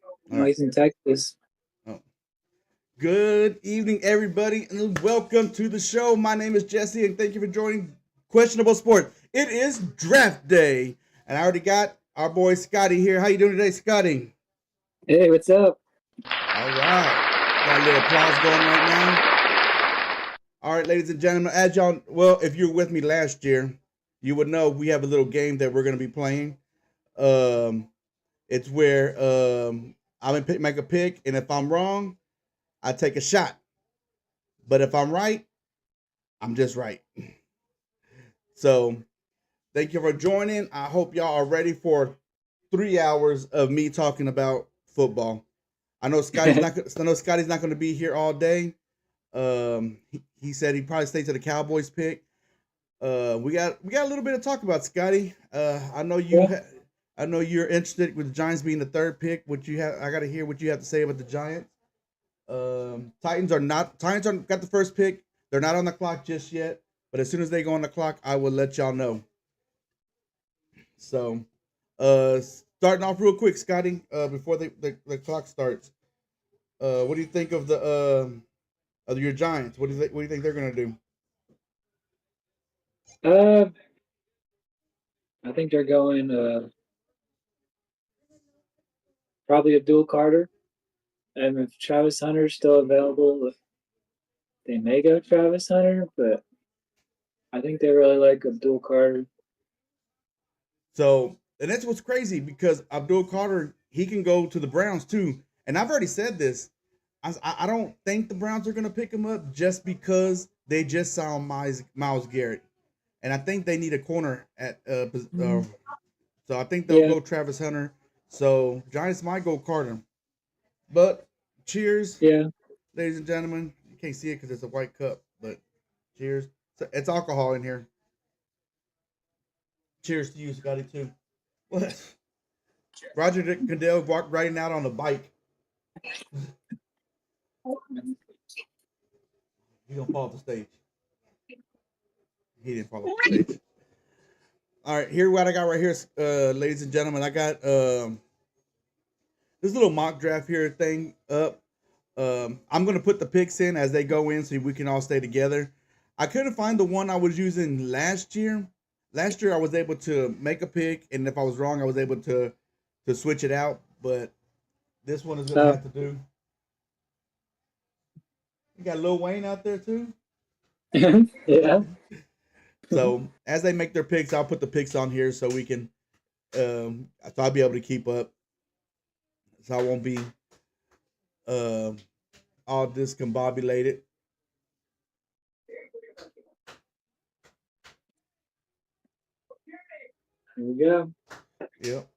All No, right. he's in Texas. Oh. Good evening, everybody, and welcome to the show. My name is Jesse, and thank you for joining Questionable Sport. It is draft day, and I already got our boy Scotty here. How you doing today, Scotty? Hey, what's up? All right. Got a little applause going right now. All right, ladies and gentlemen, as y'all, well, if you were with me last year, you would know we have a little game that we're going to be playing. Um, it's where I'm going to make a pick, and if I'm wrong, I take a shot. But if I'm right, I'm just right. So thank you for joining. I hope y'all are ready for 3 hours of me talking about football. I know Scotty's not going to be here all day. He said he'd probably stay to the Cowboys pick. We got a little bit to talk about, Scotty. Yeah. I know you're interested with the Giants being the third pick. What you have? I got to hear what you have to say about the Giants. Titans are got the first pick. They're not on the clock just yet, but as soon as they go on the clock, I will let y'all know. So, starting off real quick, Scotty, before the clock starts, what do you think of the of your Giants? What do you think they're gonna do? Uh, I think they're going probably Abdul Carter. And if Travis Hunter's still available, they may go Travis Hunter, but I think they really like Abdul Carter. So, and that's what's crazy because Abdul Carter he can go to the Browns too, and I've already said this. I don't think the Browns are gonna pick him up just because they just signed Miles Garrett, and I think they need a corner at so I think they'll Yeah, go Travis Hunter. So Giants might go Carter. But cheers, yeah. ladies and gentlemen. You can't see it because it's a white cup, but cheers. So it's alcohol in here. Cheers to you, Scotty, too. What? Roger Goodell walked riding out on a bike. He gonna fall off the stage. He didn't fall off the stage. All right, here what I got right here, ladies and gentlemen. I got this little mock draft here thing up. I'm gonna put the picks in as they go in, so we can all stay together. I couldn't find the one I was using last year. Last year, I was able to make a pick, and if I was wrong, I was able to switch it out. But this one is gonna Uh, have to do. You got Lil Wayne out there too. yeah. So as they make their picks, I'll put the picks on here so we can. So I'll be able to keep up. So I won't be um all discombobulated. Here we go. Yep.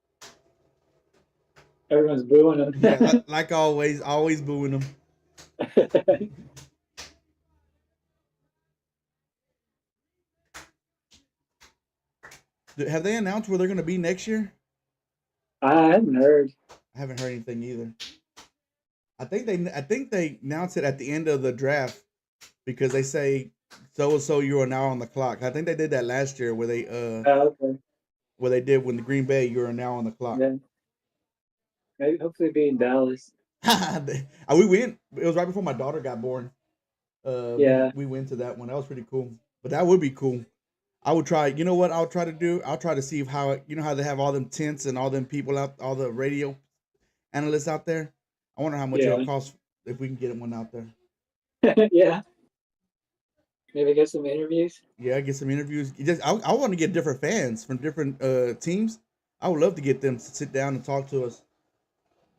Everyone's booing Yeah. him. Like always booing them. Have they announced where they're going to be next year? I hadn't heard. I haven't heard anything either. I think they announce it at the end of the draft because they say so and so you are now on the clock. I think they did that last year Okay. where they did when the Green Bay you are now on the clock. Yeah. Maybe hopefully be in Dallas. We went. It was right before my daughter got born. Yeah. We went to that one. That was pretty cool. But that would be cool. I would try. You know what I'll try to do? I'll try to see if how you know how they have all them tents and all them people out, all the radio analysts out there. I wonder how much it'll Yeah. cost if we can get one out there. Yeah. Maybe get some interviews. Yeah, get some interviews. I want to get different fans from different teams. I would love to get them to sit down and talk to us,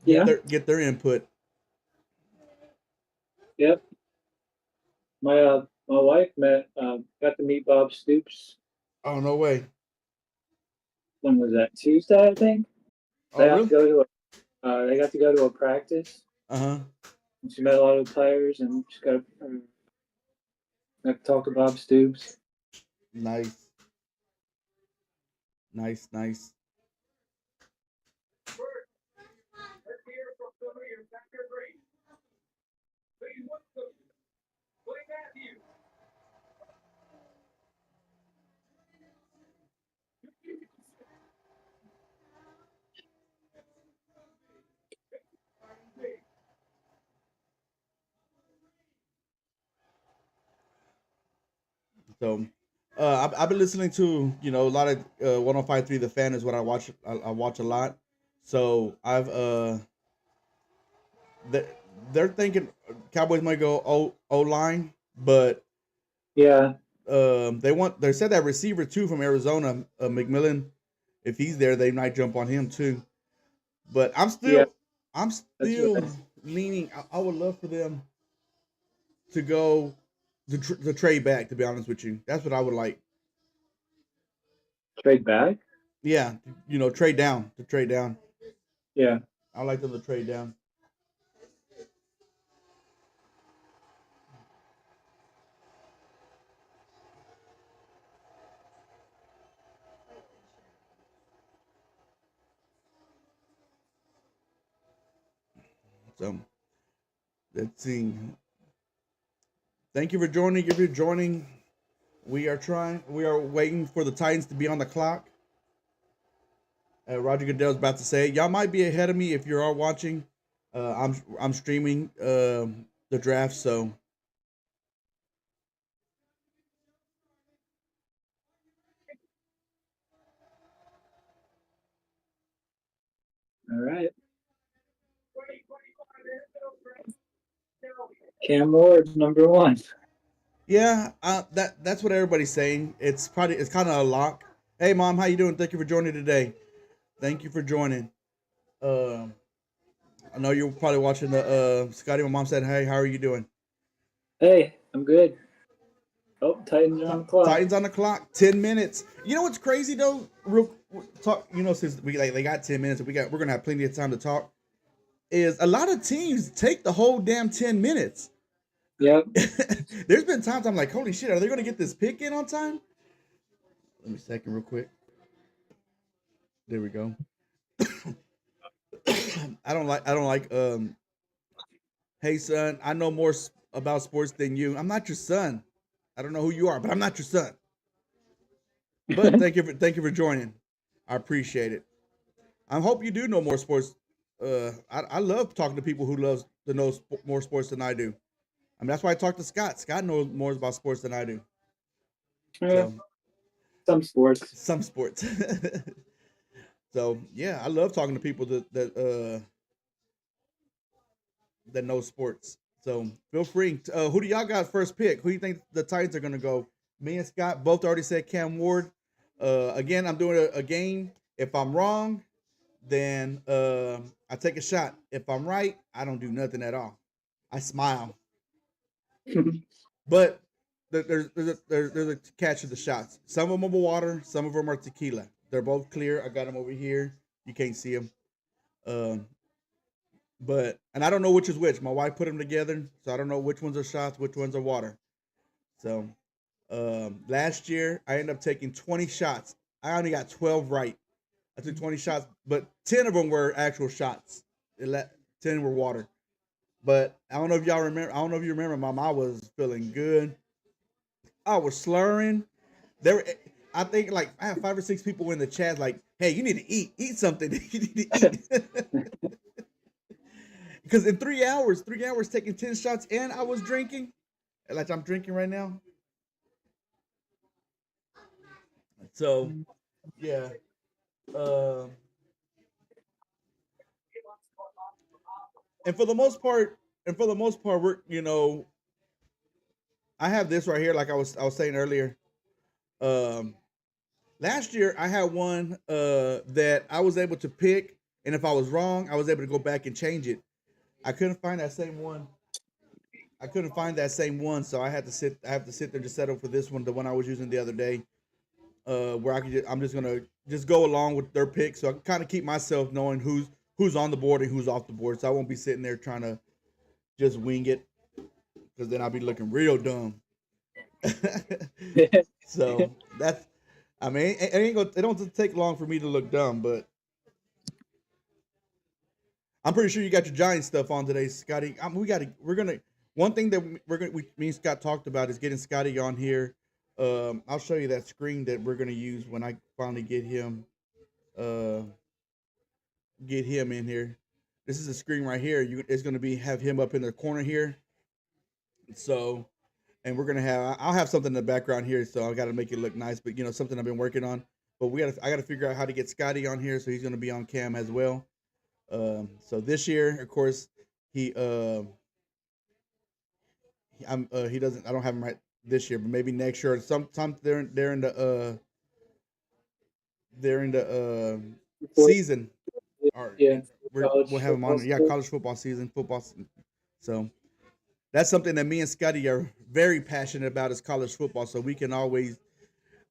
Yeah. get their input. Yep. My wife got to meet Bob Stoops. Oh no way! When was that? Tuesday, I think. Oh really? They got to go to a practice. Uh huh. And she met a lot of the players, and she got to talk to Bob Stoops. Nice, nice, nice. So I've been listening to a lot of 105.3 The Fan is what I watch. I watch a lot. So they're, they're thinking Cowboys might go O line, but Yeah, they said that receiver too from Arizona, McMillan. If he's there, they might jump on him too. But yeah, I'm that's what still leaning. I would love for them to go the trade back. To be honest with you, that's what I would like. trade back. Yeah, trade down to trade down. Yeah. I like them to trade down. So let's see. Thank you for joining. If you're joining, we are waiting for the Titans to be on the clock. Roger Goodell's about to say, y'all might be ahead of me if you are watching. I'm streaming the draft, so All right. Cam Ward, number one. yeah, that's what everybody's saying. It's kind of a lock. Hey, mom, how you doing? Thank you for joining today. Thank you for joining. Uh, I know you're probably watching the Scotty. My mom said, "Hey, how are you doing?" Hey, I'm good. Oh, Titans are on the clock. Titans on the clock. 10 minutes. You know what's crazy though? Real talk. Since they got 10 minutes, and we're gonna have plenty of time to talk. Is a lot of teams take the whole damn 10 minutes. Yep. There's been times I'm like, holy shit, are they gonna get this pick in on time? Let me second real quick. There we go. I don't like. Hey son, I know more about sports than you. I'm not your son. I don't know who you are, but I'm not your son. But thank you for joining. I appreciate it. I hope you do know more sports. I love talking to people who loves to know more sports than I do. I mean, that's why I talk to Scott. Scott knows more about sports than I do. Yeah, So some sports. some sports. So yeah, I love talking to people that know sports. So feel free. Who do y'all got first pick? Who do you think the Titans are gonna go? Me and Scott both already said Cam Ward. Again, I'm doing a game. If I'm wrong, then I take a shot. If I'm right, I don't do nothing at all. I smile. But there's a catch to the shots. Some of them are water. Some of them are tequila. They're both clear. I got them over here. You can't see them. Um, and I don't know which is which. My wife put them together, so I don't know which ones are shots, which ones are water. So last year I ended up taking 20 shots. I only got 12 right. I took 20 shots, but 10 of them were actual shots. 10 were water. But I don't know if y'all remember. I don't know if you remember. Mom, I was feeling good. I was slurring. There, I think like I have 5 or 6 people in the chat like, "Hey, you need to eat something. You need to eat." Because in 3 hours taking 10 shots, and I was drinking, like I'm drinking right now. So yeah, uh, and for the most part, we're I have this right here, like I was saying earlier. Um, Last year I had one that I was able to pick, and if I was wrong, I was able to go back and change it. I couldn't find that same one. I couldn't find that same one, so I had to sit. I have to sit there to settle for this one, the one I was using the other day, where I'm just gonna just go along with their pick, so I can kind of keep myself knowing who's on the board and who's off the board, so I won't be sitting there trying to just wing it, because then I'll be looking real dumb. So that's, I mean, it ain't gonna, it don't take long for me to look dumb, but I'm pretty sure you got your Giant stuff on today, Scotty. We're gonna, one thing that me and Scott talked about is getting Scotty on here. I'll show you that screen that we're gonna use when I finally uh, get him in here. This is a screen right here. It's gonna be have him up in the corner here. So and we're gonna have. I'll have something in the background here, so I got to make it look nice. But something I've been working on. But I got to figure out how to get Scotty on here, so he's gonna be on cam as well. So this year, of course, he he doesn't. I don't have him right this year, but maybe next year. Some they're in the Fourth, season. Or yeah, we'll college have him football on. Yeah, school. college football season, So that's something that me and Scotty are very passionate about is college football. So we can always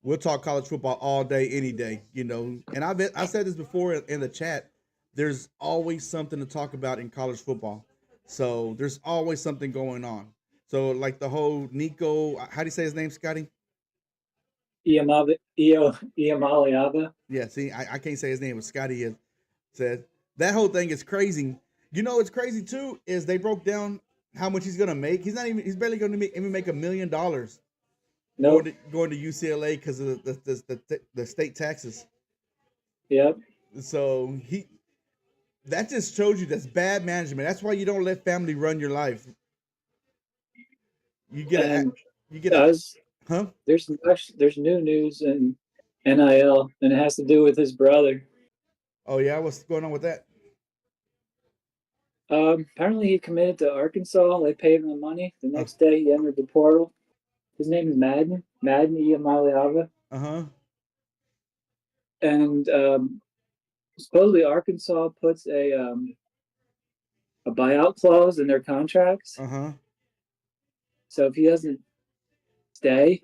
we'll talk college football all day, any day. And I said this before in the chat. There's always something to talk about in college football. So there's always something going on. So like the whole Nico, how do you say his name, Scotty? Iamaliava. Yeah, see, I can't say his name, but Scotty is said that whole thing is crazy. It's crazy too is they broke down how much he's gonna make. He's barely gonna even make $1 million Nope. going to UCLA because of the state taxes. Yep. So that just shows you that's bad management. That's why you don't let family run your life. You get a And you get a us, huh? there's new news in NIL, and it has to do with his brother. Oh yeah, what's going on with that? Apparently he committed to Arkansas. They paid him the money. The Uh next day he entered the portal. His name is Madden Iamaliava, huh. and supposedly Arkansas puts a buyout clause in their contracts. Uh huh. So if he doesn't stay,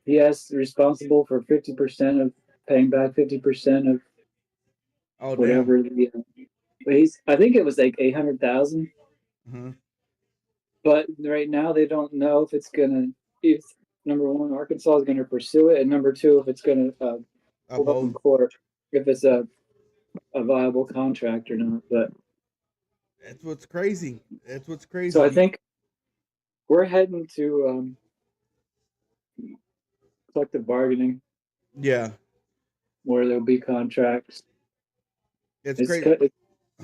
he has responsible for 50% of paying back 50% of Oh damn. whatever the. I think it was like 800,000. Uh huh. But right now they don't know if it's gonna. If number one, Arkansas is going to pursue it, and number two, if it's going to hold up in Uphold. court, if it's a viable contract or not. But That's what's crazy. That's what's so I crazy. think we're heading to collective bargaining Yeah, where there'll be contracts. it's It's crazy.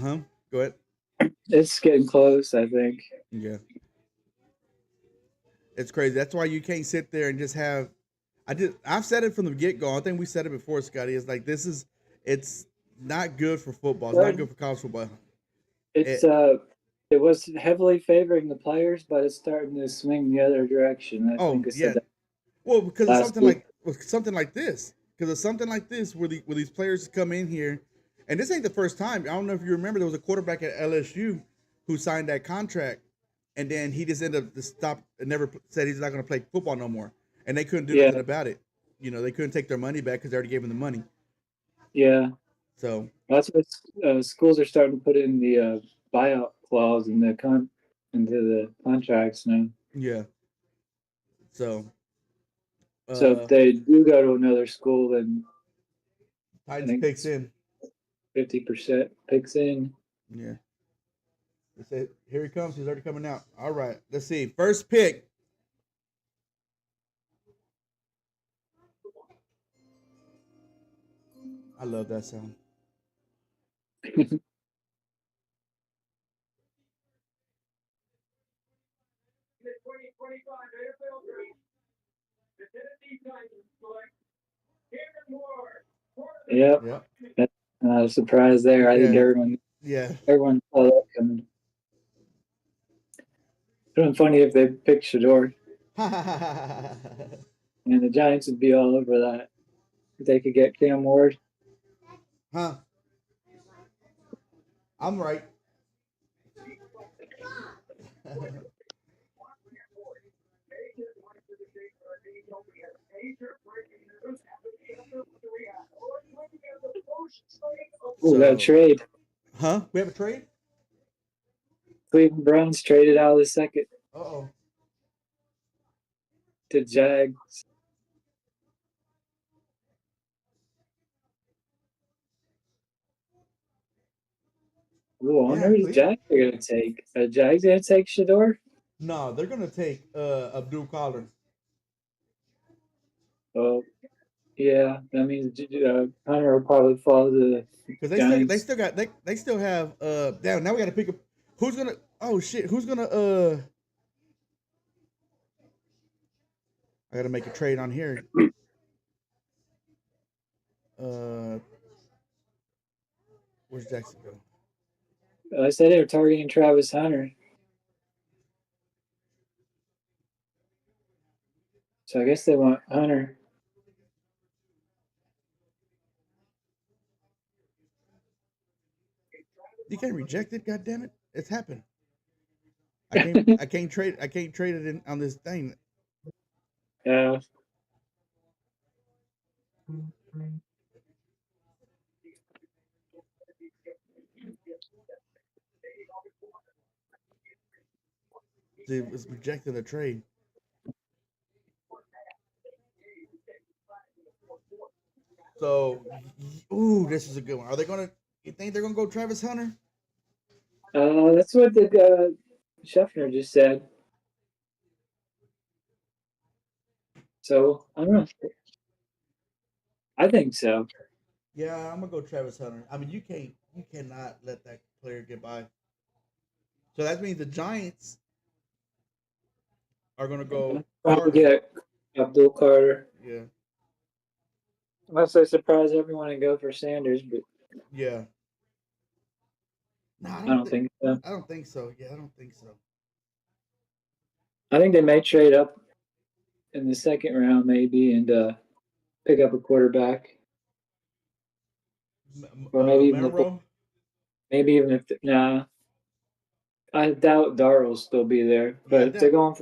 Huh? Go ahead. it's getting close, I think. Yeah, it's crazy. That's why you can't sit there and just have. I've said it from the get go. I think we said it before, Scotty. It's like it's not good for football. It's not But good for college football. it's It, it was heavily favoring the players, but it's starting to swing the other direction. I oh think I yeah. said that Well, because of last week. something like this. Because of something like this, where these players come in here, and this ain't the first time. I don't know if you remember, there was a quarterback at LSU who signed that contract, and then he just ended up to stop and never said he's not going to play football no more, and they couldn't do Yeah, nothing about it. They couldn't take their money back because they already gave him the money. yeah. So That's what schools are starting to put in the buyout clause in the into the contracts now. yeah, so So if uh, they do go to another school, then I Titans think picks it's in. 50% picks in. Yeah, they said here he comes. He's already coming out. All right, let's see. First pick. I love that sound. Yep, Yeah, that's not a surprise there. I think yeah, yeah. everyone saw that coming. It would been funny if they picked Shador, and the Giants would be all over that. If they could get Cam Ward. Huh? I'm right. Oh, that So, trade. huh? We have a trade? Cleveland Browns traded out of the second Uh oh. to Jags. Ooh, I wonder Yeah, who the Cleveland. Jags are going to take. Are the Jags going to take Shador? No, they're gonna take Abdul Collar. Oh, yeah. That means Hunter will probably fall to the Because they Giants. still got they still have damn, now we gotta pick up who's gonna, oh shit, who's gonna I gotta make a trade on here. Uh, where's Jacksonville? I said they were targeting Travis Hunter. So I guess they want Hunter. You can't reject it. God damn it! It's happened. I can't trade. I can't trade it in on this thing. Yeah. It's rejecting a trade. So, ooh, this is a good one. Are they gonna? You think they're gonna go Travis Hunter? That's what the Scheffner just said. So I don't know. I think so. Yeah, I'm gonna go Travis Hunter. I mean, you cannot let that player get by. So that means the Giants are gonna go Probably Carter. get Abdul Carter. Yeah, Unless I surprise everyone and go for Sanders, but yeah. No, I I don't don't think. think so. I don't think so. Yeah, I don't think so. I think they may trade up in the second round, maybe, and pick up a quarterback, or maybe even if nah. I doubt Dar will still be there, Yeah, but if they're going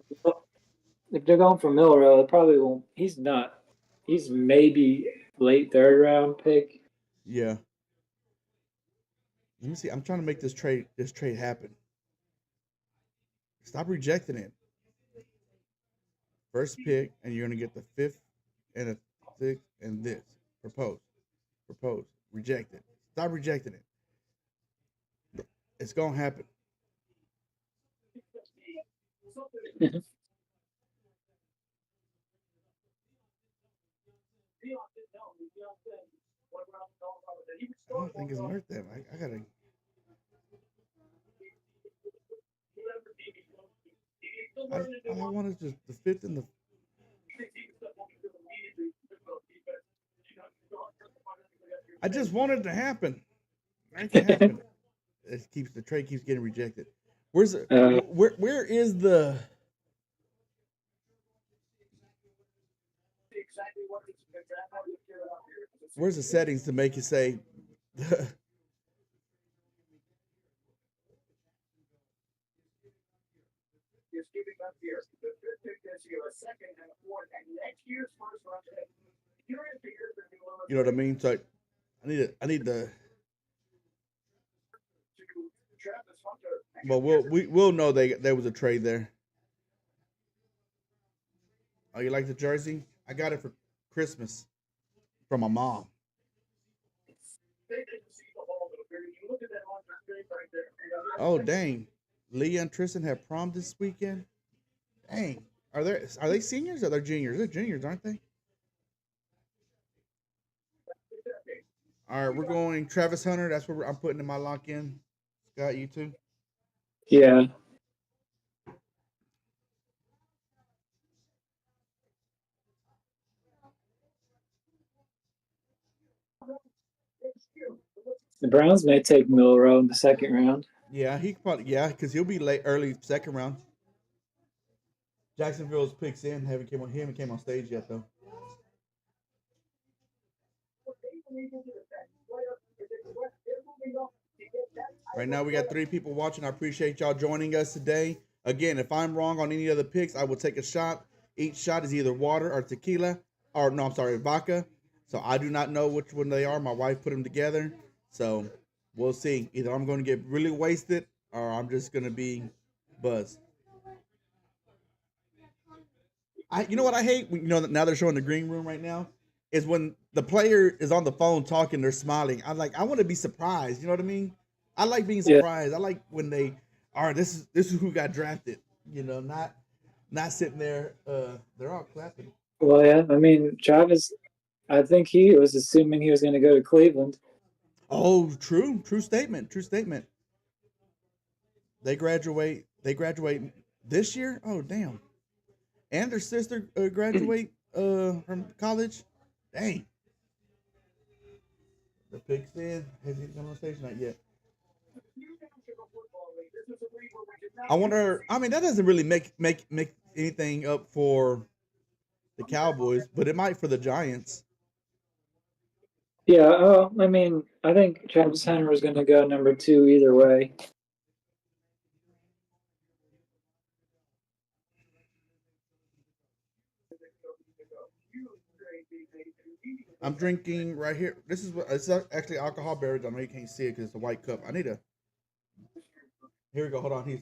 for Milrow, it probably won't. He's not. He's maybe late third round pick. yeah. Let me see. I'm trying to make this trade happen. Stop rejecting it. First pick, and you're gonna get the fifth and a sixth and this. Propose. Propose. Reject it. Stop rejecting it. It's gonna happen. I don't think it's worth that. I gotta. All I want is just the fifth and the. I just want it to happen. Make it happen. The trade keeps getting rejected. Where's the, where is the? Where's the settings to make you say? You know what I mean? So I need the. Well, we'll know there was a trade there. Oh, you like the jersey? I got it for Christmas from my mom. Oh dang, Leah and Tristan have prom this weekend. Dang, are they seniors or they're juniors? They're juniors, aren't they? All right, we're going Travis Hunter. That's what I'm putting in my lock in. Scott, you too. Yeah. The Browns may take Milrow in the second round. Yeah, because he'll be late, early second round. Jacksonville's picks in. Haven't came on stage yet though. Right now, we got 3 people watching. I appreciate y'all joining us today. Again, if I'm wrong on any of the picks, I will take a shot. Each shot is either water or tequila, or no, I'm sorry, vodka. So I do not know which one they are. My wife put them together. So we'll see. Either I'm going to get really wasted or I'm just going to be buzzed. You know what I hate? You know, now they're showing the green room right now is when the player is on the phone talking, they're smiling. I want to be surprised. You know what I mean? I like being Yeah. surprised. I like when they are. This is who got drafted. You know, not sitting there. They're all clapping. Well, yeah. I mean, Travis. I think he was assuming he was going to go to Cleveland. Oh, true statement. True statement. They graduate this year. Oh, damn. and their sister graduate from college. Dang. The pig's in. Has he come on stage? Not yet. I wonder. I mean, that doesn't really make anything up for the Cowboys, but it might for the Giants. Yeah, I mean, I think Travis Hunter was going to go number 2 either way. I'm drinking right here. This is what it's actually alcohol beverage. I know you can't see it because it's a white cup. I need a. Here we go. Hold on. He's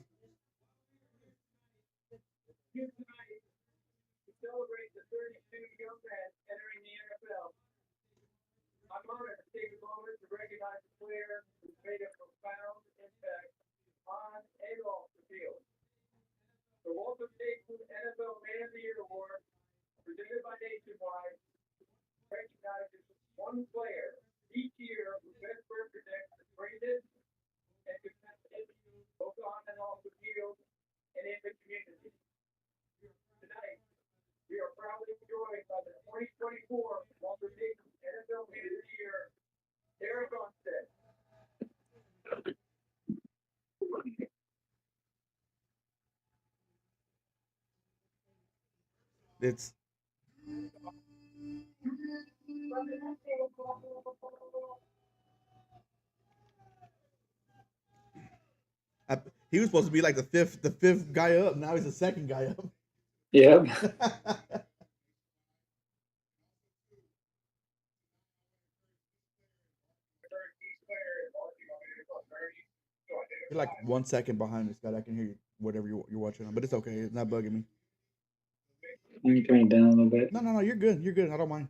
it's I, he was supposed to be like the fifth guy up. Now he's the second guy up. Yep. You're like 1 second behind this guy. I can hear you, whatever you're watching on, but it's okay. It's not bugging me. Let me turn it down a little bit. No. You're good. You're good. I don't mind.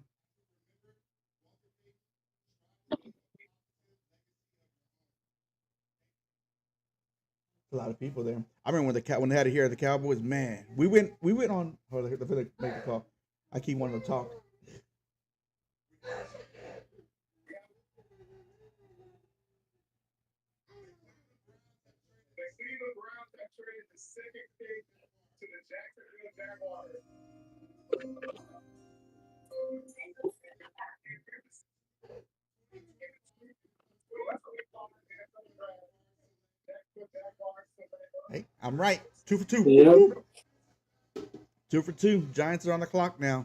A lot of people there. I remember when they had it here at the Cowboys. Man, we went on. Hold on, let me make the call. I keep wanting to talk. Hey, I'm right. 2 for 2. Yep. 2 for 2. Giants are on the clock now.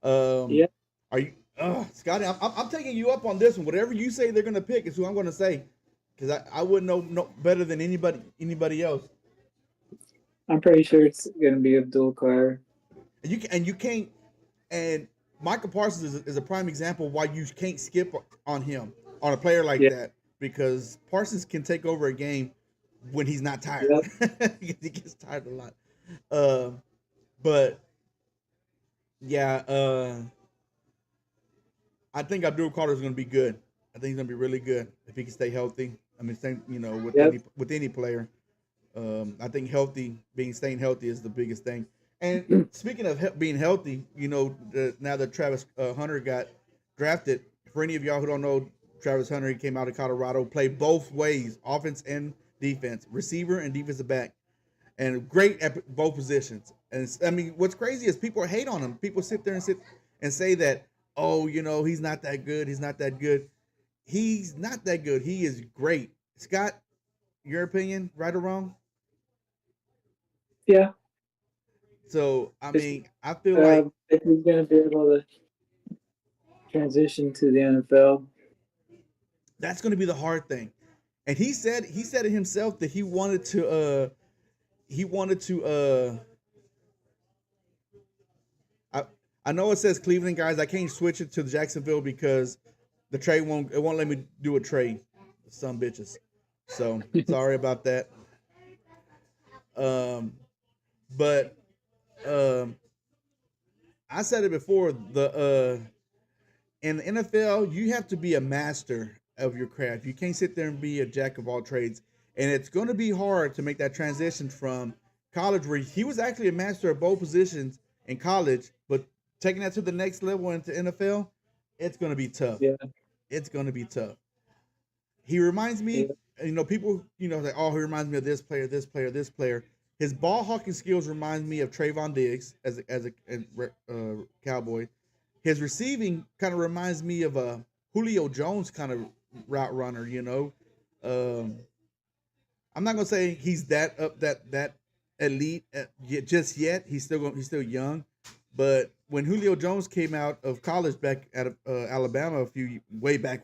Um, Yep. are you, Scotty? I'm taking you up on this one. Whatever you say they're gonna pick is who I'm gonna say, because I wouldn't know no better than anybody else. I'm pretty sure it's going to be Abdul Carter. And you can't. And Michael Parsons is a prime example why you can't skip on him on a player like Yeah. that, because Parsons can take over a game when he's not tired. Yep. He gets tired a lot. But yeah, I think Abdul Carter is going to be good. I think he's going to be really good if he can stay healthy. I mean, same, with Yep. any player. I think staying healthy is the biggest thing. And speaking of being healthy, now that Travis Hunter got drafted, for any of y'all who don't know, Travis Hunter, he came out of Colorado, played both ways, offense and defense, receiver and defensive back, and great at both positions. And I mean, what's crazy is people hate on him. People sit there and say that, oh, he's not that good. He's not that good. He's not that good. He is great. Scott, your opinion, right or wrong? Yeah. So I Just, mean, I feel like if he's going to be able to transition to the NFL. that's going to be the hard thing. And he said it himself that he wanted to I know it says Cleveland guys. I can't switch it to Jacksonville because the trade won't let me do a trade. Some bitches. So sorry about that. But I said it before. In the NFL, you have to be a master of your craft. You can't sit there and be a jack of all trades. And it's going to be hard to make that transition from college, where he was actually a master of both positions in college, but taking that to the next level into NFL, it's going to be tough. Yeah. It's going to be tough. He reminds me, Yeah. people, like, oh, he reminds me of this player, this player, this player. His ball hawking skills remind me of Trayvon Diggs as a Cowboy. His receiving kind of reminds me of a Julio Jones kind of route runner. Um, I'm not gonna say he's that elite just yet. He's still young, but when Julio Jones came out of college back out of Alabama a few way back,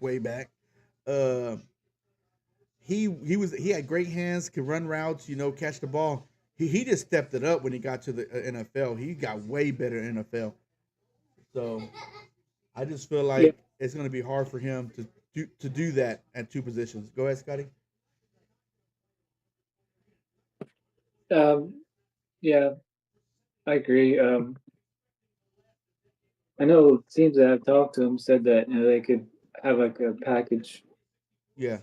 uh, he had great hands, could run routes, catch the ball. He just stepped it up when he got to the NFL. He got way better in NFL. So I just feel Yeah. like it's going to be hard for him to do that at two positions. Go ahead, Scotty. Um, yeah, I agree. I know teams that have talked to him said that they could have like a package Yeah,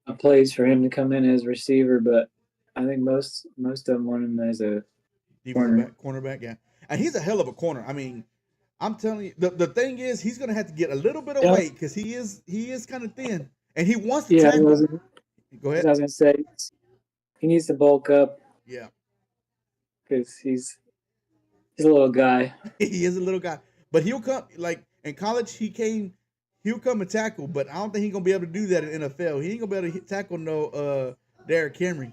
of plays for him to come in as receiver, but I think most of them want him as a defensive corner. back, cornerback. Yeah, and he's a hell of a corner. I mean, I'm telling you, the thing is, he's going to have to get a little bit of Yeah, weight because he is kind of thin, and he wants to yeah. I tackle. was, Go I ahead. was gonna say he needs to bulk up Yeah, because he's a little guy. he is a little guy, but he'll come like in college. He'll come and tackle, but I don't think he's gonna be able to do that in NFL. He ain't gonna be able to tackle no Derrick Henry.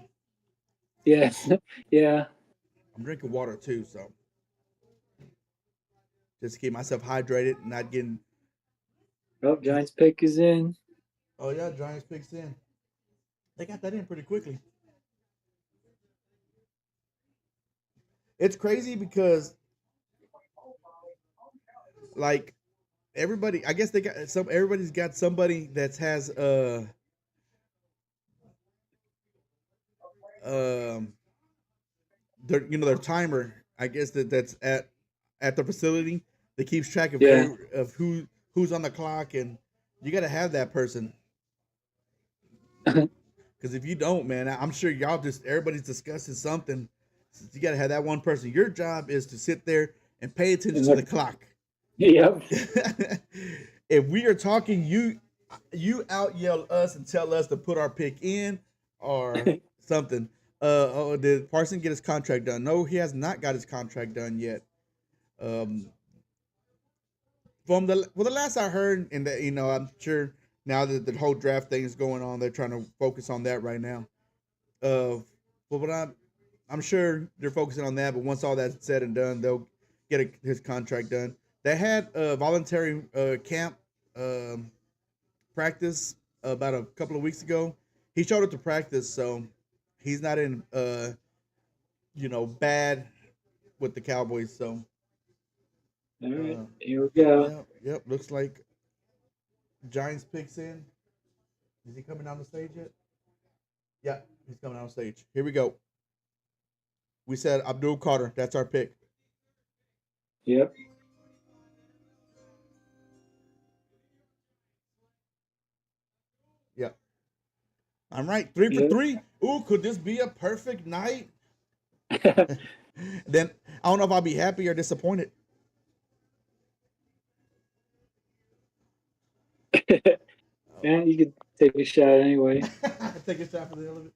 Yeah, yeah. I'm drinking water too, so just to keep myself hydrated, not getting. Oh, Giants pick is in. Oh yeah, Giants picks in. They got that in pretty quickly. It's crazy because like everybody, I guess they got some. Everybody's got somebody that has um their timer. I guess that's at the facility that keeps track of Yeah, who's on the clock, and you got to have that person because if you don't, man, I'm sure y'all just everybody's discussing something. You got to have that one person. Your job is to sit there and pay attention and to look. the clock. Yep. If we are talking, you out yell us and tell us to put our pick in or something. Oh, did Parson get his contract done? No, he has not got his contract done yet. Um, from the last I heard, and that I'm sure now that the whole draft thing is going on, they're trying to focus on that right now. But what I'm sure they're focusing on that. But once all that's said and done, they'll get his contract done. They had a voluntary camp um, practice about a couple of weeks ago. He showed up to practice, so he's not in bad with the Cowboys. So All right, uh, here we go. yeah, yep. Looks like Giants picks in. Is he coming down the stage yet? Yeah, he's coming down the stage. Here we go. We said Abdul Carter. That's our pick. Yep. Yeah. I'm right. Three for Yep. three. Ooh, could this be a perfect night? Then I don't know if I'll be happy or disappointed. Oh. Man, you could take a shot anyway. Take a shot for the hell of it.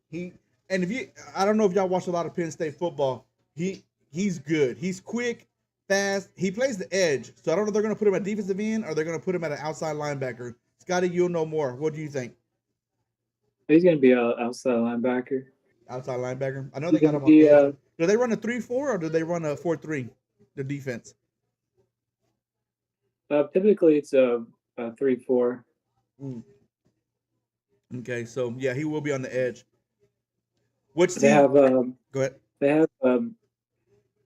He and if you, I don't know if y'all watch a lot of Penn State football. He's good. He's quick, fast. He plays the edge. So I don't know if they're going to put him at defensive end or they're going to put him at an outside linebacker. Scotty, you'll know more. What do you think? He's gonna be an outside linebacker. Outside linebacker. I know He's they got gonna him on be edge. Do they run a 3-4 or do they run a 4-3? The defense. typically it's a 3-4. Mm. Okay, so yeah, he will be on the edge. Which They team? have Go ahead. they have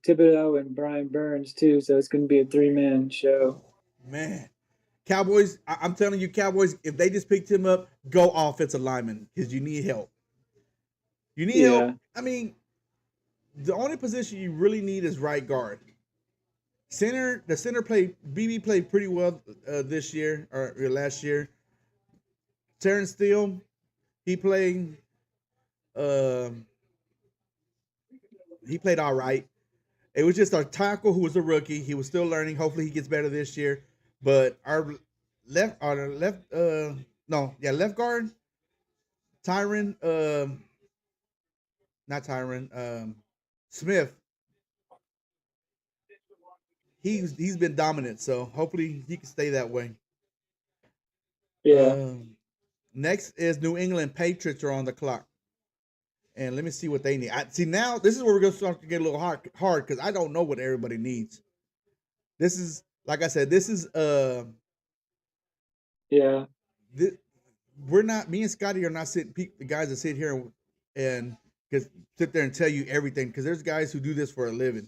Thibodeau and Brian Burns too, so it's gonna be a 3-man show. Man, Cowboys. I'm telling you, Cowboys. If they just picked him up, go offensive lineman because you need help. You need help. Yeah, I mean, the only position you really need is right guard. Center. The center played. BB played pretty well this year or last year. Terrence Steele. He played. Um, he played all right. It was just our tackle who was a rookie. He was still learning. Hopefully, he gets better this year. But our left guard. Tyron, not Tyron, Smith. He's been dominant, so hopefully he can stay that way. Yeah. Next is New England Patriots are on the clock, and let me see what they need. See now this is where we're gonna start to get a little hard because I don't know what everybody needs. This is like I said, this is Yeah. we're not, me and Scotty are not sitting the guys that sit here and just sit there and tell you everything because there's guys who do this for a living.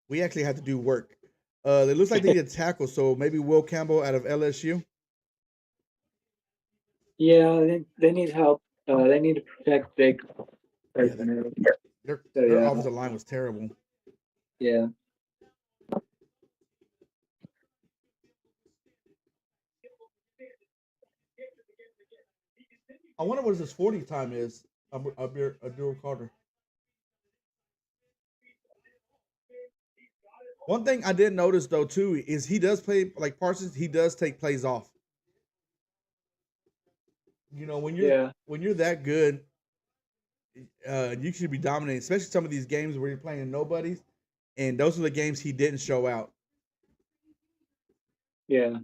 We actually have to do work. It looks like they need a tackle, so maybe Will Campbell out of LSU. Yeah, they need help. They need to protect big Yeah, personnel. their So their yeah, offensive line was terrible. yeah. I wonder what his 40 time is. Abdul Carter. One thing I did notice though too is he does play like Parsons. He does take plays off. You know Yeah. when you're that good, you should be dominating, especially some of these games where you're playing nobodies. And those are the games he didn't show out. Yeah.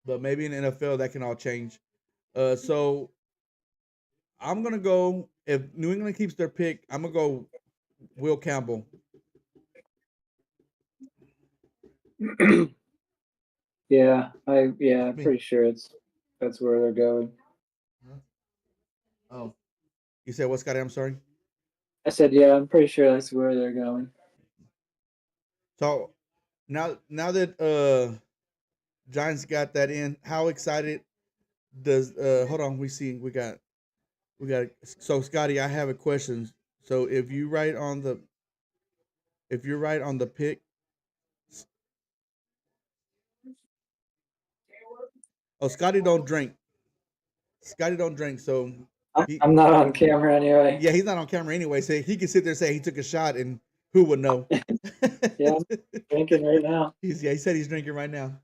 But maybe in the NFL that can all change. So I'm gonna go if New England keeps their pick. I'm gonna go Will Campbell. Yeah, I'm pretty sure that's where they're going. Oh, you said what, Scotty? I'm sorry. I said, yeah, I'm pretty sure that's where they're going. So now that Giants got that in, how excited does hold on, we got so Scotty, I have a question. So if you're right on the pick, oh Scotty don't drink. Scotty don't drink, so I'm not on camera anyway. yeah, he's not on camera anyway, so he can sit there and say he took a shot and who would know? Yeah, I'm drinking right now. He said he's drinking right now.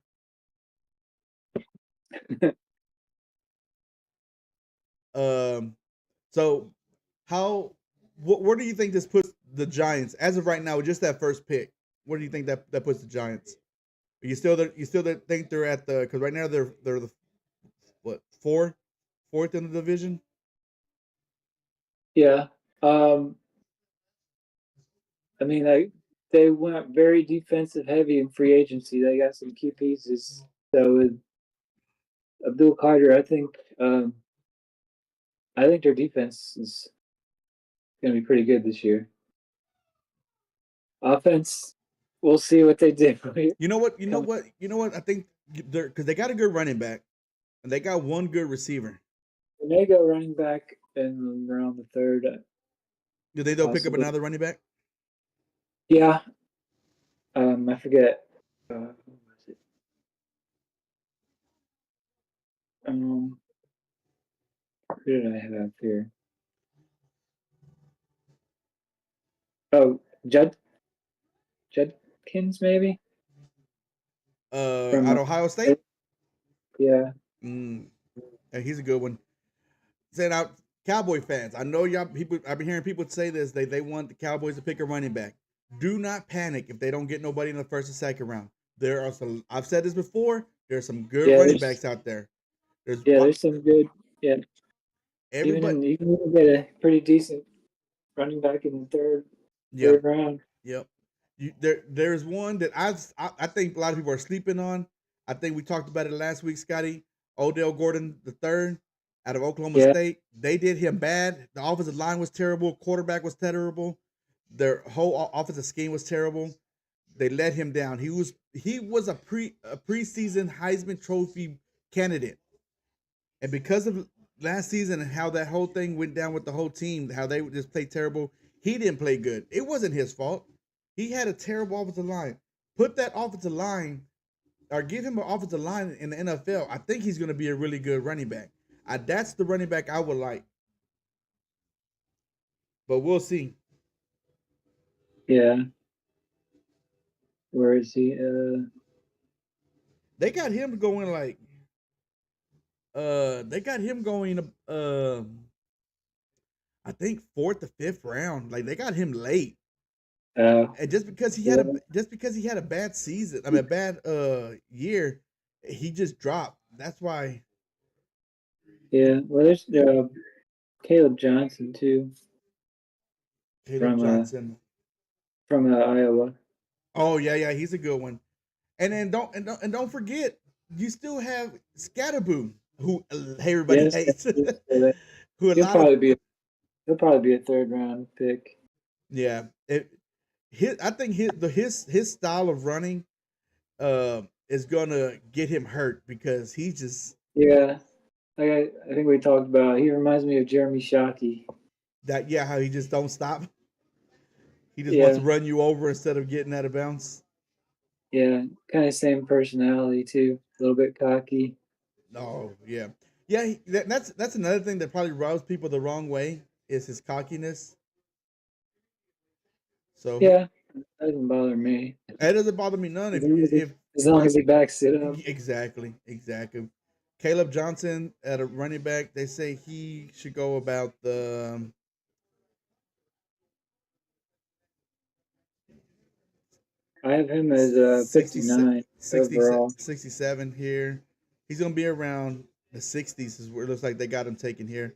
So where do you think this puts the Giants as of right now with just that first pick? Where do you think that puts the Giants? Are you still there? You still think they're at the, because right now they're the what, fourth in the division? Yeah. I mean, they went very defensive heavy in free agency. They got some key pieces. So with Abdul Carter, I think their defense is going to be pretty good this year. Offense, we'll see what they do. You know what? I think they're, because they got a good running back and they got one good receiver. When they go running back in around the third, Do they'll pick up another running back? Yeah. I forget. Who was it? Who did I have here? Oh, Judkins, maybe. At Ohio State. Yeah. Yeah, he's a good one. Saying out Cowboy fans, I know y'all people. I've been hearing people say this. They want the Cowboys to pick a running back. Do not panic if they don't get nobody in the first or second round. There are some. I've said this before. There's some good running backs out there. There's some good. Yeah. Everybody. You can get a pretty decent running back in the third round. Yep. There's one that I think a lot of people are sleeping on. I think we talked about it last week, Scotty. Odell Gordon III out of Oklahoma State. They did him bad. The offensive line was terrible. Quarterback was terrible. Their whole offensive scheme was terrible. They let him down. He was a preseason Heisman Trophy candidate, and because of last season and how that whole thing went down with the whole team, how they just played terrible, he didn't play good. It wasn't his fault. He had a terrible offensive line. Put that offensive line, or give him an offensive line in the NFL. I think he's going to be a really good running back. That's the running back I would like. But we'll see. Yeah. Where is he? They got him going like They got him going. I think fourth to fifth round. Like they got him late, Uh, and yeah, just because he had a bad season, I mean a bad year, he just dropped. That's why yeah. Well, there's Caleb Johnson too Caleb from Johnson. Iowa. Oh yeah, he's a good one. And then don't forget, you still have Scatterboo, who everybody Yes, hates, yeah, who a he'll lot of probably be he'll probably be a third round pick. yeah. I think his style of running is gonna get him hurt because he's just Yeah, like I think we talked about. He reminds me of Jeremy Shockey. that yeah how he just don't stop. He just wants to Yeah, run you over instead of getting out of bounds. yeah, kind of same personality too. A little bit cocky. Oh yeah, yeah. That's another thing that probably rubs people the wrong way is his cockiness. So Yeah, that doesn't bother me it doesn't bother me none. as long as If as long as he backs it up. exactly. Caleb Johnson at a running back, they say he should go about the I have him as 67, 59 overall. 67 here. He's gonna be around the 60s is where it looks like they got him taken here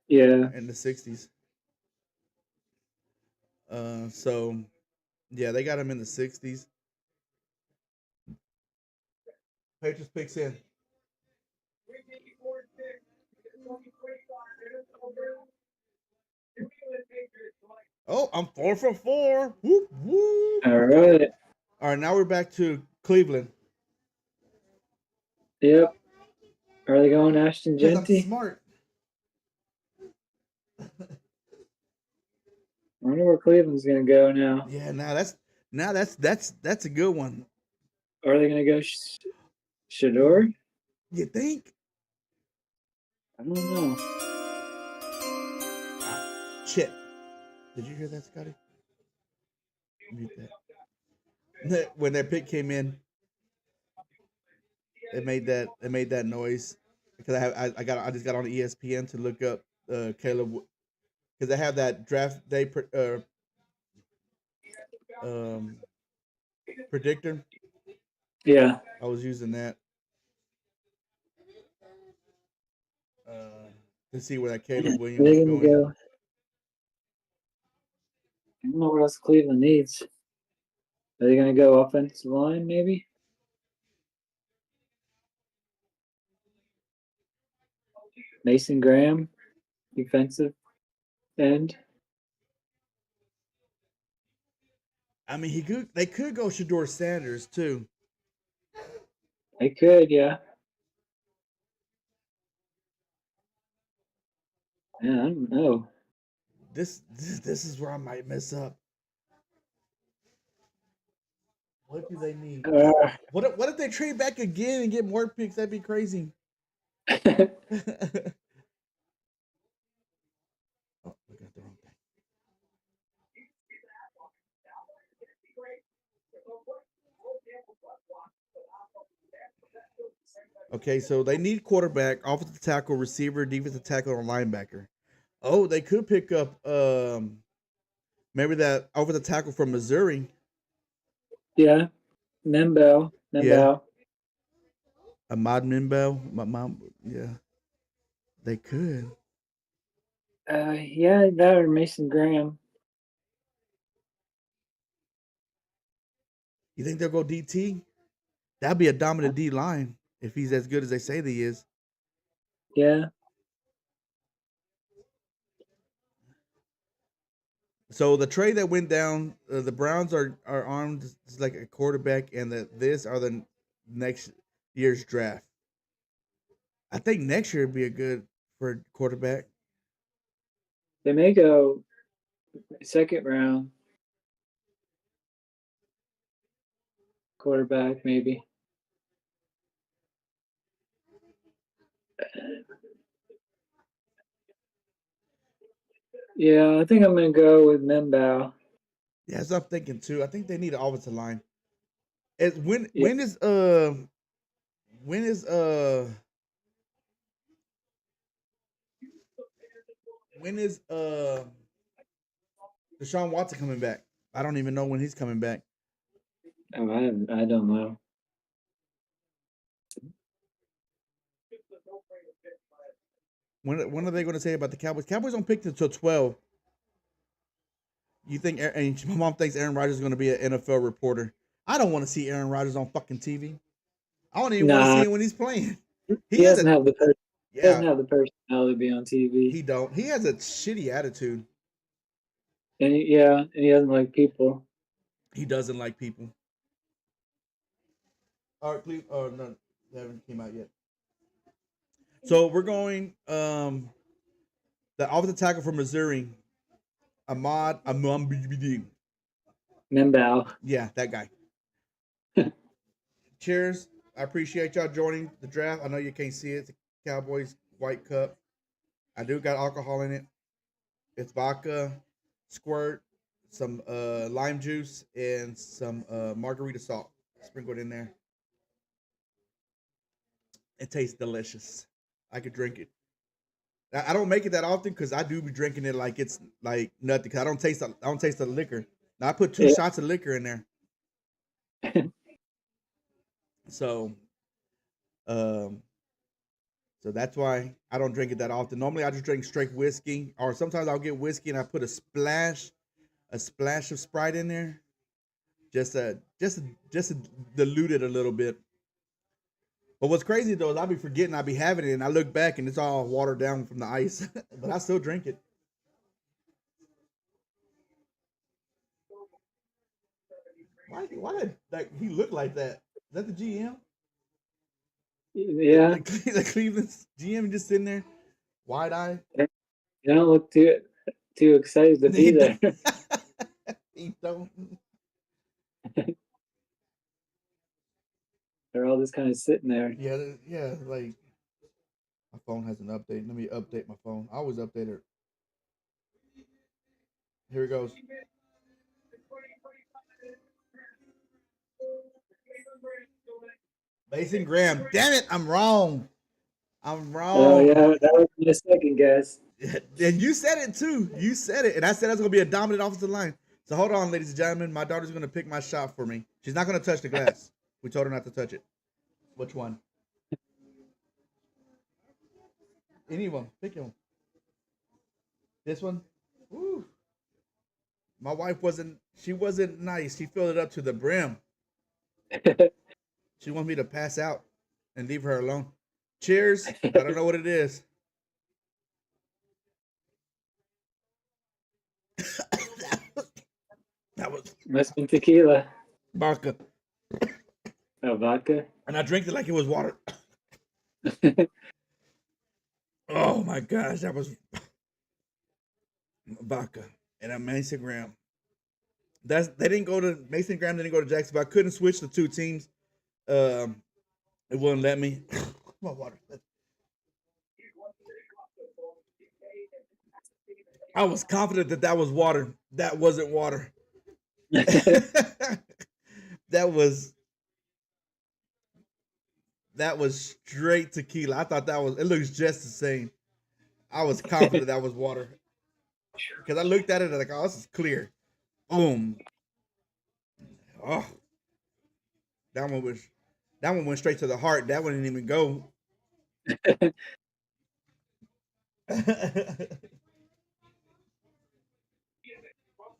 Yeah, in the 60s. So yeah, they got him in the 60s. Patriots picks in. Oh, I'm 4 for 4. Whoop whoop. all right. All right, now we're back to Cleveland Yep. Are they going Ashton because I'm Genty? smart. I wonder where Cleveland's gonna go now. Yeah, that's a good one. Are they gonna go Shador? You think? I don't know. Shit. Did you hear that, Scotty? Mute that. When that pick came in, it made that noise because I just got on ESPN to look up Caleb because they have that draft day um, predictor. Yeah. I was using that uh, to see where that Yeah. Caleb Are Williams they is gonna going. go? I don't know what else Cleveland needs. Are they gonna go offensive line maybe? Mason Graham, defensive end. I mean, they could go Shador Sanders too. They could, yeah. Yeah, I don't know. This is where I might mess up. What do they need? Uh, What if they trade back again and get more picks? That'd be crazy. Oh, we got the wrong thing. Okay, so they need quarterback, offensive tackle, receiver, defensive tackle, and linebacker. Oh, they could pick up maybe that offensive tackle from Missouri. yeah, Membel, Yeah, Membel. Ahmad Minbel. My mom. Yeah, they could. Yeah, that or Mason Graham. You think they'll go DT? That'd be a dominant D line if he's as good as they say that he is. Yeah, So the trade that went down, the Browns are armed like a quarterback, and this are the next year's draft. I think next year would be a good for quarterback. they may go second round quarterback maybe. Yeah, I think I'm gonna go with Membel. Yeah, that's what I'm thinking too. I think they need an offensive line. Yeah, When is when is Deshaun Watson coming back? I don't even know when he's coming back. Oh, I don't know. When are they going to say about the Cowboys? Cowboys don't pick until 12. You think? And my mom thinks Aaron Rodgers is going to be an NFL reporter. I don't want to see Aaron Rodgers on fucking TV. I don't even want to see Nah, him when he's playing. He he has doesn't a have the he yeah. doesn't have the personality to be on TV. He don't. He has a shitty attitude. And yeah, and he doesn't like people. He doesn't like people. All right, please. Oh no, they haven't came out yet. So we're going. The offensive tackle from Missouri, Ahmad Amambidi. Membao. Yeah, that guy. Cheers. I appreciate y'all joining the draft. I know you can't see it. It's a Cowboys white cup. I do got alcohol in it. It's vodka, squirt, some lime juice, and some margarita salt. Sprinkled in there. It tastes delicious. I could drink it. I don't make it that often because I do be drinking it like it's like nothing. Cause I don't taste the liquor. Now I put two Yeah. shots of liquor in there. So um so that's why I don't drink it that often. Normally I just drink straight whiskey, or sometimes I'll get whiskey and I put a splash of Sprite in there, just to dilute it a little bit. But what's crazy though is I'll be forgetting I'll be having it, and I look back and it's all watered down from the ice, but I still drink it. Why did like he look like that? Is that the GM? Yeah, The Cleveland GM just sitting there, wide eye. you don't look too excited to be He there. don't. He don't. They're all just kind of sitting there. Yeah, yeah. Like my phone has an update. Let me update my phone. I always update it. Here it goes. Mason Graham. Damn it, I'm wrong. I'm Oh wrong. yeah, that was my second guess. And you said it too. You said it. And I said that's gonna be a dominant offensive line. So hold on, ladies and gentlemen. My daughter's gonna pick my shot for me. She's not gonna touch the glass. We told her not to touch it. Which one? Anyone. Pick one. This one? Woo. My wife wasn't nice. She filled it up to the brim. She wants me to pass out and leave her alone. Cheers. I don't know what it is. that was Must have been tequila. vodka. Oh, vodka. And I drank it like it was water. Oh my gosh, that was vodka. And a Mason Graham. Mason Graham didn't go to Jacksonville. I couldn't switch the two teams. It wouldn't let me. Come on, water. I was confident that was water. That wasn't water. that was straight tequila. I thought it looks just the same. I was confident that was water. Because I looked at it and like, oh, this is clear. Boom. Oh. That one went straight to the heart. That one didn't even go.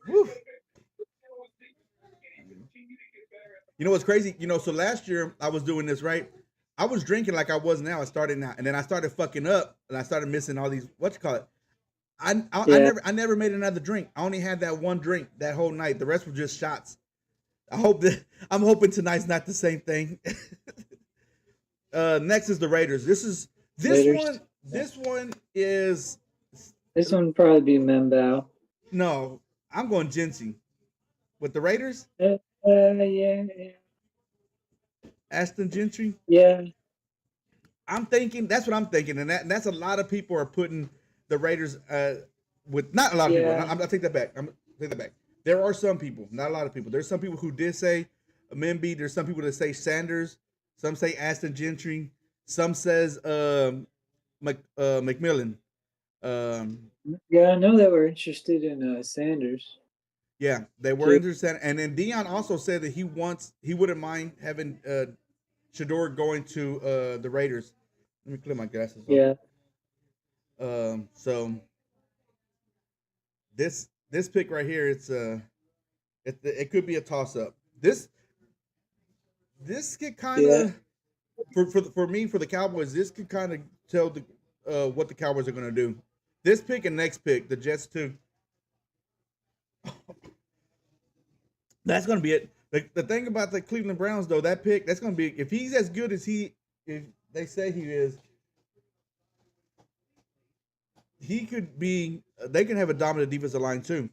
Woo. You know what's crazy? So last year I was doing this, right? I was drinking like I was now. I started now, and then I started fucking up, and I started missing all these. What you call it? Yeah. I never made another drink. I only had that one drink that whole night. The rest were just shots. I'm hoping tonight's not the same thing. Next is the Raiders. This Raiders. one is This one would probably be Membao. no. I'm going Ginseng with the Raiders. Yeah. Ashton Gentry. Yeah. I'm thinking that's what I'm thinking, and that's a lot of people are putting the Raiders with not a lot of Yeah. people. I take that back. Take that back. There are some people, not a lot of people. There's some people who did say Memby. There's some people that say Sanders. Some say Ashton Gentry. Some says McMillan. Yeah, I know they were interested in Sanders. Yeah, they were Jake. interested, and then Dion also said that he wouldn't mind having Shador going to the Raiders. Let me clear my glasses off. Yeah, So this pick right here, it could be a toss up. This could kind yeah, of for me for the Cowboys. This could kind of tell the what the Cowboys are going to do. This pick and next pick, the Jets too. That's going to be it. The thing about the Cleveland Browns though, that pick that's going to be if he's as good as if they say he is, he could be. They can have a dominant defensive line too.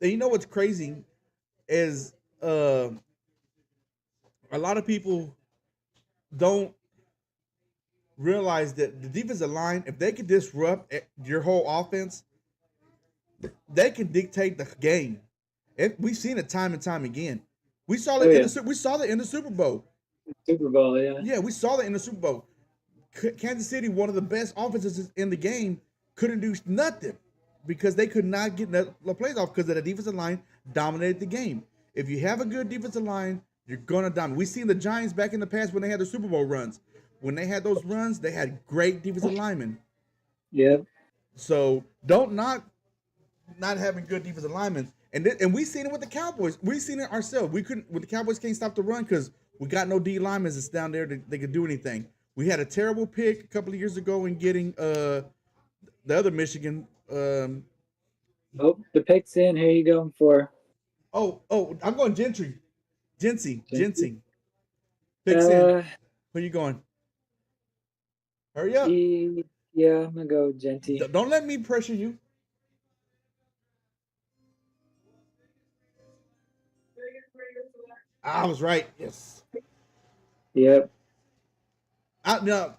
And you know what's crazy is a lot of people don't realize that the defensive line, if they can disrupt your whole offense, they can dictate the game. We've seen it time and time again. We saw oh it in yeah, the we saw that in the Super Bowl. Super Bowl. Yeah, Yeah, we saw that in the Super Bowl. Kansas City, one of the best offenses in the game, couldn't do nothing because they could not get the plays off because the defensive line dominated the game. If you have a good defensive line, you're gonna dominate. We've seen the Giants back in the past when they had the Super Bowl runs. When they had those runs, they had great defensive linemen. yeah, So don't knock not having good defensive linemen. And we seen it with the Cowboys. We seen it ourselves. We couldn't with the Cowboys can't stop the run because we got no D linemen that's down there that they could do anything. We had a terrible pick a couple of years ago in getting the other Michigan. Oh, the pick's in. Who are you going for? I'm going Gentry. Gentry? Ginsey. Picks in. Uh, Where you going? Hurry up. yeah, I'm gonna go Genty. Don't let me pressure you. I was right. Yes. Yep. No,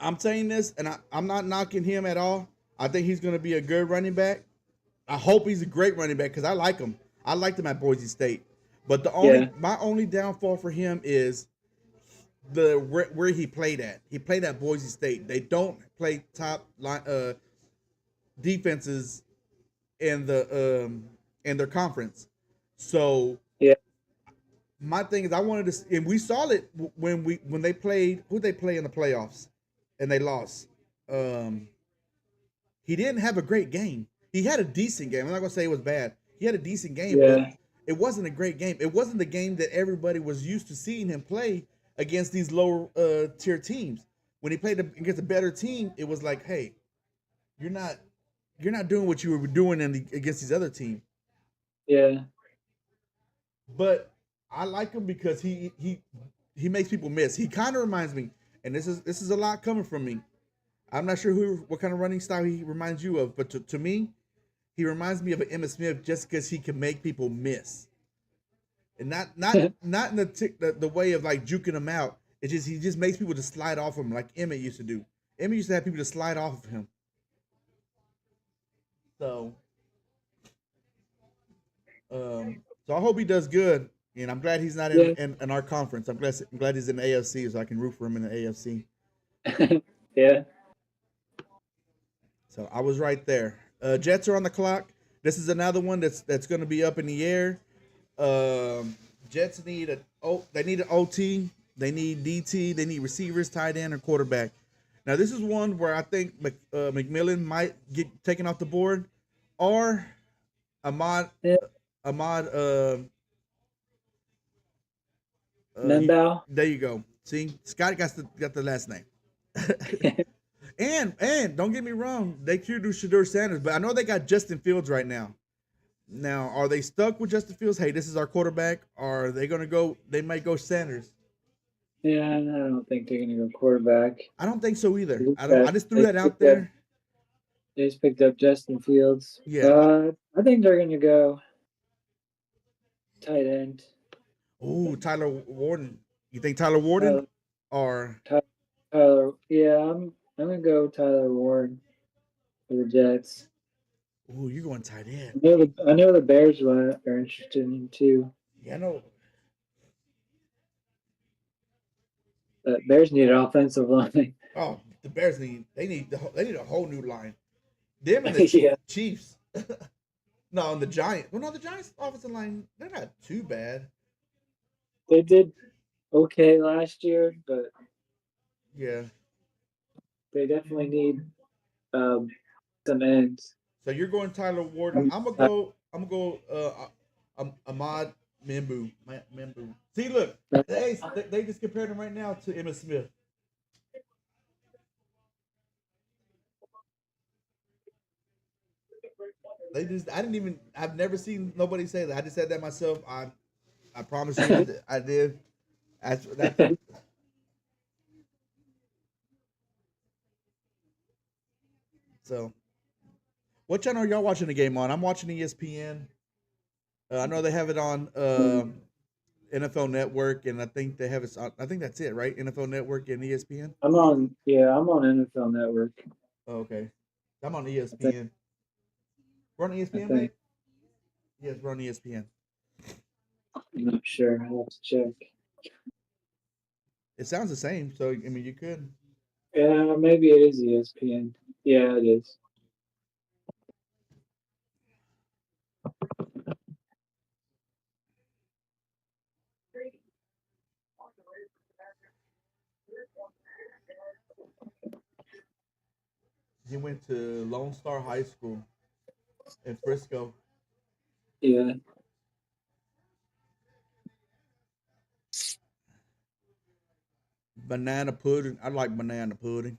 I'm saying this, and I'm not knocking him at all. I think he's going to be a good running back. I hope he's a great running back because I like him. I liked him at Boise State. But my only downfall for him is where he played at. He played at Boise State. They don't play top line defenses in in their conference. So Yeah. my thing is I wanted to, and we saw it when they played who they play in the playoffs, and they lost. He didn't have a great game. He had a decent game. I'm not gonna say it was bad. He had a decent game, but Yeah. it wasn't a great game. It wasn't the game that everybody was used to seeing him play against these lower tier teams. When he played against a better team, it was like, hey, you're not doing what you were doing against these other teams. Yeah. But I like him because he makes people miss. He kind of reminds me, and this is a lot coming from me. I'm not sure what kind of running style he reminds you of, but to me, he reminds me of an Emmitt Smith just because he can make people miss, and not in the way of like juking them out. It's just he just makes people to slide off him like Emmitt used to do. Emmitt used to have people to slide off of him. So, so I hope he does good, and I'm glad he's not Yeah. in our conference. I'm glad he's in the AFC, so I can root for him in the AFC. Yeah. So I was right there. Jets are on the clock. This is another one that's going to be up in the air. Jets they need an OT. They need DT. They need receivers, tight end, or quarterback. Now this is one where I think McMillan might get taken off the board, or Ahmad Yeah. Ahmad. Membao. There you go. See, Scott got the last name. And don't get me wrong, they could do Shador Sanders, but I know they got Justin Fields right now. Now, are they stuck with Justin Fields? Hey, this is our quarterback. Or are they gonna go? They might go Sanders. Yeah, I don't think they're gonna go quarterback. I don't think so either. Look I don't. at- I just threw they that out picked up- there. They just picked up Justin Fields. Yeah. I think they're gonna go tight end. Oh, Tyler Warden. You think Tyler Warden or Tyler. Yeah, I'm gonna go Tyler Ward for the Jets. oh, you going tight end? I know the Bears are interested in him too. Yeah, I know. Bears need an offensive line. Oh, the Bears need a whole new line. Them and the Yeah, Chiefs. No, and the Giants. Well, no, the Giants' offensive line, they're not too bad. they did okay last year, but Yeah. they definitely need um, some ends. So you're going Tyler Ward. I'm, I'm gonna uh, go. I'm gonna go. Ahmad Membu. Membu. See, look, they just compared him right now to Emmitt Smith. They just. I didn't even. I've never seen nobody say that. I just said that myself. I promise you, I did. That's so. What channel are y'all watching the game on? I'm watching ESPN. I know they have it on NFL Network, and I think they have it. I think that's it, right? NFL Network and ESPN. I'm on NFL Network. Oh, okay, I'm on I think ESPN. We're on I ESPN, babe. think Yes, we're on ESPN. I'm not sure. I'll have to check. It sounds the same, so I mean, you could. Yeah, maybe it is ESPN. Yeah, it is. He went to Lone Star High School in Frisco. Yeah, Banana pudding. I like banana pudding.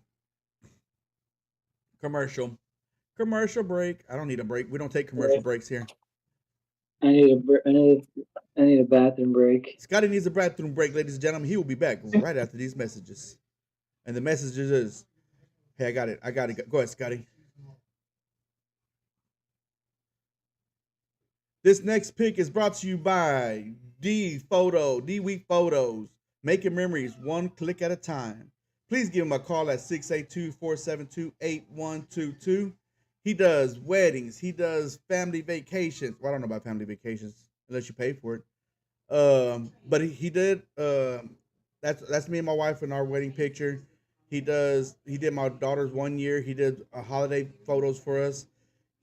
Commercial. Commercial break. I don't need a break. We don't take commercial right. breaks here. I need a bathroom break. Scotty needs a bathroom break, ladies and gentlemen. He will be back right after these messages. And the messages is, hey, I got it. I got it. Go ahead, Scotty. This next pick is brought to you by D Week Photos, making memories one click at a time. Please give him a call at 682-472-8122. He does weddings. He does family vacations. Well, I don't know about family vacations unless you pay for it. But he did. That's me and my wife in our wedding picture. He does. He did my daughter's 1 year. He did holiday photos for us.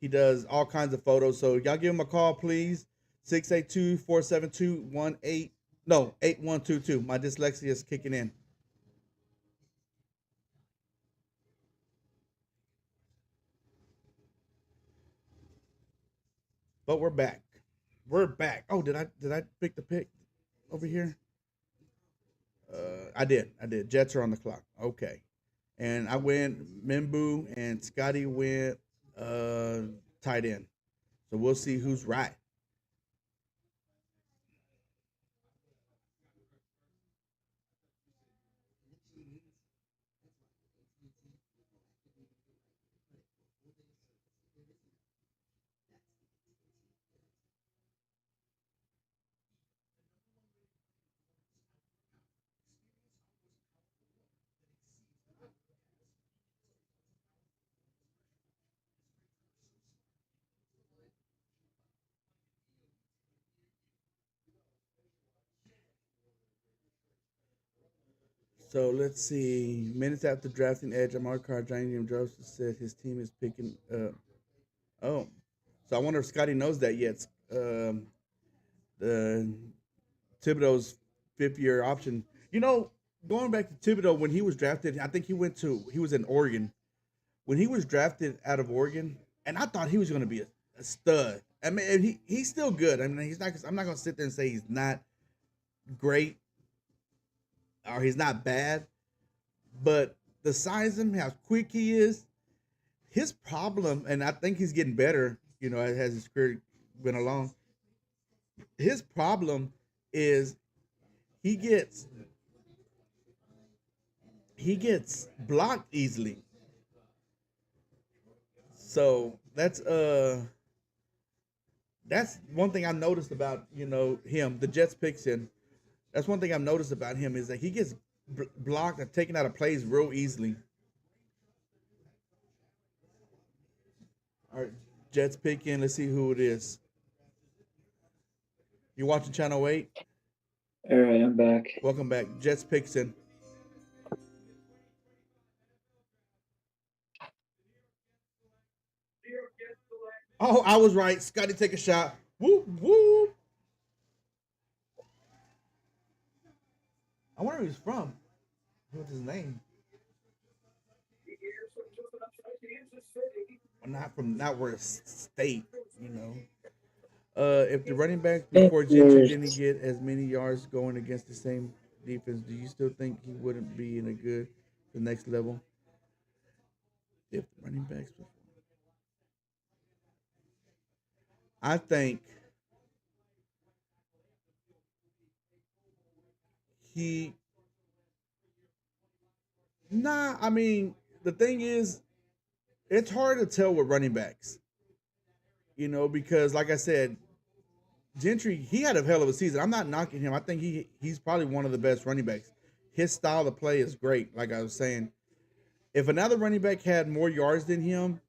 He does all kinds of photos. So y'all give him a call, please. 682-472-18 no 8122. My dyslexia is kicking in. But we're back. We're back. Oh, did I pick the pick over here? I did. I did. Jets are on the clock. Okay. And I went Membu and Scotty went tight end. So we'll see who's right. So let's see. Minutes after drafting Edge, Amar Carr, Johnny Joseph said his team is picking. Oh, so I wonder if Scotty knows that yet. The Thibodeau's 5th-year option. You know, going back to Thibodeau when he was drafted, I think he was in Oregon when he was drafted out of Oregon, and I thought he was going to be a stud. I mean, he's still good. I mean, he's not. I'm not going to sit there and say he's not great or he's not bad, but the size of him, how quick he is, his problem, and I think he's getting better. You know, as his career went along, his problem is he gets he gets blocked easily. So that's one thing I noticed about him. The Jets picks him. That's one thing I've noticed about him is that he gets blocked and taken out of plays real easily. All right, Jets pick in. Let's see who it is. You watching Channel 8? All right, I'm back. Welcome back. Jets picks in. Oh, I was right. Scotty, take a shot. Whoop whoop. I wonder who he's from. What's his name? Well, not where state, you know. If the running backs before Gentry didn't get as many yards going against the same defense, do you still think he wouldn't be in a good the next level? If the running backs before, I think he. Nah, I mean the thing is, it's hard to tell with running backs, because like I said, Gentry, he had a hell of a season. I'm not knocking him. I think he's probably one of the best running backs. His style of play is great. Like I was saying, if another running back had more yards than him,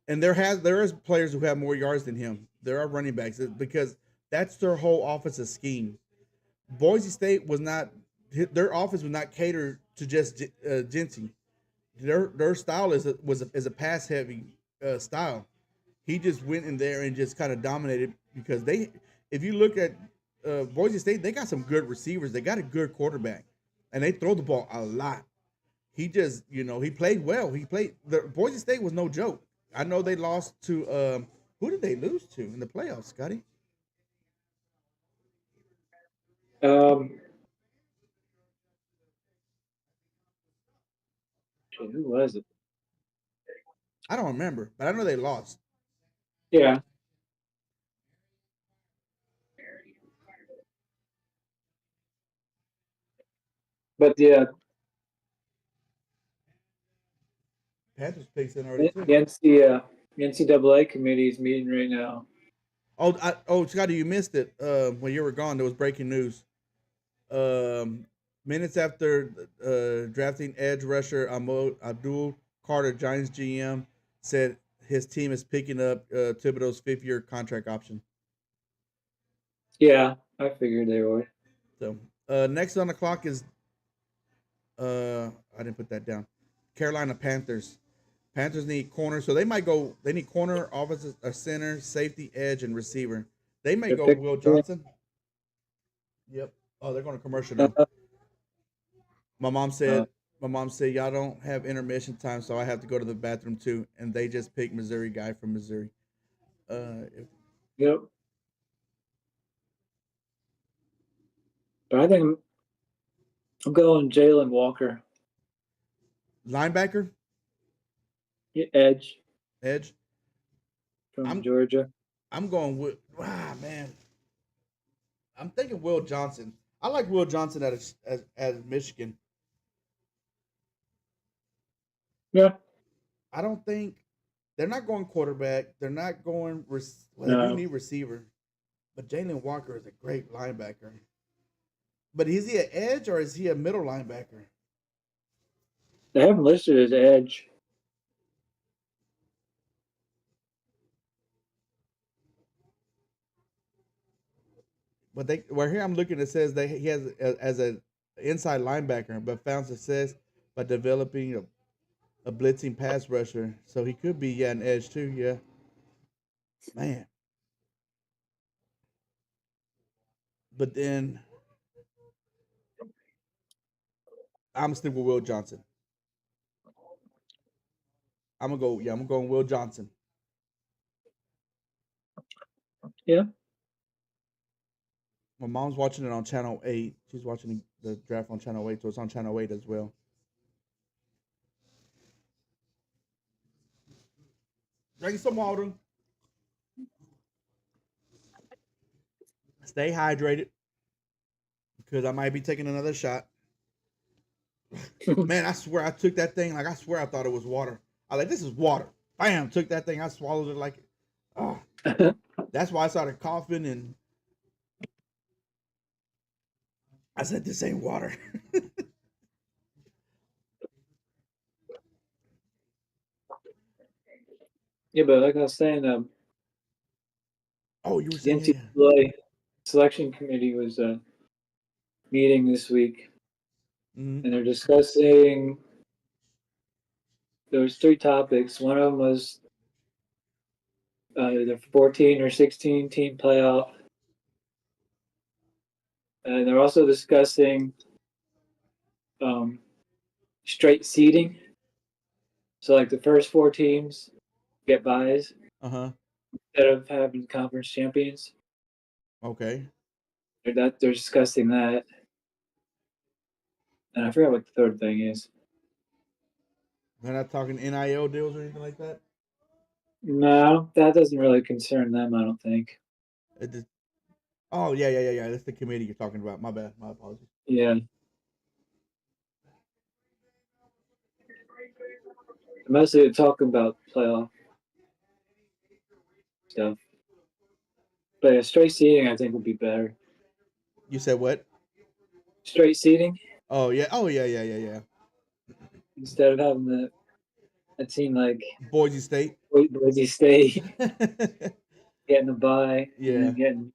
and there is players who have more yards than him. There are running backs because that's their whole offensive scheme. Boise State was not their offense was not catered to just Gentry. Their style is a pass heavy style. He just went in there and just kind of dominated because if you look at Boise State, they got some good receivers. They got a good quarterback, and they throw the ball a lot. He just, he played well. The Boise State was no joke. I know they lost to who did they lose to in the playoffs, Scotty? Um, who was it? I don't remember, but I know they lost. Yeah. But yeah, Panthers picks in already too. the NCAA committee is meeting right now. Scotty, you missed it. When you were gone, there was breaking news. Minutes after drafting edge rusher Abdul Carter, Giants GM said his team is picking up Thibodeau's 5th-year contract option. Yeah, I figured they would. So next on the clock is I didn't put that down. Carolina Panthers. Panthers need corner, so they might go. They need corner, offensive, a center, safety, edge, and receiver. They may go Will Johnson. Yep. Oh, they're going to commercial now. My mom said y'all don't have intermission time, so I have to go to the bathroom too. And they just picked Missouri guy from Missouri. Yep. But I think I'm going Jalen Walker. Linebacker? Edge. Edge? From Georgia. I'm going with, man. I'm thinking Will Johnson. I like Will Johnson at Michigan. Yeah. I don't think they're not going quarterback. They're not going. They do need receiver, but Jalen Walker is a great linebacker. But is he an edge or is he a middle linebacker? They have him listed as edge. But here I'm looking, it says he has as an inside linebacker, but found success by developing a blitzing pass rusher. So he could be an edge too. Yeah, man. But then I'm still with Will Johnson. I'm going Will Johnson. Yeah. My mom's watching it on Channel 8. She's watching the draft on Channel 8, so it's on Channel 8 as well. Drink some water. Stay hydrated because I might be taking another shot. Man, I swear I took that thing. Like, I swear I thought it was water. I was like, this is water. Bam, took that thing. I swallowed it like, oh. That's why I started coughing and I said, this ain't water. Yeah, but like I was saying, you were saying the NCAA selection committee was meeting this week, and they're discussing. There was 3 topics. One of them was the 14 or 16 team playoff. And they're also discussing straight seeding. So, like the first 4 teams get buys Uh-huh. instead of having conference champions. Okay. They're discussing that. And I forgot what the third thing is. They're not talking NIL deals or anything like that? No, that doesn't really concern them, I don't think. It just, oh, yeah. That's the committee you're talking about. My bad. My apologies. Yeah. Mostly they're talking about playoff stuff. But yeah, straight seeding, I think, would be better. You said what? Straight seeding Oh, yeah. Oh, yeah. instead of having a team like Boise State. Boise State getting a bye and Yeah. then getting.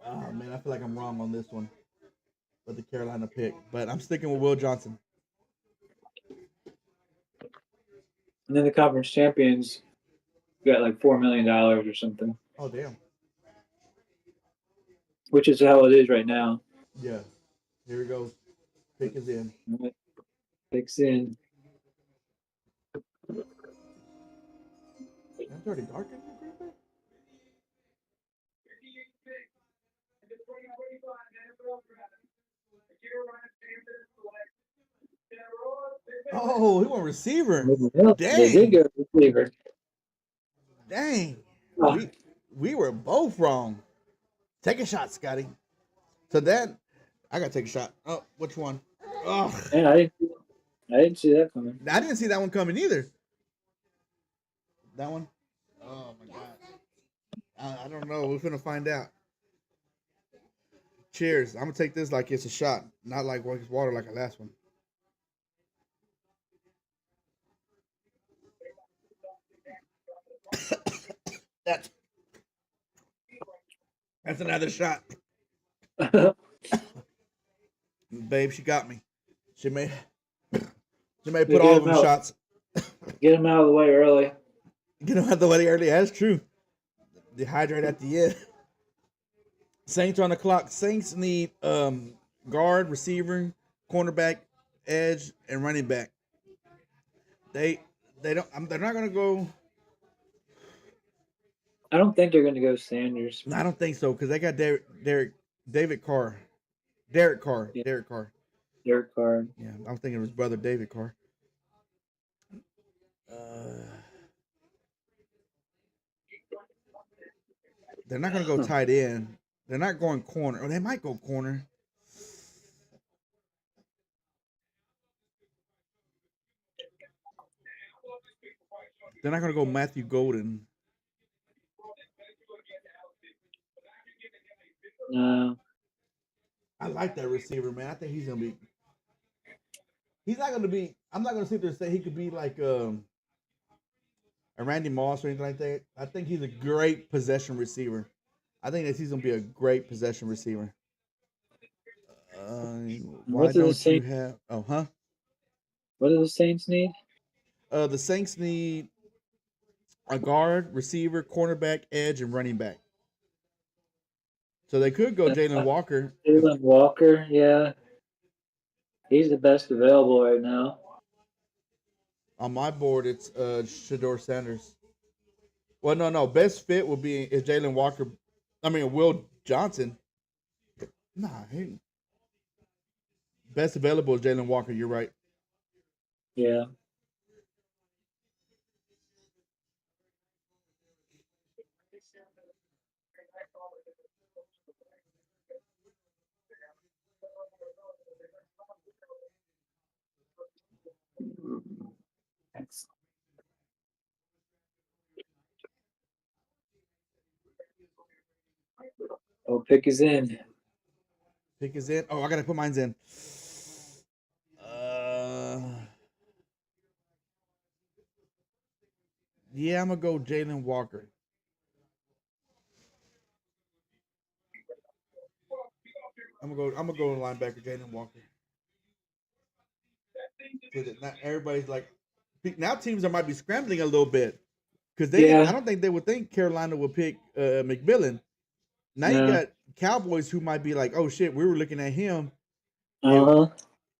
Oh, man, I feel like I'm wrong on this one with the Carolina pick, but I'm sticking with Will Johnson. And then the conference champions got like $4 million or something, Oh, damn. which is how it is right now. Yeah. Here we go. Pick is in. Picks in. That's already dark in here, Green Bay? Oh, he went receiver. They did Dang. go receiver. Dang. Oh, We were both wrong. Take a shot, Scotty. So then I gotta take a shot. Oh, which one? Oh, man, I didn't see that coming. I didn't see that one coming either. That one? Oh my god. I don't know. We're gonna find out. Cheers. I'm gonna take this like it's a shot, not like it's water like the last one. That's another shot. Babe, she got me. She may put all of them shots. Get them out of the way early. Get them out of the way early. That's true. Dehydrate at the end. Saints are on the clock. Saints need guard, receiver, cornerback, edge, and running back. They don't. They're not gonna go. I don't think they're going to go Sanders. I don't think so because they got David Carr. Derek Carr. Yeah. Derek Carr. Derek Carr. Yeah, I'm thinking of his brother David Carr. They're not going to go tight end. They're not going corner. Or they might go corner. They're not going to go Matthew Golden. No. I like that receiver, man. I think he's going to be. He's not going to be. I'm not going to sit there and say he could be like a Randy Moss or anything like that. I think he's a great possession receiver. I think that he's going to be a great possession receiver. Why don't you have? Oh, huh? What do the Saints need? The Saints need a guard, receiver, cornerback, edge, and running back. So they could go Jalen Walker. Jalen Walker, yeah. He's the best available right now. On my board, it's Shedeur Sanders. Well, no. Best fit will be is Jalen Walker. I mean, Will Johnson. Nah, best available is Jalen Walker. You're right. Yeah. Oh, pick is in. Pick is in. Oh, I gotta put mine's in. Yeah, I'm gonna go Jalen Walker. I'm gonna go linebacker Jalen Walker. So that not everybody's like now teams that might be scrambling a little bit because they didn't. I Yeah. don't think they would think Carolina would pick McMillan. Now you No. got Cowboys who might be like, oh shit, we were looking at him. Uh huh.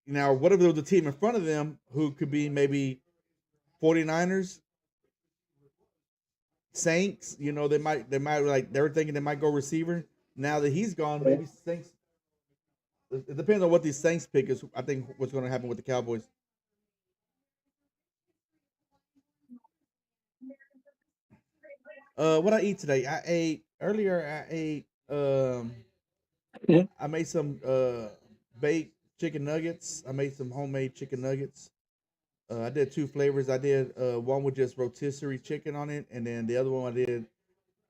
Now, what if there was a team in front of them who could be maybe 49ers, Saints? You know, they might like they were thinking they might go receiver. Now that he's gone, Yeah. maybe Saints. It depends on what these Saints pick is. I think what's going to happen with the Cowboys. What I eat today? I ate earlier. I ate. I made some baked chicken nuggets. I made some homemade chicken nuggets. I did two flavors. I did one with just rotisserie chicken on it, and then the other one I did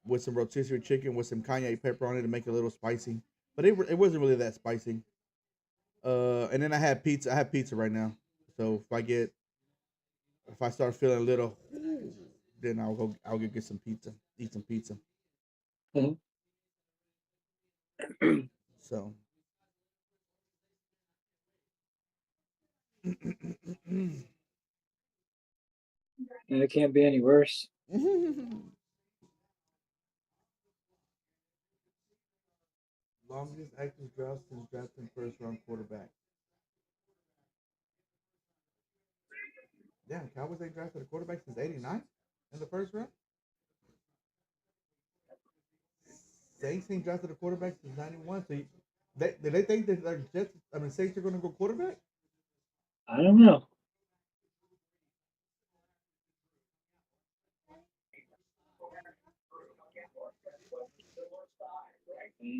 with some rotisserie chicken with some cayenne pepper on it to make it a little spicy. But it wasn't really that spicy. And then I had pizza. I have pizza right now. So if I start feeling a little, then I'll go get some pizza. Eat some pizza. Mhm. So And it can't be any worse. longest active drought since drafting first round quarterback. Damn, Cowboys ain't drafted a quarterback since '89 in the first round. Saints ain't drafted a quarterback since '91. So do they think that like Jets? I mean, Saints are going to go quarterback? I don't know.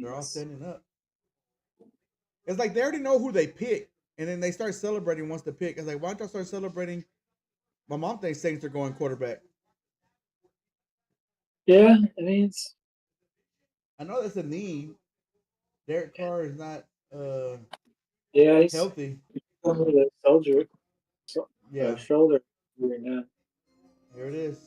They're all standing up. It's like they already know who they pick, and then they start celebrating once the pick. It's like, why don't y'all start celebrating? My mom thinks Saints are going quarterback. Yeah, I mean it's I know that's a need. Derek Carr is not yeah, he's healthy. going with a soldier Yeah, shoulder right now. here it is.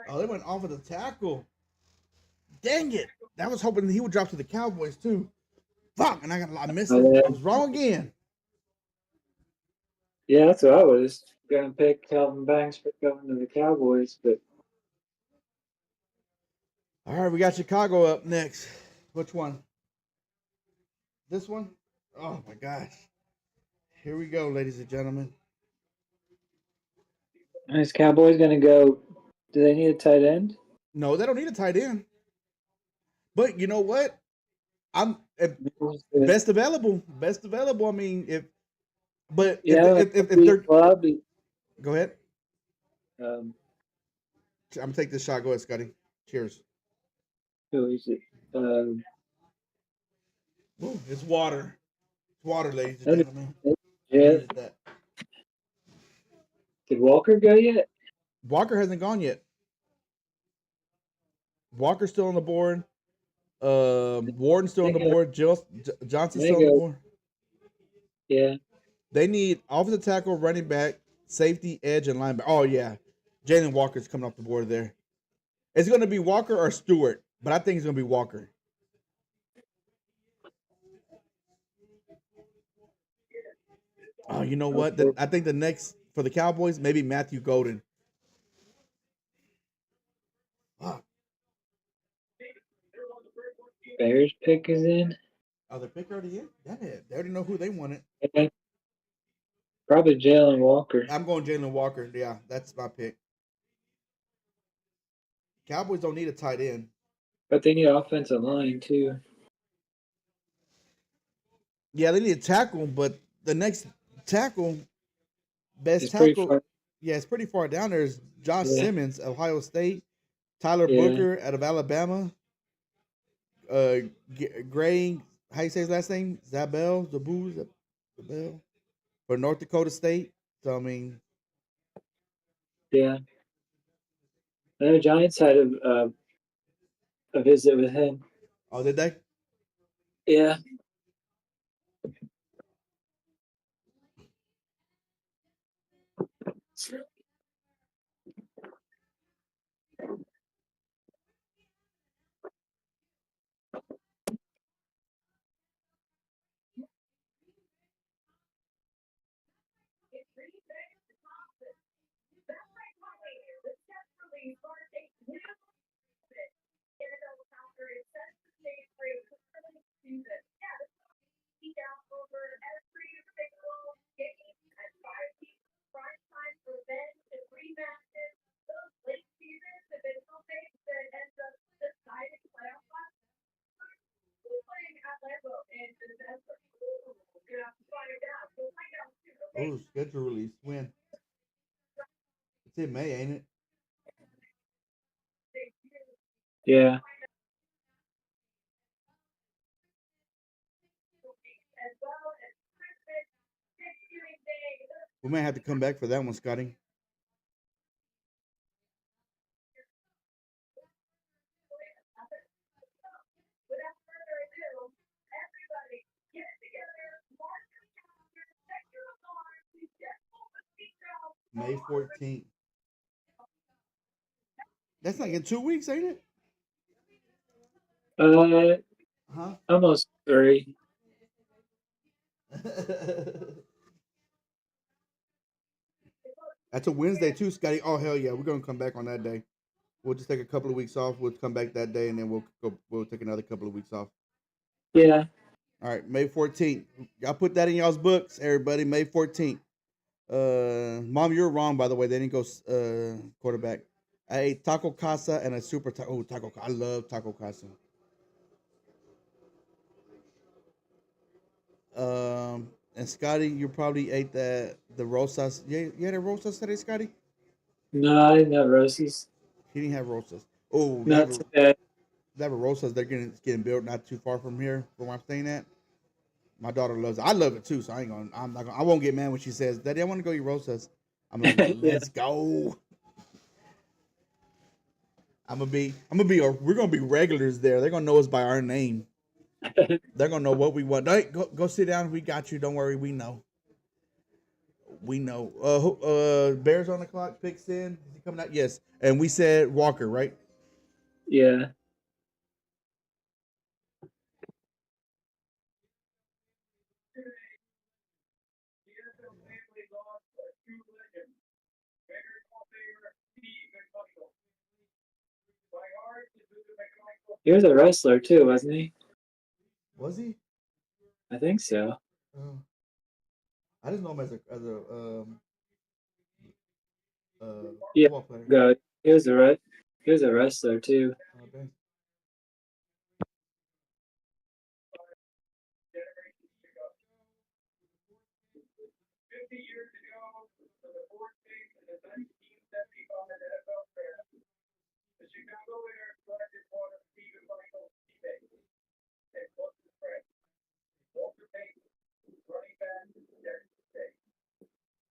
Oh, they went off of the tackle. Dang it! I was hoping he would drop to the Cowboys too. Fuck, and I missed it. I Yeah, was wrong again. yeah, that's what I was gonna pick Calvin Banks for going to the Cowboys, but All right, we got Chicago up next. Which one? This one? Oh my gosh. Here we go, ladies and gentlemen. is Cowboys gonna go? Do they need a tight end? No, they don't need a tight end. But you know what? I'm best available. Best available. I mean, Yeah, like if they're Club. go ahead. Um, I'm gonna take this shot. Go ahead, Scotty. Cheers. who is it? Um, Ooh, it's water. It's water, ladies and that gentlemen. I yeah. needed that. Did Walker go yet? Walker hasn't gone yet. Walker's still on the board. Warden's still on They the go. board. Johnson's They still on the go. board. Yeah. They need offensive tackle, running back, safety, edge, and linebacker. Oh yeah, Jalen Walker's coming off the board there. It's going to be Walker or Stewart, but I think it's going to be Walker. Oh, you know what? I think the next for the Cowboys, maybe Matthew Golden. Fuck. Bears pick is in. Oh, the pick already in? Damn it. They already know who they wanted. Yeah. Probably Jalen Walker. I'm going Jalen Walker. Yeah, that's my pick. Cowboys don't need a tight end. But they need offensive line too. Yeah, they need a tackle, but the next tackle, best It's pretty tackle, far. yeah, it's pretty far down. There's Josh Yeah. Simmons, Ohio State, Tyler Yeah. Booker out of Alabama, uh, Gray, how you say his last name? Zabel for North Dakota State. So I mean, Yeah. I know Giants had a visit with him. oh, did they? Yeah. Oh, schedule release. When? It's in May, ain't it? Yeah. We might have to come back for that one, Scotty. May 14th. That's like in 2 weeks, ain't it? Huh? Almost 3. That's a Wednesday too, Scotty. Oh hell yeah, we're gonna come back on that day. We'll just take a couple of weeks off. We'll come back that day, and then we'll take another couple of weeks off. Yeah. All right, May 14th. Y'all put that in y'all's books, everybody. May 14th. Mom, you're wrong, by the way. They didn't go quarterback. I ate taco casa and a super taco. Oh, taco! I love taco casa. And Scotty, you probably ate the rosas. Yeah, you had a rosas today, Scotty. No, I didn't have Rosie's. He didn't have rosas. Oh, Not today. they have a rosas. They're getting built not too far from here, from where I'm staying at. My daughter loves it. I love it too, so I'm not gonna. I won't get mad when she says, "Daddy, I want to go eat rosas." I'm like, Yeah. "Let's go." We're gonna be regulars there. They're gonna know us by our name. They're gonna know what we want. Hey, go sit down. We got you. Don't worry. We know. We know. Bears on the clock. Picks in. Is he coming out? Yes. And we said Walker, right? Yeah. He was a wrestler too, wasn't he? Was he? I think so. I just know him as a Yeah. football player. Go. He was a wrestler too. Okay.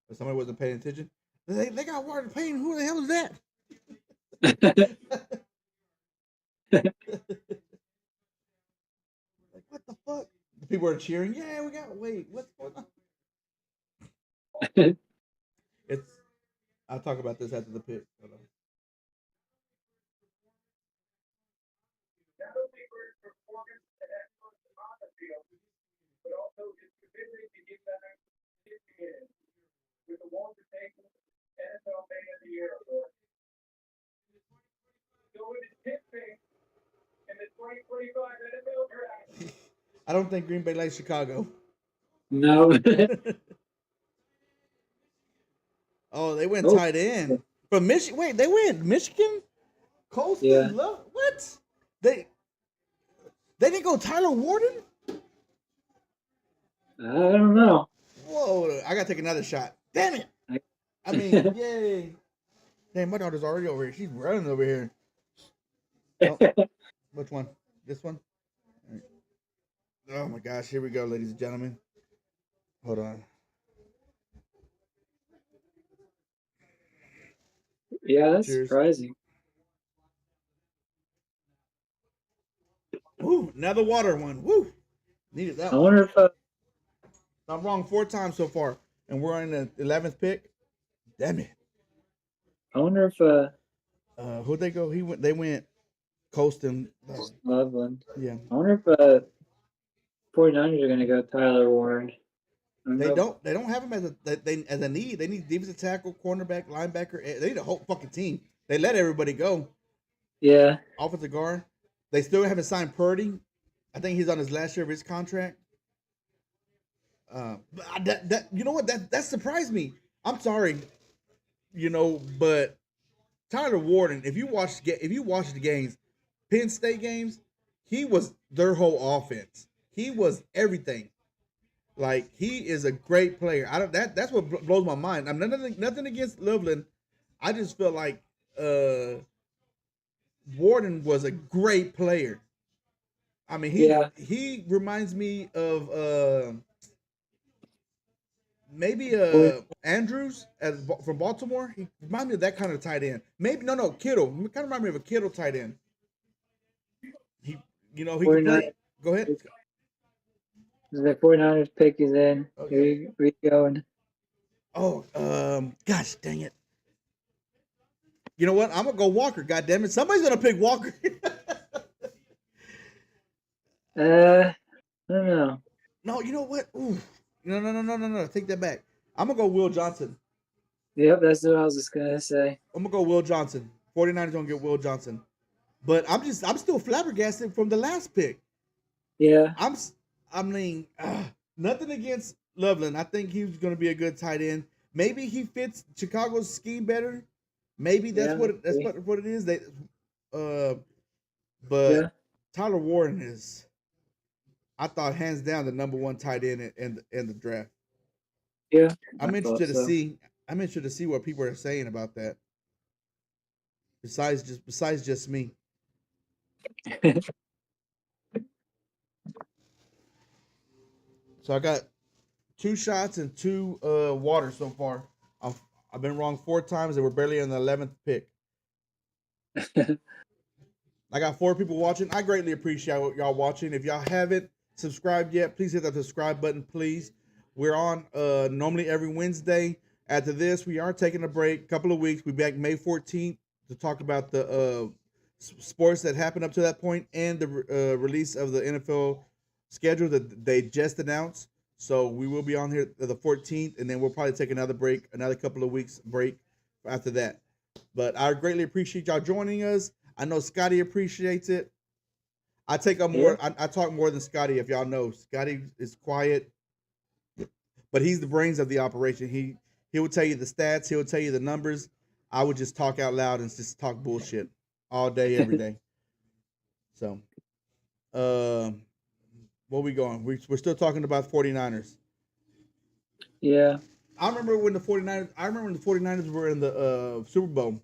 If somebody wasn't paying attention, they got Walter Payton. Who the hell is that? Like, what the fuck? The people are cheering. Yeah, we got. Wait, what's going on? It's. I'll talk about this after the pick. Hold on. I don't think Green Bay likes Chicago. No. Oh, they went Oh. tight end from Michigan. Wait, they went Michigan. Colston, Yeah. what? They didn't go Tyler Warden. I don't know. Whoa! I gotta take another shot. Damn it! I mean, yay! Damn, my daughter's already over here. She's running over here. Oh, which one? This one? All right. Oh my gosh! Here we go, ladies and gentlemen. Hold on. Yeah, that's Cheers. surprising. Woo! Another water one. Woo! Needed that I one. wonder if I'm wrong 4 times so far, and we're on the 11th pick. Damn it! I wonder if Who'd they go? They went Colston. Loveland. Yeah. I wonder if 49ers are gonna go Tyler Warren. They don't have him as a need. They need defensive tackle, cornerback, linebacker. They need a whole fucking team. They let everybody go. Yeah. Offensive guard. They still haven't signed Purdy. I think he's on his last year of his contract. That you know what that surprised me. I'm sorry, but Tyler Warden, if you watch the games, Penn State games, he was their whole offense. He was everything. Like he is a great player. I don't that's what blows my mind. I'm nothing against Loveland. I just feel like uh Warden was a great player. I mean, Yeah. he reminds me of maybe Or Andrews from Baltimore. He reminds me of that kind of tight end. Maybe no Kittle. He kind of reminds me of a Kittle tight end. He he could 49 play. Go ahead. the 49ers pick is in. Okay. Here we go. And Oh, gosh dang it. You know what? I'm gonna go Walker. God damn it! Somebody's gonna pick Walker. I don't know. No, you know what? Ooh. No. Take that back. I'm gonna go Will Johnson. Yep, that's what I was just gonna say. I'm gonna go Will Johnson. 49ers gonna get Will Johnson. But I'm still flabbergasted from the last pick. Yeah. I mean, nothing against Loveland. I think he's going to be a good tight end. Maybe he fits Chicago's scheme better. Maybe that's what it is. But Tyler Warren is, I thought, hands down the number one tight end in the draft. Yeah. I'm interested to see. I'm interested to see what people are saying about that. Besides just me. So I got 2 shots and 2 water so far. I've been wrong 4 times and we're barely in the 11th pick. I got 4 people watching. I greatly appreciate y'all watching. If y'all haven't subscribed yet, please hit that subscribe button, please. We're on normally every Wednesday. After this, we are taking a break, couple of weeks. We'll be back May 14th to talk about the sports that happened up to that point and the release of the NFL schedule that they just announced. So we will be on here the 14th, and then we'll probably take another break, another couple of weeks break after that. But I greatly appreciate y'all joining us. I know Scotty appreciates it. I take up more. I talk more than Scotty. If y'all know, Scotty is quiet, but he's the brains of the operation. He will tell you the stats. He'll tell you the numbers. I would just talk out loud and just talk bullshit all day, every day. So, where we going? We're still talking about 49ers. Yeah. I remember when the 49ers were in the Super Bowl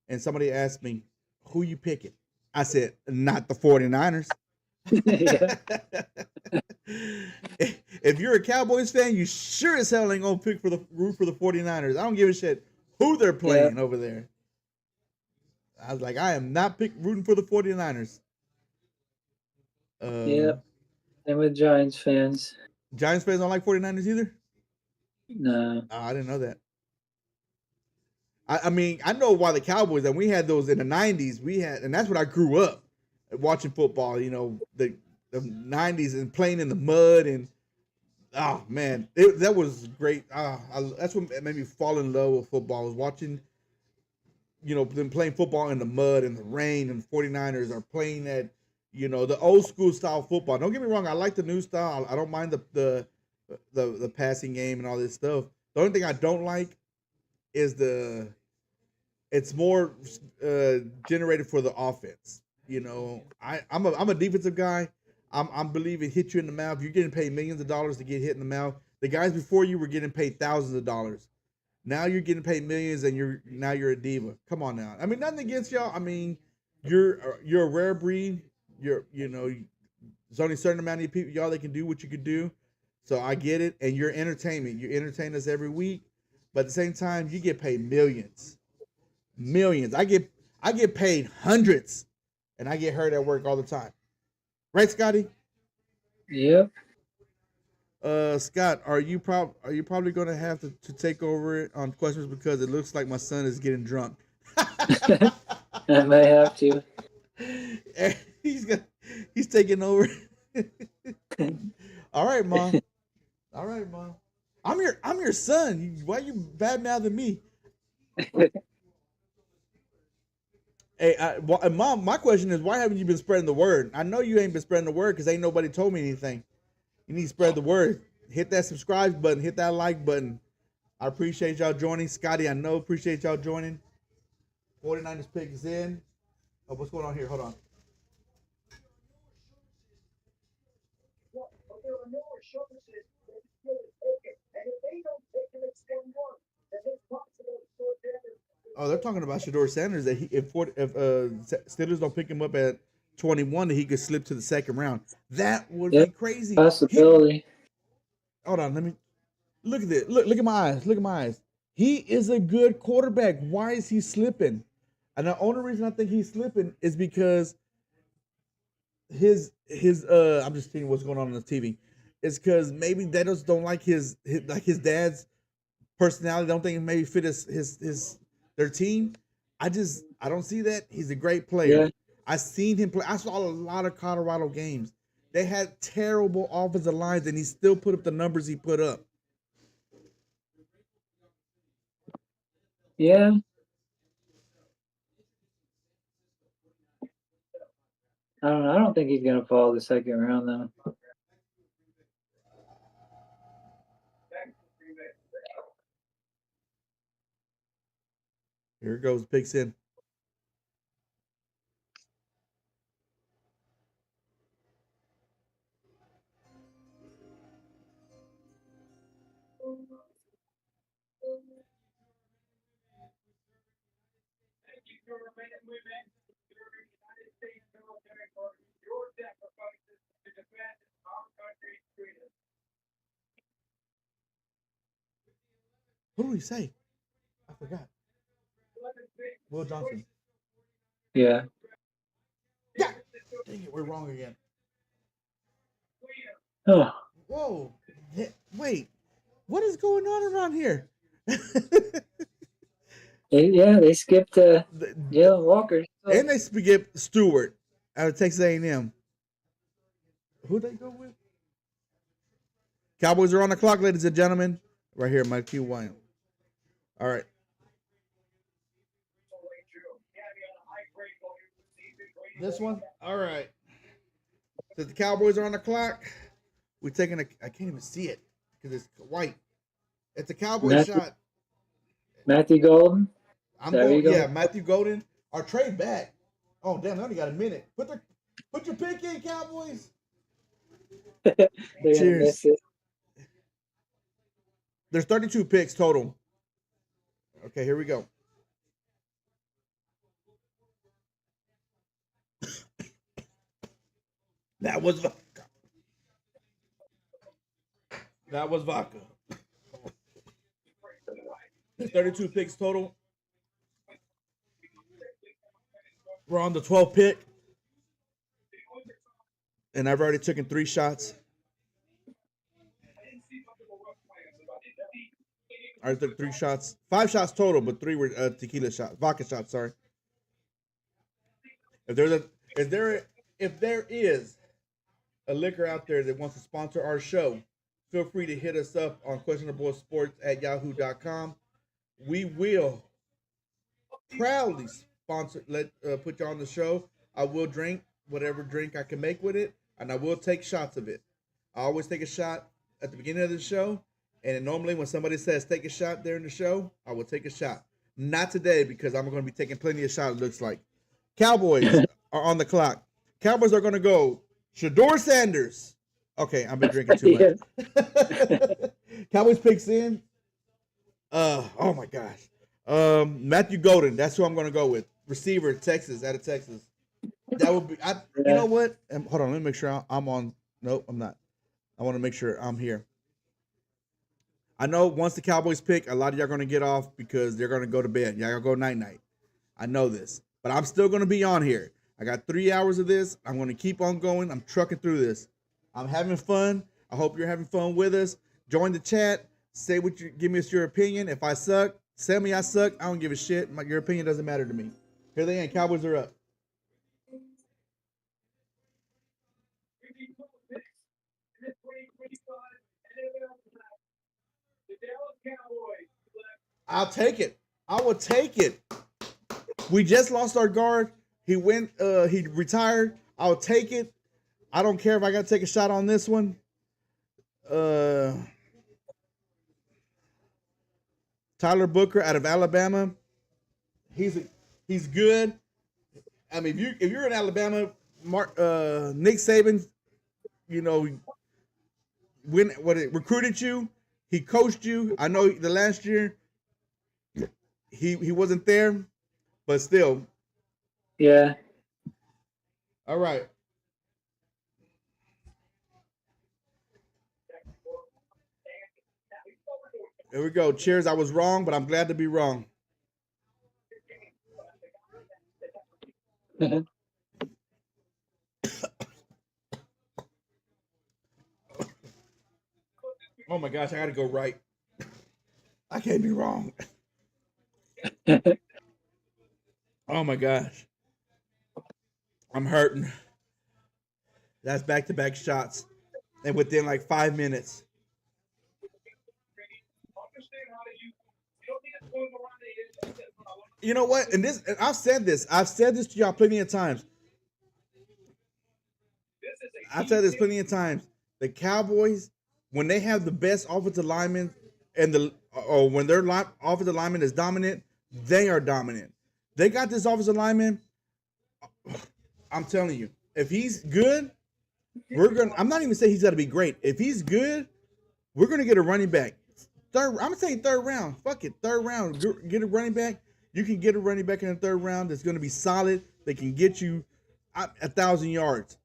and somebody asked me, who you picking? I said, not the 49ers. If you're a Cowboys fan, you sure as hell ain't gonna root for the 49ers. I don't give a shit who they're playing over there. I was like, I am not rooting for the 49ers. Yeah. And with Giants fans. Giants fans don't like 49ers either? No. Oh, I didn't know that. I mean, I know why the Cowboys, and we had those in the 90s. And that's when I grew up watching football, the 90s and playing in the mud. And, oh, man, that was great. That's what made me fall in love with football, was watching, them playing football in the mud and the rain, and the 49ers are playing that, the old school style football. Don't get me wrong, I like the new style. I don't mind the passing game and all this stuff. The only thing I don't like is it's more generated for the offense. I'm a defensive guy. I'm believing hit you in the mouth. You're getting paid millions of dollars to get hit in the mouth. The guys before you were getting paid thousands of dollars. Now you're getting paid millions, and you're a diva. Come on now. I mean, nothing against y'all. I mean, you're a rare breed. There's only a certain amount of people y'all that can do what you could do. So I get it, and you're entertainment. You entertain us every week, but at the same time, you get paid millions. I get paid hundreds, and I get hurt at work all the time. Right, Scotty? Yep. Scott, are you probably going to have to take over it on questions, because it looks like my son is getting drunk. I may have to. He's taking over. All right, Mom. I'm your son. Why are you bad mouthing me? Hey, Mom, my question is, why haven't you been spreading the word? I know you ain't been spreading the word because ain't nobody told me anything. You need to spread the word. Hit that subscribe button. Hit that like button. I appreciate y'all joining. Scotty, I know appreciate y'all joining. 49ers pick is in. Oh, what's going on here? Hold on. Oh, they're talking about Shador Sanders that if Steelers don't pick him up at 21, that he could slip to the second round. That would be crazy. Possibility. Hold on, let me look at this. Look at my eyes. Look at my eyes. He is a good quarterback. Why is he slipping? And the only reason I think he's slipping is because his I'm just seeing what's going on the TV. It's because maybe they just don't like his dad's personality. Don't think it maybe fit his their team. I don't see that. He's a great player. Yeah. I seen him play. I saw a lot of Colorado games. They had terrible offensive lines, and he still put up the numbers he put up. Yeah. I don't know. I don't think he's gonna fall the second round though. Here it goes. Picks in. Who did he say? I forgot. Will Johnson. Yeah. Yeah. Dang it, we're wrong again. Oh. Whoa. Wait. What is going on around here? They skipped Jalen Walker. And they skip Stewart out of Texas A&M. Who they go with? Cowboys are on the clock, ladies and gentlemen. Right here, Mike Q. Williams. All right. This one? All right. So the Cowboys are on the clock. We're taking I can't even see it because it's white. It's a Cowboy shot. Matthew Golden. I'm going, yeah, Matthew Golden. Our trade back. Oh, damn, they only got a minute. Put your pick in, Cowboys. Cheers. There's 32 picks total. Okay, here we go. That was vodka. That was vodka. There's 32 picks total. We're on the 12th pick. And I've already taken 3 shots. I took 3 shots. 5 shots total, but 3 were tequila shots. Vodka shots, sorry. If there is a liquor out there that wants to sponsor our show, feel free to hit us up on questionablesports@yahoo.com. We will proudly put you on the show. I will drink whatever drink I can make with it, and I will take shots of it. I always take a shot at the beginning of the show, and normally when somebody says take a shot during the show, I will take a shot. Not today because I'm going to be taking plenty of shots, it looks like. Cowboys are on the clock. Cowboys are going to go Shador Sanders. Okay, I've been drinking too much. Cowboys picks in. Oh my gosh. Matthew Golden. That's who I'm going to go with. Receiver, Texas, out of Texas. That would be. You know what? Hold on. Let me make sure I'm on. Nope, I'm not. I want to make sure I'm here. I know once the Cowboys pick, a lot of y'all are going to get off because they're going to go to bed. Y'all going to go night-night. I know this. But I'm still going to be on here. I got 3 hours of this. I'm going to keep on going. I'm trucking through this. I'm having fun. I hope you're having fun with us. Join the chat. Say give us your opinion. If I suck, tell me I suck. I don't give a shit. Your opinion doesn't matter to me. Here they are. Cowboys are up. I'll take it. I will take it. We just lost our guard. He went. He retired. I'll take it. I don't care if I got to take a shot on this one. Tyler Booker out of Alabama. He's good. I mean, if you're in Alabama, Nick Saban, you know, when it recruited you, he coached you. I know the last year he wasn't there, but still. Yeah. All right. Here we go. Cheers. I was wrong, but I'm glad to be wrong. Oh my gosh, I gotta go right. I can't be wrong. Oh my gosh. I'm hurting. That's back-to-back shots. And within like 5 minutes. You know what? And I've said this to y'all plenty of times. I've said this plenty of times. The Cowboys, when they have the best offensive linemen and when their offensive lineman is dominant, they are dominant. They got this offensive lineman. I'm telling you, if he's good, I'm not even saying he's got to be great. If he's good, we're gonna get a running back. I'm gonna say third round. Fuck it, third round. Get a running back. You can get a running back in the third round that's gonna be solid. They can get you 1,000 yards.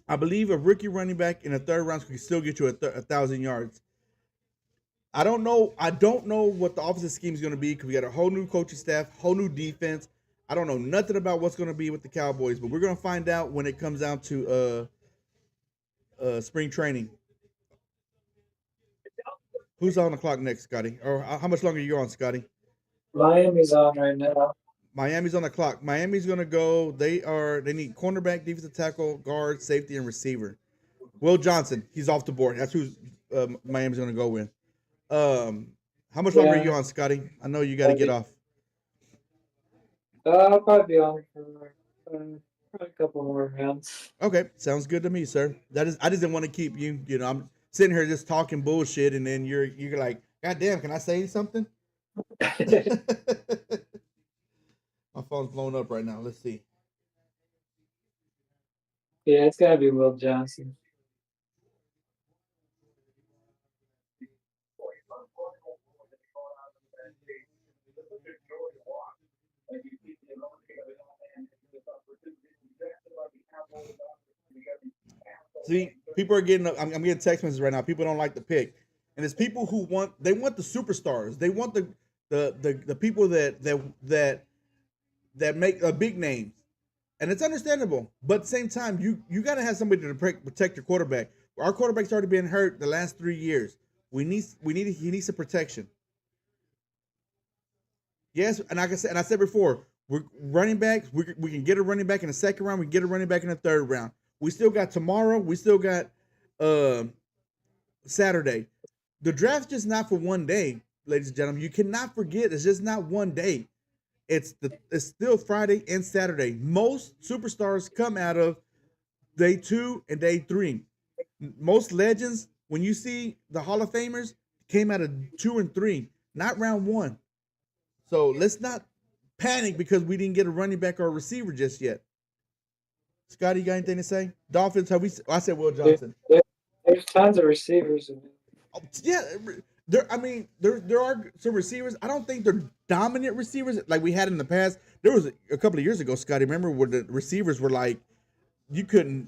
I believe a rookie running back in the third round can still get you 1,000 yards. I don't know what the offensive scheme is going to be because we got a whole new coaching staff, whole new defense. I don't know nothing about what's going to be with the Cowboys, but we're going to find out when it comes down to spring training. Who's on the clock next, Scotty? Or how much longer are you on, Scotty? Miami's on right now. Miami's on the clock. Miami's going to go. They need cornerback, defensive tackle, guard, safety, and receiver. Will Johnson, he's off the board. That's who Miami's going to go with. How much longer are you on, Scotty? I know you got to get off. I'll probably be on for a couple more rounds. Okay, sounds good to me, sir. I just didn't want to keep you. You know, I'm sitting here just talking bullshit, and then you're like, God damn, can I say something? My phone's blown up right now. Let's see. Yeah, it's gotta be Will Johnson. See, people are getting. I'm getting text messages right now. People don't like the pick, and it's people who want the superstars. They want the people that make big names, and it's understandable. But at the same time, you got to have somebody to protect your quarterback. Our quarterback's already been hurt the last 3 years. He needs some protection. Yes, and like I said before, we're running backs. We can get a running back in the second round. We can get a running back in the third round. We still got tomorrow. We still got Saturday. The draft's just not for one day, ladies and gentlemen. You cannot forget it's just not one day. It's still Friday and Saturday. Most superstars come out of day 2 and day 3. Most legends, when you see the Hall of Famers, came out of 2 and 3, not round 1. So let's not panic because we didn't get a running back or a receiver just yet. Scotty, you got anything to say? Dolphins, I said Will Johnson. There's tons of receivers. Yeah, there are some receivers. I don't think they're dominant receivers like we had in the past. There was a couple of years ago, Scotty, remember where the receivers were like, you could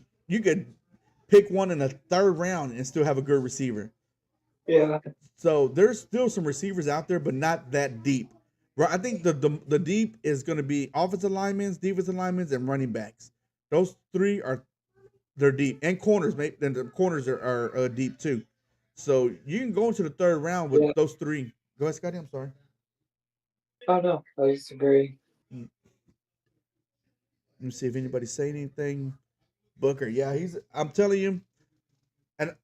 pick one in the third round and still have a good receiver. Yeah. So there's still some receivers out there, but not that deep. Right? I think the deep is going to be offensive linemen, defensive linemen, and running backs. Those 3 they're deep, and corners. Maybe then the corners are deep too. So you can go into the third round with those 3. Go ahead, Scotty. I'm sorry. Oh no, I disagree. Let me see if anybody say anything. Booker, yeah, I'm telling you, and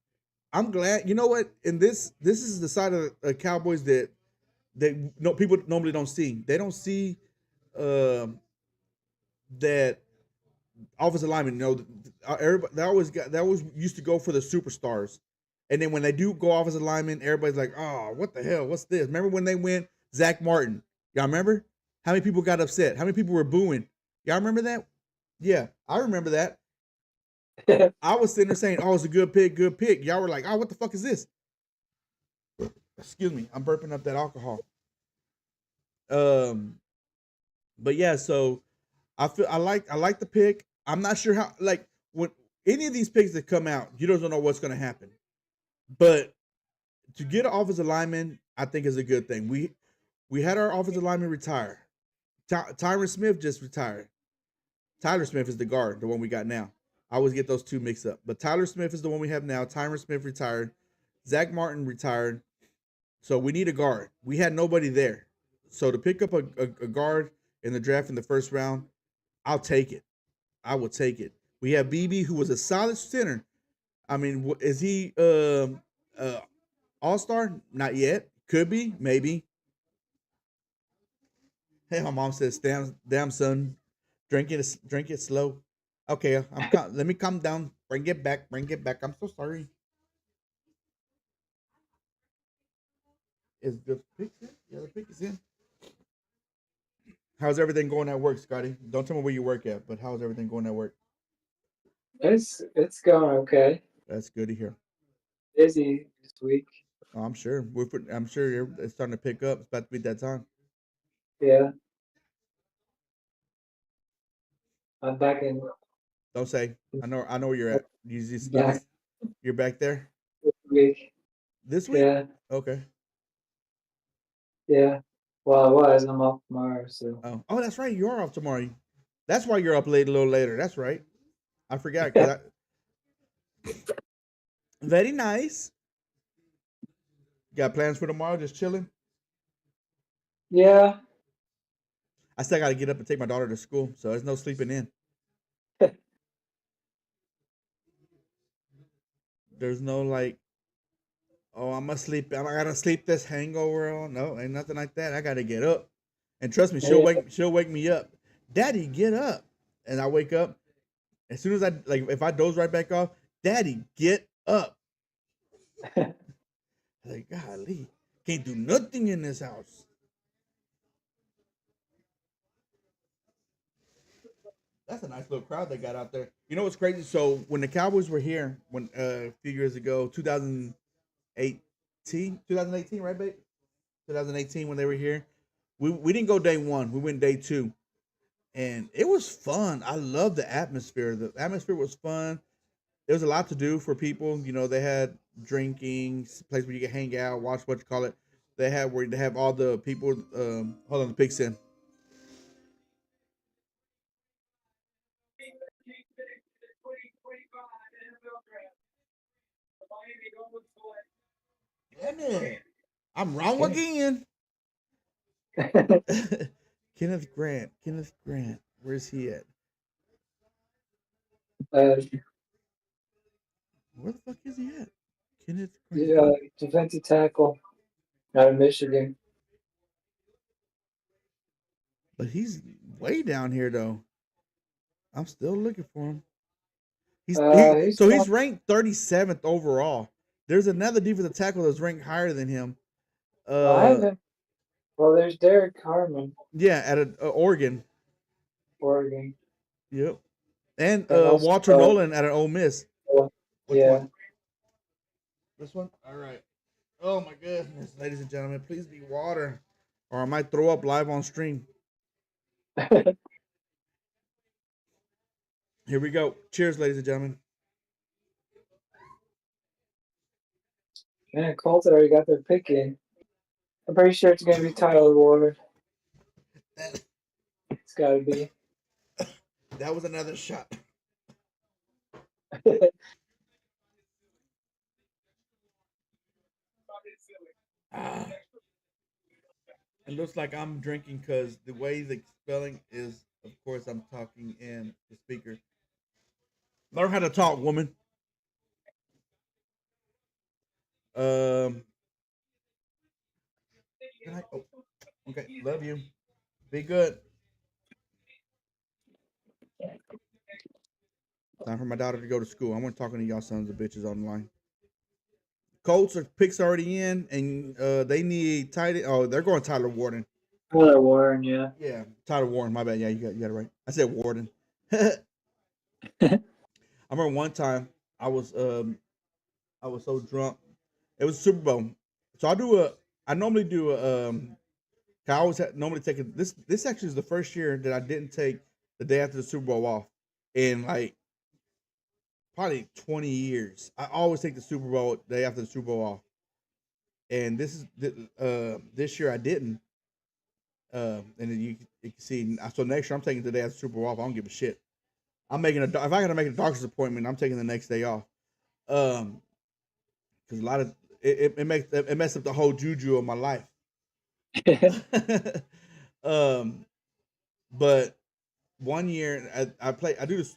I'm glad. You know what? And this is the side of the Cowboys that people normally don't see. They don't see um, that offensive linemen, everybody they always used to go for the superstars, and then when they do go offensive linemen, everybody's like, "Oh, what the hell? What's this?" Remember when they went Zach Martin? Y'all remember? How many people got upset? How many people were booing? Y'all remember that? Yeah, I remember that. I was sitting there saying, "Oh, it's a good pick, good pick." Y'all were like, "Oh, what the fuck is this?" Excuse me, I'm burping up that alcohol. Um, but yeah, so I like the pick. I'm not sure how like when any of these picks that come out, you don't know what's going to happen. But to get an offensive lineman, I think is a good thing. We had our offensive lineman retire. Tyron Smith just retired. Tyler Smith is the guard, the one we got now. I always get those two mixed up. But Tyler Smith is the one we have now. Tyron Smith retired. Zach Martin retired. So we need a guard. We had nobody there. So to pick up a guard in the draft in the first round, I'll take it. I will take it. We have BB, who was a solid center. I mean, is he all star? Not yet. Could be, maybe. Hey, my mom says, "Damn, son, drink it slow." Okay, let me calm down. Bring it back. Bring it back. I'm so sorry. Is the pick in? Yeah, the pick is in. How's everything going at work, Scotty? Don't tell me where you work at, but how's everything going at work? It's going okay. That's good to hear. Busy this week. Oh, I'm sure. I'm sure it's starting to pick up. It's about to be that time. Yeah, I'm back in Don't say. I know where you're at. You back just you're back there this week. this week. Yeah, Okay. yeah. Well, I was. I'm off tomorrow, so Oh, that's right. You are off tomorrow. That's why you're up late a little later. That's right. I forgot because I very nice. Got plans for tomorrow? Just chilling. yeah. I still got to get up and take my daughter to school, so there's no sleeping in. There's no like, oh, I'm gonna sleep. I gotta sleep this hangover on. No, ain't nothing like that. I gotta get up, and trust me, Yeah. she'll wake me up. Daddy, get up, and I wake up as soon as I like. If I doze right back off, Daddy, get up. Like, golly, can't do nothing in this house. That's a nice little crowd they got out there. You know what's crazy? So when the Cowboys were here, when a few years ago, 2018, right, babe? 2018 when they were here, we didn't go day one. We went day two, and it was fun. I love the atmosphere. The atmosphere was fun. There was a lot to do for people. You know, they had drinking, place where you can hang out, watch what you call it. They had where they have all the people. Hold on, the pig's in. Damn it! I'm wrong again. Kenneth Grant. Kenneth Grant. Where's he at? uh, Where the fuck is he at? Kenneth Grant. yeah, defensive tackle out of Michigan. But he's way down here though. I'm still looking for him. He's So from, he's ranked 37th overall. There's another defensive tackle that's ranked higher than him. I Uh, haven't. Well, there's Derek Harmon, yeah, at Oregon. Oregon, Yep. And and also Walter Nolan at an Ole Miss. Which yeah. one? This one. All right. Oh my goodness, ladies and gentlemen, please be water, or I might throw up live on stream. Here we go. Cheers, ladies and gentlemen. Man, Colts already got their pick in. I'm pretty sure it's gonna be Tyler Ward. That, It's gotta be. that was another shot. Ah, it looks like I'm drinking because the way the spelling is, of course, I'm talking in the speaker. Learn how to talk, woman. Um, oh, okay. Love you. Be good. Time for my daughter to go to school. I want talking to y'all sons of bitches online. Colts are picks already in, and they need tight end. Oh, they're going Tyler Warden. Tyler Warren, yeah. Yeah, Tyler Warren. My bad. Yeah, you got it right. I said Warden. I remember one time I was so drunk. It was Super Bowl, so I normally do a I always normally take it. This actually is the first year that I didn't take the day after the Super Bowl off in like probably 20 years. I always take the Super Bowl day after the Super Bowl off, and this year I didn't. And then you can see. So next year I'm taking the day after the Super Bowl off. I don't give a shit. I'm making if I gotta make a doctor's appointment, I'm taking the next day off. Because a lot of it messed up the whole juju of my life. um, but one year I do this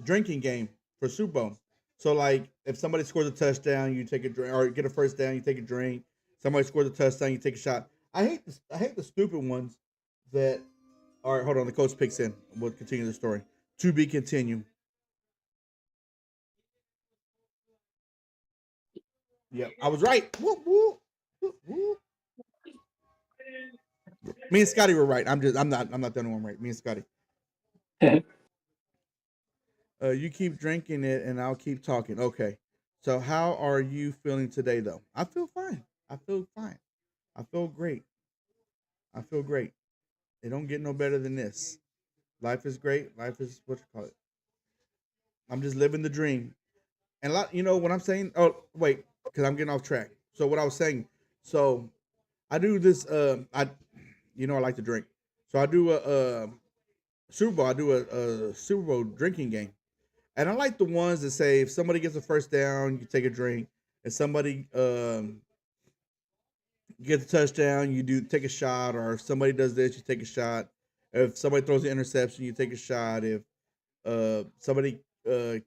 drinking game for Super Bowl. So like if somebody scores a touchdown, you take a drink, or get a first down, you take a drink. Somebody scores a touchdown, you take a shot. I hate the stupid ones that. All right, hold on. The coach picks in. We'll continue the story. To be continued. Yep, I was right. Whoop, whoop, whoop, whoop. Me and Scotty were right. I'm not the only one right. Me and Scotty. You keep drinking it, and I'll keep talking. Okay. So how are you feeling today, though? I feel fine. I feel fine. I feel great. I feel great. It don't get no better than this. Life is great. Life is what you call it. I'm just living the dream. And a lot, what I'm saying. Oh, wait, because I'm getting off track. So what I was saying. So I do this. I like to drink. So I do a Super Bowl. I do a Super Bowl drinking game. And I like the ones that say if somebody gets a first down, you take a drink. If somebody gets a touchdown, you do take a shot. Or if somebody does this, you take a shot. If somebody throws an interception, you take a shot. If somebody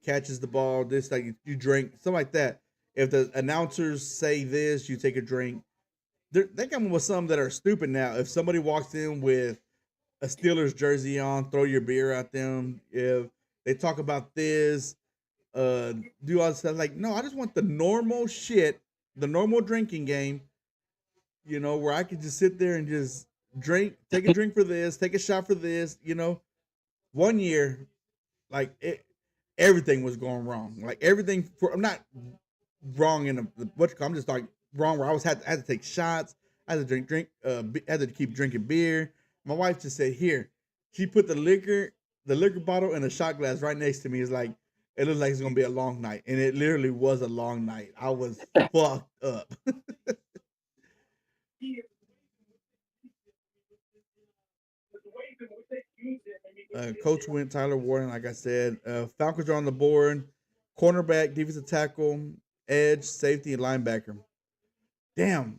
catches the ball, this like you drink, something like that. If the announcers say this, you take a drink. They come with some that are stupid now. If somebody walks in with a Steelers jersey on, throw your beer at them. If they talk about this, do all this stuff. Like, no, I just want the normal shit, the normal drinking game, where I could just sit there and just drink, take a drink for this, take a shot for this. One year, like everything was going wrong. Like everything I'm not wrong in I'm just like wrong where I had to take shots. I had to had to keep drinking beer. My wife just said, "Here." She put the liquor bottle and a shot glass right next to me. It's like it looks like it's gonna be a long night, and it literally was a long night. I was fucked up. Coach went Tyler Warren, like I said. Falcons are on the board. Cornerback, defensive tackle, edge, safety, and linebacker. Damn.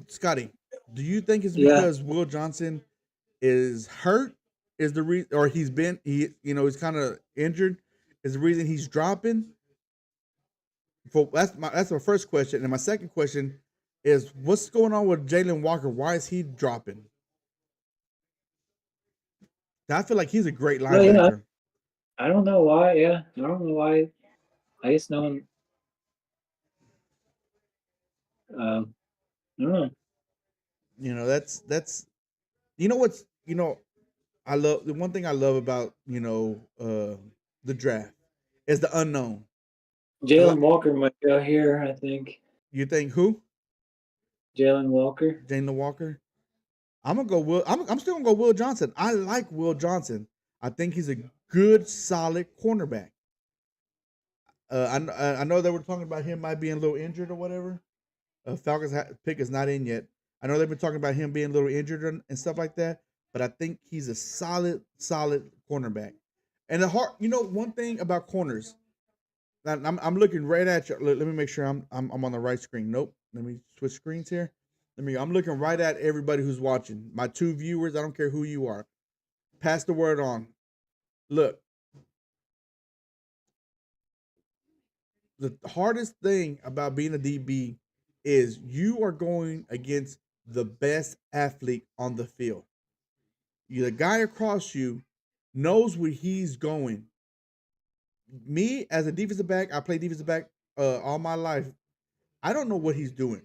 Scotty, do you think it's Yeah. because Will Johnson is hurt? Is the reason, or he's kind of injured? Is the reason he's dropping? That's my first question, and my second question is what's going on with Jalen Walker? Why is he dropping? I feel like he's a great Well, yeah. linebacker. I don't know why. Yeah, I don't know why. I guess no one. I don't know. That's what's I love the one thing I love about the draft is the unknown. A Jalen lot, Walker might go here. I think you think who? Jalen Walker. Jalen Walker. I'm gonna go Will. I'm still gonna go Will Johnson. I like Will Johnson. I think he's a good, solid cornerback. I know they were talking about him might being a little injured or whatever. Falcons pick is not in yet. I know they've been talking about him being a little injured and stuff like that, but I think he's a solid cornerback. And one thing about corners, I'm looking right at you. Let me make sure I'm on the right screen. Nope. Let me switch screens here. I'm looking right at everybody who's watching. My two viewers, I don't care who you are. Pass the word on. Look, the hardest thing about being a DB is you are going against the best athlete on the field. The guy across you knows where he's going. Me as a defensive back, I play defensive back all my life. I don't know what he's doing.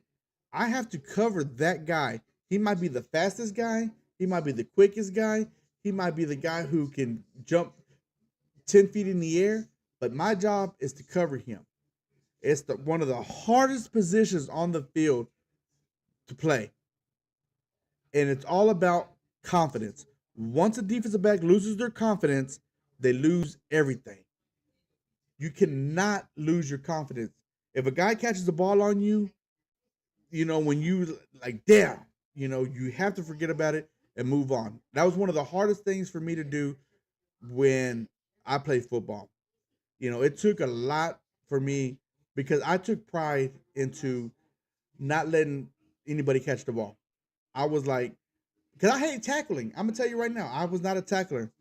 I have to cover that guy. He might be the fastest guy. He might be the quickest guy. He might be the guy who can jump 10 feet in the air. But my job is to cover him. It's one of the hardest positions on the field to play. And it's all about confidence. Once a defensive back loses their confidence, they lose everything. You cannot lose your confidence. If a guy catches the ball on you, when you like, damn, you have to forget about it and move on. That was one of the hardest things for me to do when I played football. It took a lot for me because I took pride into not letting anybody catch the ball. I was like, because I hate tackling. I'm going to tell you right now, I was not a tackler.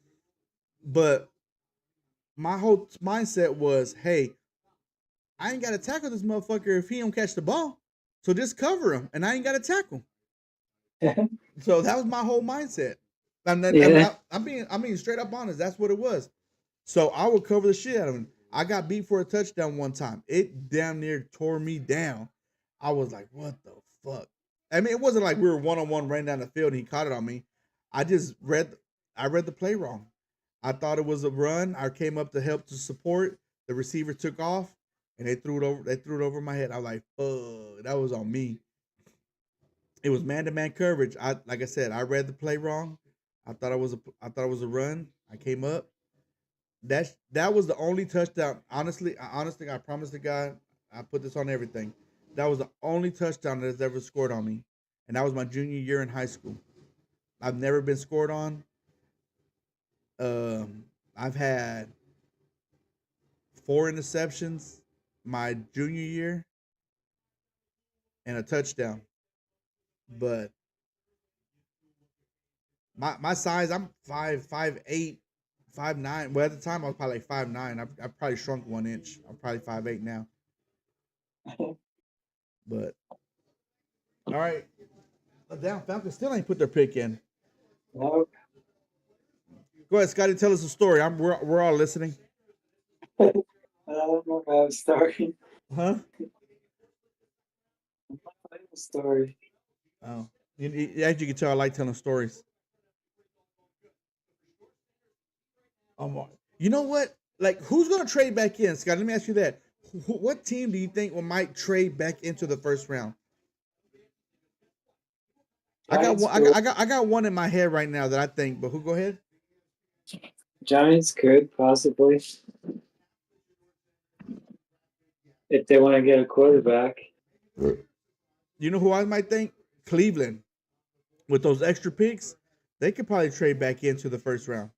But my whole mindset was, hey, I ain't got to tackle this motherfucker if he don't catch the ball. So just cover him, and I ain't got to tackle. So that was my whole mindset. And then, I'm being straight up honest. That's what it was. So I would cover the shit out of him. I got beat for a touchdown one time. It damn near tore me down. I was like, what the fuck? I mean, it wasn't like we were one-on-one running down the field and he caught it on me. I read the play wrong. I thought it was a run. I came up to help to support. The receiver took off and they threw it over my head. I was like, fuck, that was on me. It was man-to-man coverage. Like I said, I read the play wrong. I thought it was a run. I came up. That was the only touchdown. Honestly, I promised the guy, I put this on everything. That was the only touchdown that has ever scored on me. And that was my junior year in high school. I've never been scored on. I've had 4 interceptions my junior year and a touchdown. But my size, I'm 5'8", 5'9". Well, at the time I was probably like 5'9". I've probably shrunk 1 inch. I'm probably 5'8" now. But all right, down Falcons still ain't put their pick in. No. Go ahead, Scotty. Tell us a story. We're all listening. I don't know about a story. Huh? A story. Oh, as you can tell, I like telling stories. You know what? Like, who's gonna trade back in, Scott? Let me ask you that. What team do you think might trade back into the first round? Giants I got one in my head right now that I think. But who? Go ahead. Giants could possibly, if they want to get a quarterback. You know who I might think? Cleveland. With those extra picks, they could probably trade back into the first round.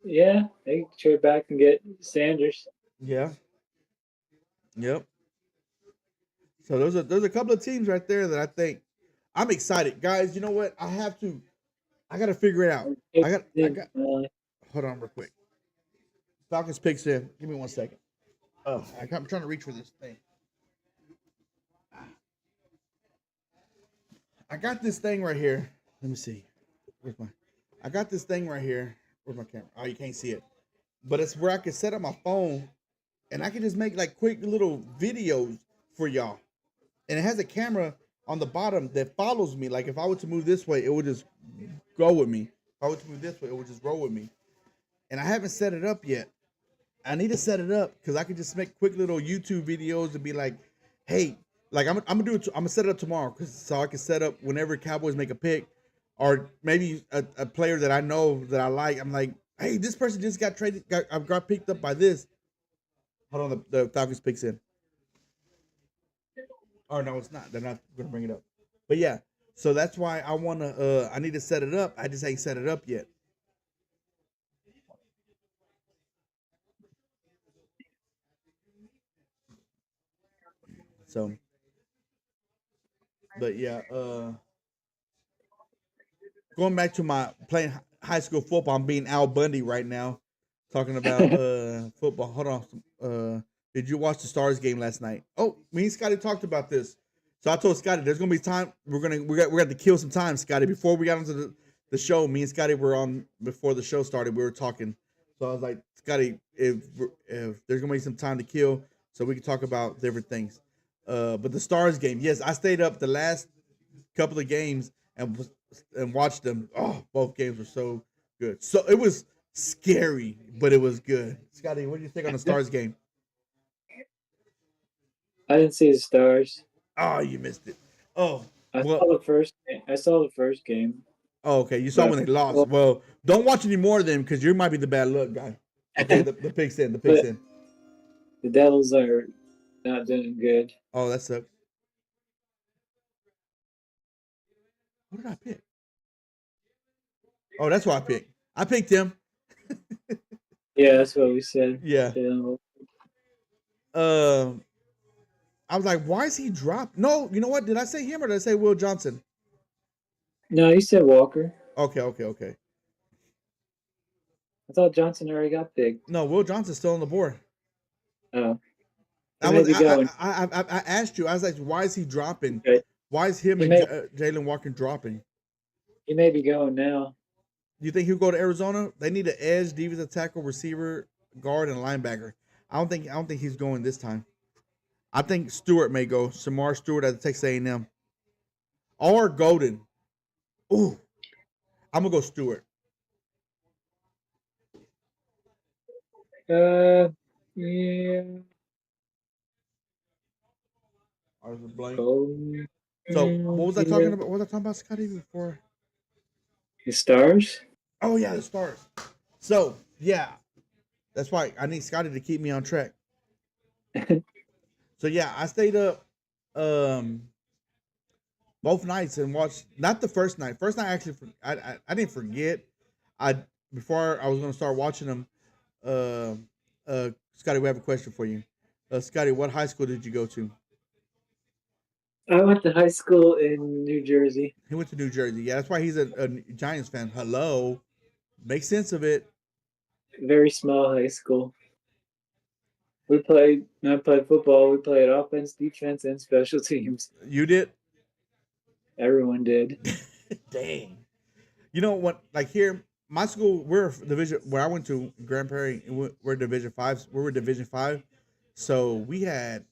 Yeah, they can trade back and get Sanders. Yeah. Yep. So there's a couple of teams right there that I think I'm excited, guys. You know what? I got to figure it out. I got. Hold on, real quick. Falcons picks in. Give me 1 second. Oh, I'm trying to reach for this thing. I got this thing right here. Let me see. I got this thing right here. Where's my camera? Oh, you can't see it. But it's where I can set up my phone and I can just make like quick little videos for y'all. And it has a camera on the bottom that follows me. Like if I were to move this way, it would just go with me. If I were to move this way, it would just roll with me. And I haven't set it up yet. I need to set it up because I can just make quick little YouTube videos and be like, hey, like I'm gonna set it up tomorrow so I can set up whenever Cowboys make a pick, or maybe a player that I know that I like. I'm like, hey, this person just got picked up by this. Hold on, the Falcons picks in. Oh no, it's not. They're not gonna bring it up. But yeah, so that's why I need to set it up. I just ain't set it up yet. So, but yeah, going back to my playing high school football, I'm being Al Bundy right now, talking about football. Hold on, did you watch the Stars game last night? Oh, me and Scotty talked about this. So I told Scotty, there's gonna be time. We're gonna to kill some time, Scotty, before we got into the show. Me and Scotty were on before the show started. We were talking, so I was like, Scotty, if there's gonna be some time to kill, so we can talk about different things. But the Stars game, yes, I stayed up the last couple of games and watched them. Oh, both games were so good. So it was scary, but it was good. Scotty, what do you think on the Stars game? I didn't see the Stars. Oh, you missed it. Oh, I well, saw the first. I saw the first game. oh, okay. You saw when they lost. Well, don't watch any more of them because you might be the bad luck guy. Okay, the pig's in. The pig's in. The Devils are not doing good. Oh, that sucks. What did I pick? Oh, that's what I picked. I picked him. Yeah, that's what we said. Yeah. Jalen. I was like, why is he dropped? No, you know what? Did I say him or did I say Will Johnson? No, you said Walker. Okay. I thought Johnson already got picked. No, Will Johnson's still on the board. Oh. I He may be going. asked you. I was like, why is he dropping? Okay. Why is him He and may- Jalen Walker dropping? He may be going now. You think he'll go to Arizona? They need an edge, defensive tackle, receiver, guard, and linebacker. I don't think he's going this time. I think Stewart may go. Samar Stewart at Texas A&M. Or Golden. Ooh. I'm gonna go Stewart. Yeah. Or is it blank? Golden. So what was I talking about? What was I talking about, Scotty, before? The Stars? Oh yeah, the Stars. So yeah, that's why I need Scotty to keep me on track. So yeah, I stayed up both nights and watched. Not the first night. First night actually, I didn't forget. Before I was gonna start watching them. Scotty, we have a question for you. Scotty, what high school did you go to? I went to high school in New Jersey. He went to New Jersey. Yeah, that's why he's a Giants fan. Hello, make sense of it. Very small high school. I played football. We played offense, defense, and special teams. You did? Everyone did. Dang. You know what? Like here, my school, we're division. Where I went to, Grand Prairie, we're Division 5. We were Division 5, so we had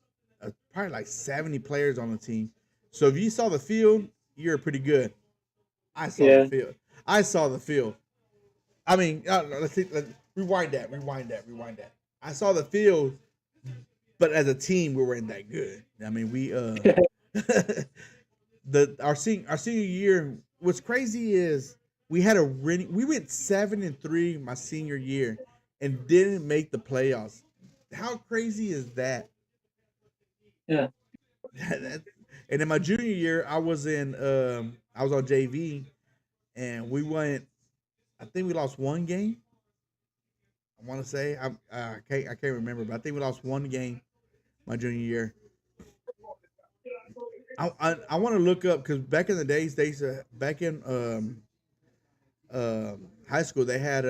probably like 70 players on the team. So if you saw the field, you're pretty good. I saw the field. I mean, let's rewind that. I saw the field, but as a team, we weren't that good. I mean, we our senior year. What's crazy is we went 7-3 my senior year and didn't make the playoffs. How crazy is that? Yeah. And in my junior year, I was on JV, and we went. I think we lost one game. I want to say I can't remember, but I think we lost one game my junior year. I want to look up because back in the days, back in high school, they had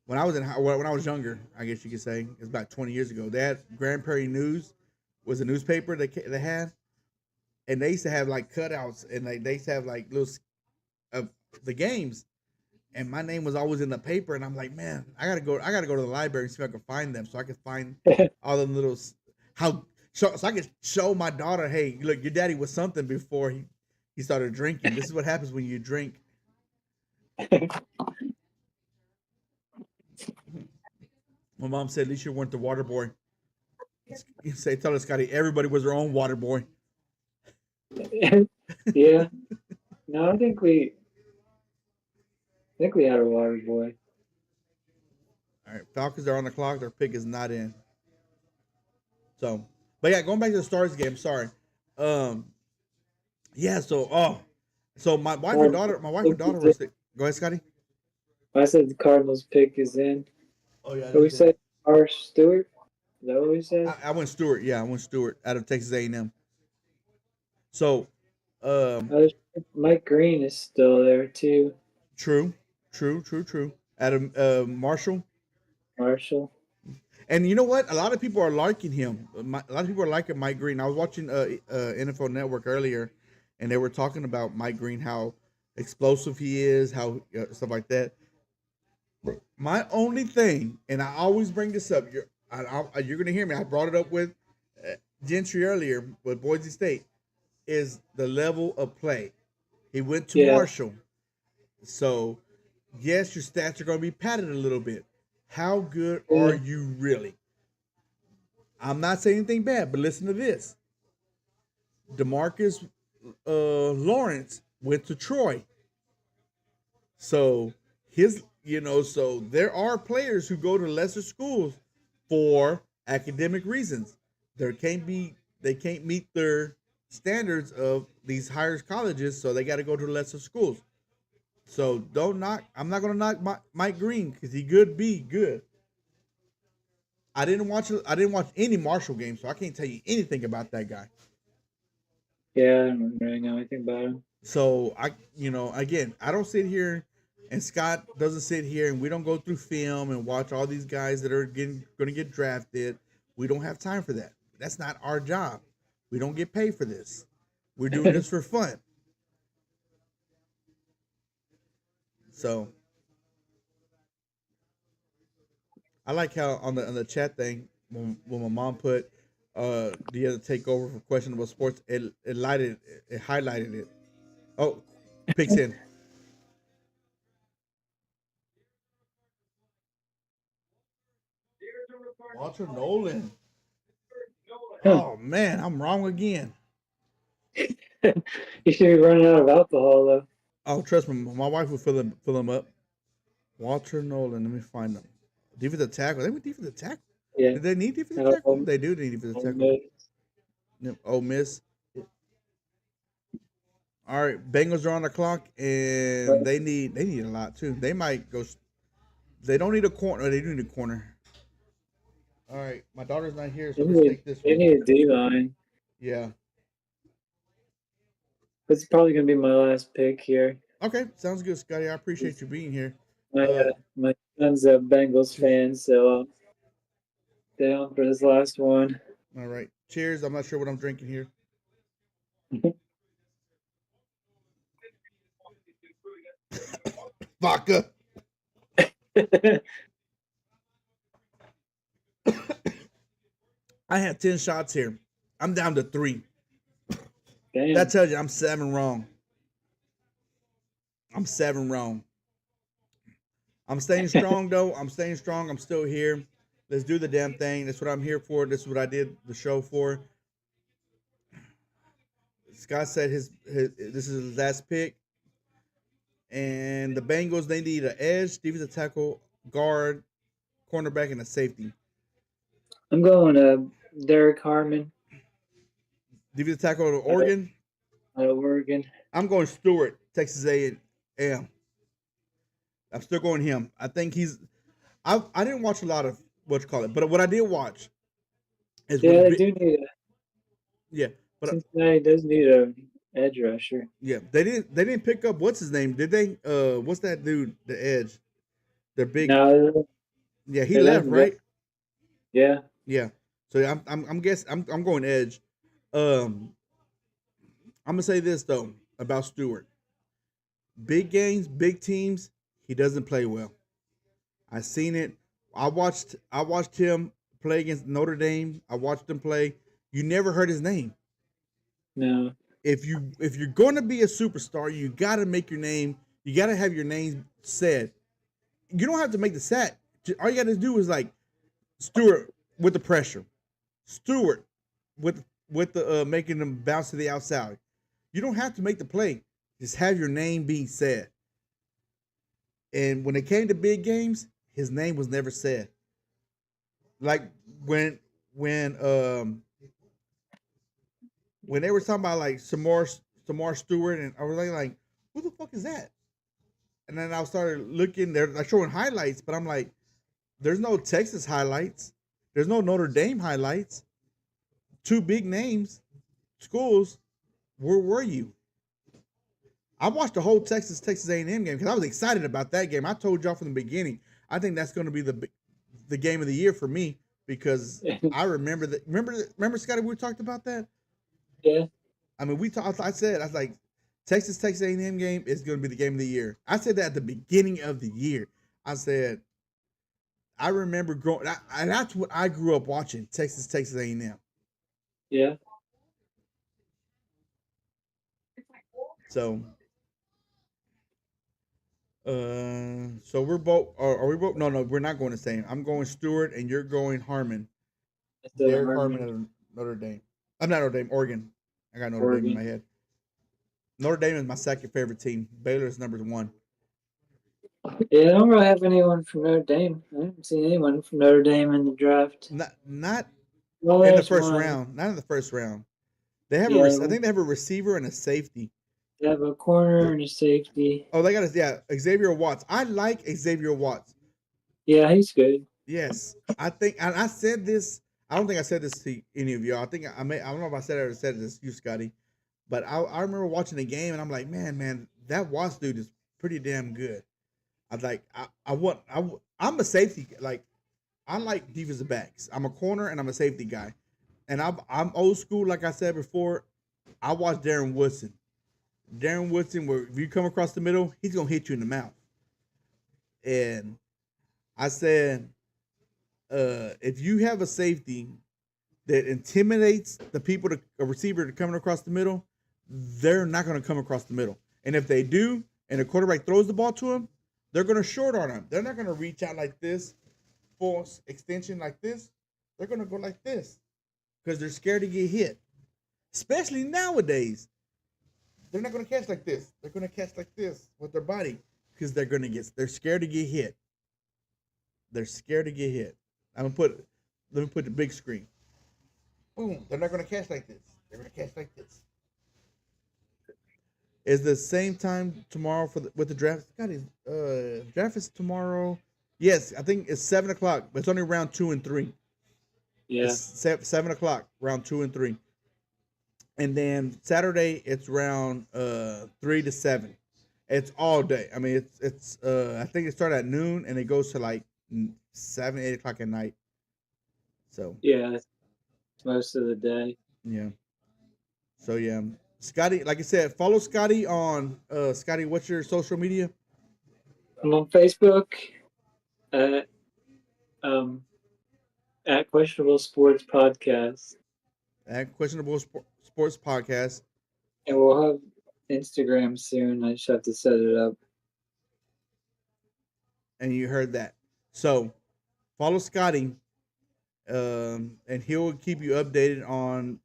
when I was younger, I guess you could say it's about 20 years ago. They had Grand Prairie News was a newspaper they had, and they used to have like cutouts and they used to have like little the games, and my name was always in the paper, and I'm like, man, I gotta go to the library and see if I can find them so I can find all them little so I could show my daughter, hey, look, your daddy was something before he started drinking. This is what happens when you drink. My mom said, at least you weren't the water boy. Tell us, Scotty, everybody was their own water boy. Yeah. No, I think we had a water boy. All right, Falcons are on the clock. Their pick is not in. So, but yeah, going back to the Stars game. Sorry. Yeah. So my wife and daughter were sick. Go ahead, Scotty. I said the Cardinals pick is in. Oh yeah. What we said, R. Stewart. Is that what we said? I went Stewart. Yeah, I went Stewart out of Texas A&M. So, Mike Green is still there too. True. Out of Marshall. And you know what? A lot of people are liking him. A lot of people are liking Mike Green. I was watching NFL Network earlier, and they were talking about Mike Green, how explosive he is, how stuff like that. My only thing, and I always bring this up, you're gonna hear me. I brought it up with Gentry earlier with Boise State, is the level of play. He went to Yeah. Marshall, so yes, your stats are gonna be padded a little bit. How good are Yeah. you really? I'm not saying anything bad, but listen to this. DeMarcus Lawrence went to Troy. So so there are players who go to lesser schools for academic reasons. They can't meet their standards of these higher colleges, so they got to go to lesser schools. So don't knock. I'm not gonna knock Mike Green because he could be good. I didn't watch any Marshall games, so I can't tell you anything about that guy. Yeah, I don't really know anything about him. So again, I don't sit here, and Scott doesn't sit here, and we don't go through film and watch all these guys that are going to get drafted. We don't have time for that. That's not our job. We don't get paid for this. We're doing this for fun. So I like how on the chat thing when my mom put do you have to take over for questionable sports, it highlighted it. Oh, picks in. Walter Nolan. Oh man, I'm wrong again. You should be running out of alcohol though. Oh, trust me, my wife will fill them up. Walter Nolan. Let me find them. Defensive tackle. They were defensive tackle. Yeah. Did they need defensive tackle? They do need defensive tackle. Yep. Oh, miss. All right, Bengals are on the clock, and they need a lot too. They might go. They don't need a corner. They do need a corner. All right, my daughter's not here, so let's take this They one. need a D line. Yeah. That's probably gonna be my last pick here. Okay, sounds good, Scotty. I appreciate you being here. My son's a Bengals fan, so down for this last one. All right. Cheers. I'm not sure what I'm drinking here. Vodka. I had 10 shots here. I'm down to 3. Damn. That tells you I'm 7 wrong. I'm 7 wrong. I'm staying strong though. I'm staying strong. I'm still here. Let's do the damn thing. That's what I'm here for. This is what I did the show for. Scott said this is his last pick. And the Bengals, they need an edge, defensive tackle, guard, cornerback, and a safety. I'm going to Derek Harmon. Defensive tackle of Oregon. Oregon. I'm going Stewart, Texas A&M. I'm still going him. I think I didn't watch a lot of but what I did watch is they do need but Cincinnati does need a edge rusher. Yeah, they didn't pick up what's his name, did they? What's that dude? The edge, they're big. No, yeah, he left, right? Yeah. So I'm guessing I'm going edge. I'm gonna say this though about Stewart. Big games, big teams, he doesn't play well. I seen it. I watched him play against Notre Dame. I watched him play. You never heard his name. No. If you're going to be a superstar, you got to make your name. You got to have your name said. You don't have to make the set. All you got to do is like Stewart with the pressure, Stewart with the making them bounce to the outside. You don't have to make the play. Just have your name being said. And when it came to big games, his name was never said. Like when they were talking about like Samar Stewart, and I was like, who the fuck is that? And then I started looking, they're like showing highlights, but I'm like, there's no Texas highlights, there's no Notre Dame highlights. 2 big names, schools. Where were you? I watched the whole Texas A&M game because I was excited about that game. I told y'all from the beginning, I think that's going to be the game of the year for me because I remember that. Remember, Scotty, we talked about that. Yeah. I mean, I was like, Texas A&M game is going to be the game of the year. I said that at the beginning of the year. I said I remember growing, and that's what I grew up watching. Texas A&M. Yeah. So, so we're both. Are we both? No, no, we're not going the same. I'm going Stewart, and you're going Harmon. Instead of Derek Harmon Harmon, at Notre Dame. I'm not Notre Dame. Oregon. I got Notre Dame in my Oregon. head. Notre Dame is my second favorite team. Baylor is number one. Yeah, I don't really have anyone from Notre Dame. I haven't seen anyone from Notre Dame in the draft. Not Well, in the there's first one. round. Not in the first round. They have Yeah, I think they have a receiver and a safety. they have a corner and a safety. Oh, they got Xavier Watts. I like Xavier Watts. Yeah, he's good. Yes, I think, and I said this. I don't think I said this to any of y'all. I think I may. I don't know if I said it or said this to you, Scotty. But I remember watching the game and I'm like, man, that Watts dude is pretty damn good. I like I'm a safety, like I like defensive backs. I'm a corner and I'm a safety guy. And I'm old school, like I said before. I watch Darren Woodson. Darren Woodson, where if you come across the middle, he's gonna hit you in the mouth. And I said, if you have a safety that intimidates the people, a receiver to coming across the middle, they're not going to come across the middle. And if they do, and the quarterback throws the ball to him, they're going to short on him. They're not going to reach out like this, force extension like this. They're going to go like this because they're scared to get hit. Especially nowadays, they're not going to catch like this. They're going to catch like this with their body because they're scared to get hit. They're scared to get hit. Let me put the big screen. Boom. They're not going to catch like this. They're going to catch like this. Is the same time tomorrow with the draft? Draft is tomorrow. Yes, I think it's 7:00. But it's only round 2 and 3. Yeah. It's 7:00, round 2 and 3. And then Saturday it's round 3 to 7. It's all day. I mean, it's I think it started at noon and it goes to like 7, 8 o'clock at night. So Yeah, most of the day. yeah. So yeah, Scotty. Like I said, follow Scotty on Scotty. What's your social media? I'm on Facebook at um at Questionable Sports Podcast, At Questionable Sports Podcast. and we'll have Instagram soon. I just have to set it up. And you heard that. So follow Scotty, and he'll keep you updated on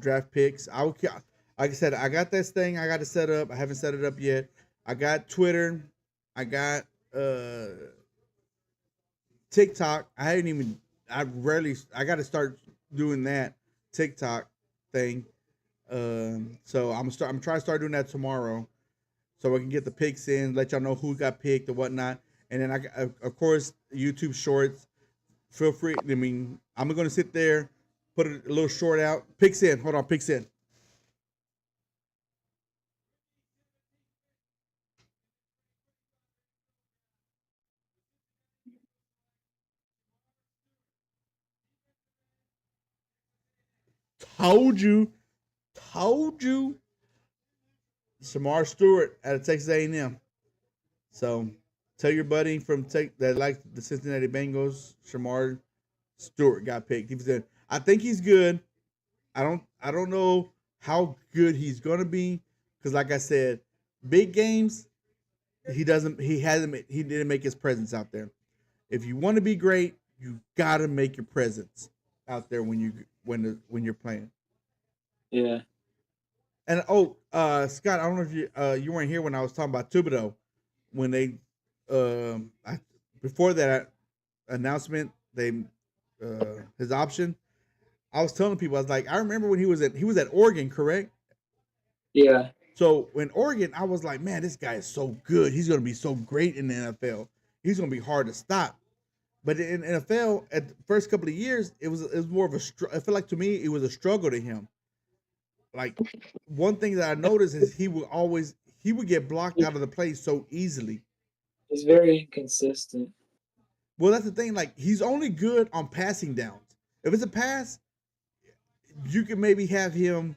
draft picks. Like I said, I got this thing I got to set up. I haven't set it up yet. I got Twitter. I got TikTok. I got to start doing that TikTok thing. So I'm trying to start doing that tomorrow, so I can get the picks in, let y'all know who got picked and whatnot. And then of course, YouTube Shorts. Feel free. I mean, I'm going to sit there, put a little short out. Picks in. Hold on, picks in. Told you. Shamar Stewart out of Texas A&M. So tell your buddy that likes the Cincinnati Bengals, Shamar Stewart got picked. He said, I think he's good. I don't know how good he's gonna be because, like I said, big games he didn't make his presence out there. If you want to be great, you gotta make your presence out there when you're playing. Yeah. And Scott, I don't know if you weren't here when I was talking about Thibodeau when they before that announcement his option. I was telling people, I was like, I remember when he was at Oregon, correct? Yeah. So when Oregon, I was like, man, this guy is so good. He's going to be so great in the NFL. He's going to be hard to stop. But in NFL, at the first couple of years, it was more of a. I feel like to me, it was a struggle to him. Like one thing that I noticed is he would get blocked out of the play so easily. He's very inconsistent. Well, that's the thing. Like he's only good on passing downs. If it's a pass, you can maybe have him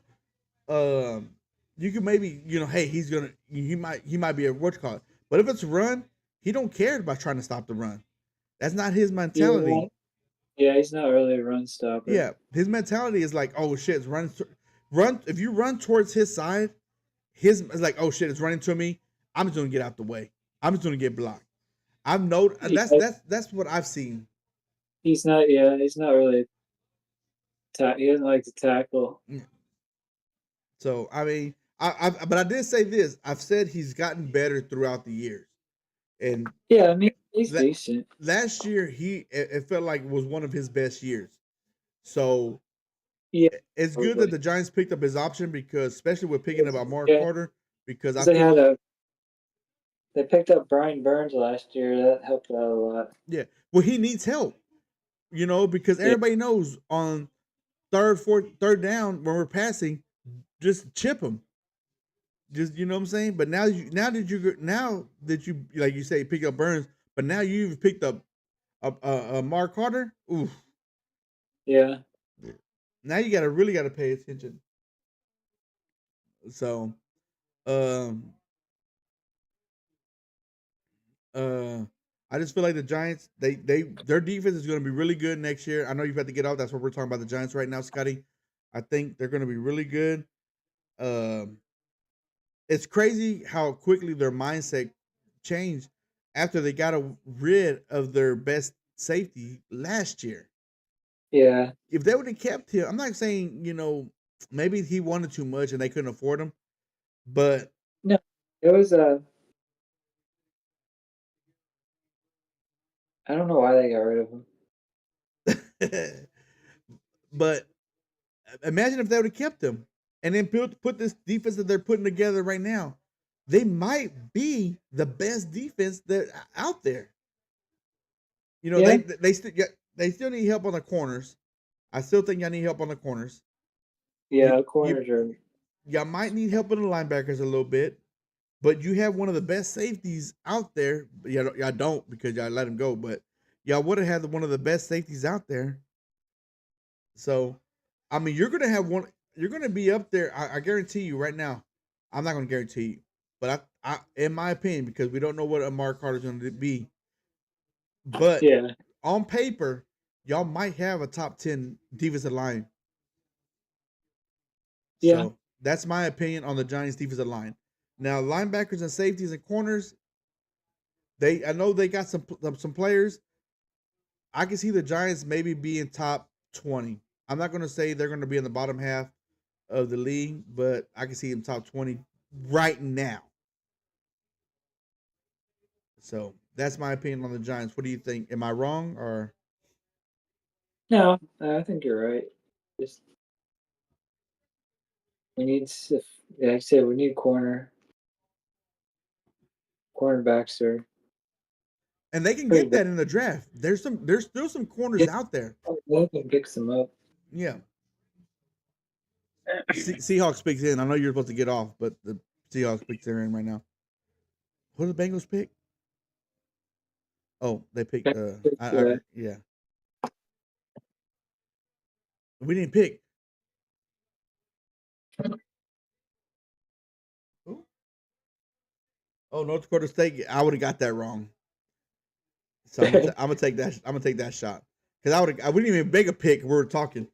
you can maybe, hey, he might be a what you call it. But if it's a run, he don't care about trying to stop the run. That's not his Yeah, mentality. yeah, he's not really a run stopper. Yeah, his mentality is like, oh shit, it's run. If you run towards his side, his it's like, oh shit, it's running to me. I'm just gonna get out the way. I'm just gonna get blocked. I've noted Yeah, that's what I've seen. he's not. Yeah, he's not really. He doesn't like to tackle. So I mean, but I did say this. I've said he's gotten better throughout the years, and Yeah, I mean he's that decent. last year it felt like was one of his best years. So Yeah, it's good that probably. the Giants picked up his option because, especially with picking up Amari Yeah, Carter, because I because they feel had like, a they picked up Brian Burns last year. That helped out a lot. yeah, well, he needs help, because Yeah, everybody knows on third down when we're passing, just chip him. Just what I'm saying. But now that you like you say pick up Burns, but now you've picked up a Mark Carter. Oof. yeah, Now you really gotta pay attention. So, um, uh, I just feel like the Giants their defense is going to be really good next year. I know you've had to get off. That's what we're talking about the Giants right now, Scotty. I think they're going to be really good. Um, it's crazy how quickly their mindset changed after they got rid of their best safety last year. yeah. If they would have kept him, I'm not saying maybe he wanted too much and they couldn't afford him, but No, it was I don't know why they got rid of him. but imagine if they would have kept him and then put this defense that they're putting together right now. They might be the best defense that out there. Yeah, They still need help on the corners. I still think y'all need help on the corners. You yeah. you Corners are. y'all might need help with the linebackers a little bit, but you have one of the best safeties out there. Y'all don't because y'all let him go, but y'all would have had one of the best safeties out there. So, I mean, you're gonna have one. You're gonna be up there. I guarantee you right now. I'm not gonna guarantee you, but in my opinion, because we don't know what Amari Carter's gonna be, but Yeah, on paper, y'all might have a top 10 defensive line. yeah, So that's my opinion on the Giants defensive line. Now, linebackers and safeties and corners, I know they got some players. I can see the Giants maybe being top 20. I'm not gonna say they're gonna be in the bottom half of the league, but I can see them top 20 right now. So that's my opinion on the Giants. What do you think? Am I wrong or no, I think you're right. Just we need, like I said, we need cornerbacks are and they can pretty get bad. that in the draft. There's still some corners Yeah, out there. Logan picks them up. Yeah. Seahawks picks in. I know you're supposed to get off, but the Seahawks picks are in right now. What did the Bengals pick? Oh, they picked yeah. We didn't pick. Who? Oh, North Dakota State. I would have got that wrong. So I'm gonna take that. I'm gonna take that shot because I wouldn't even make a pick. We were talking.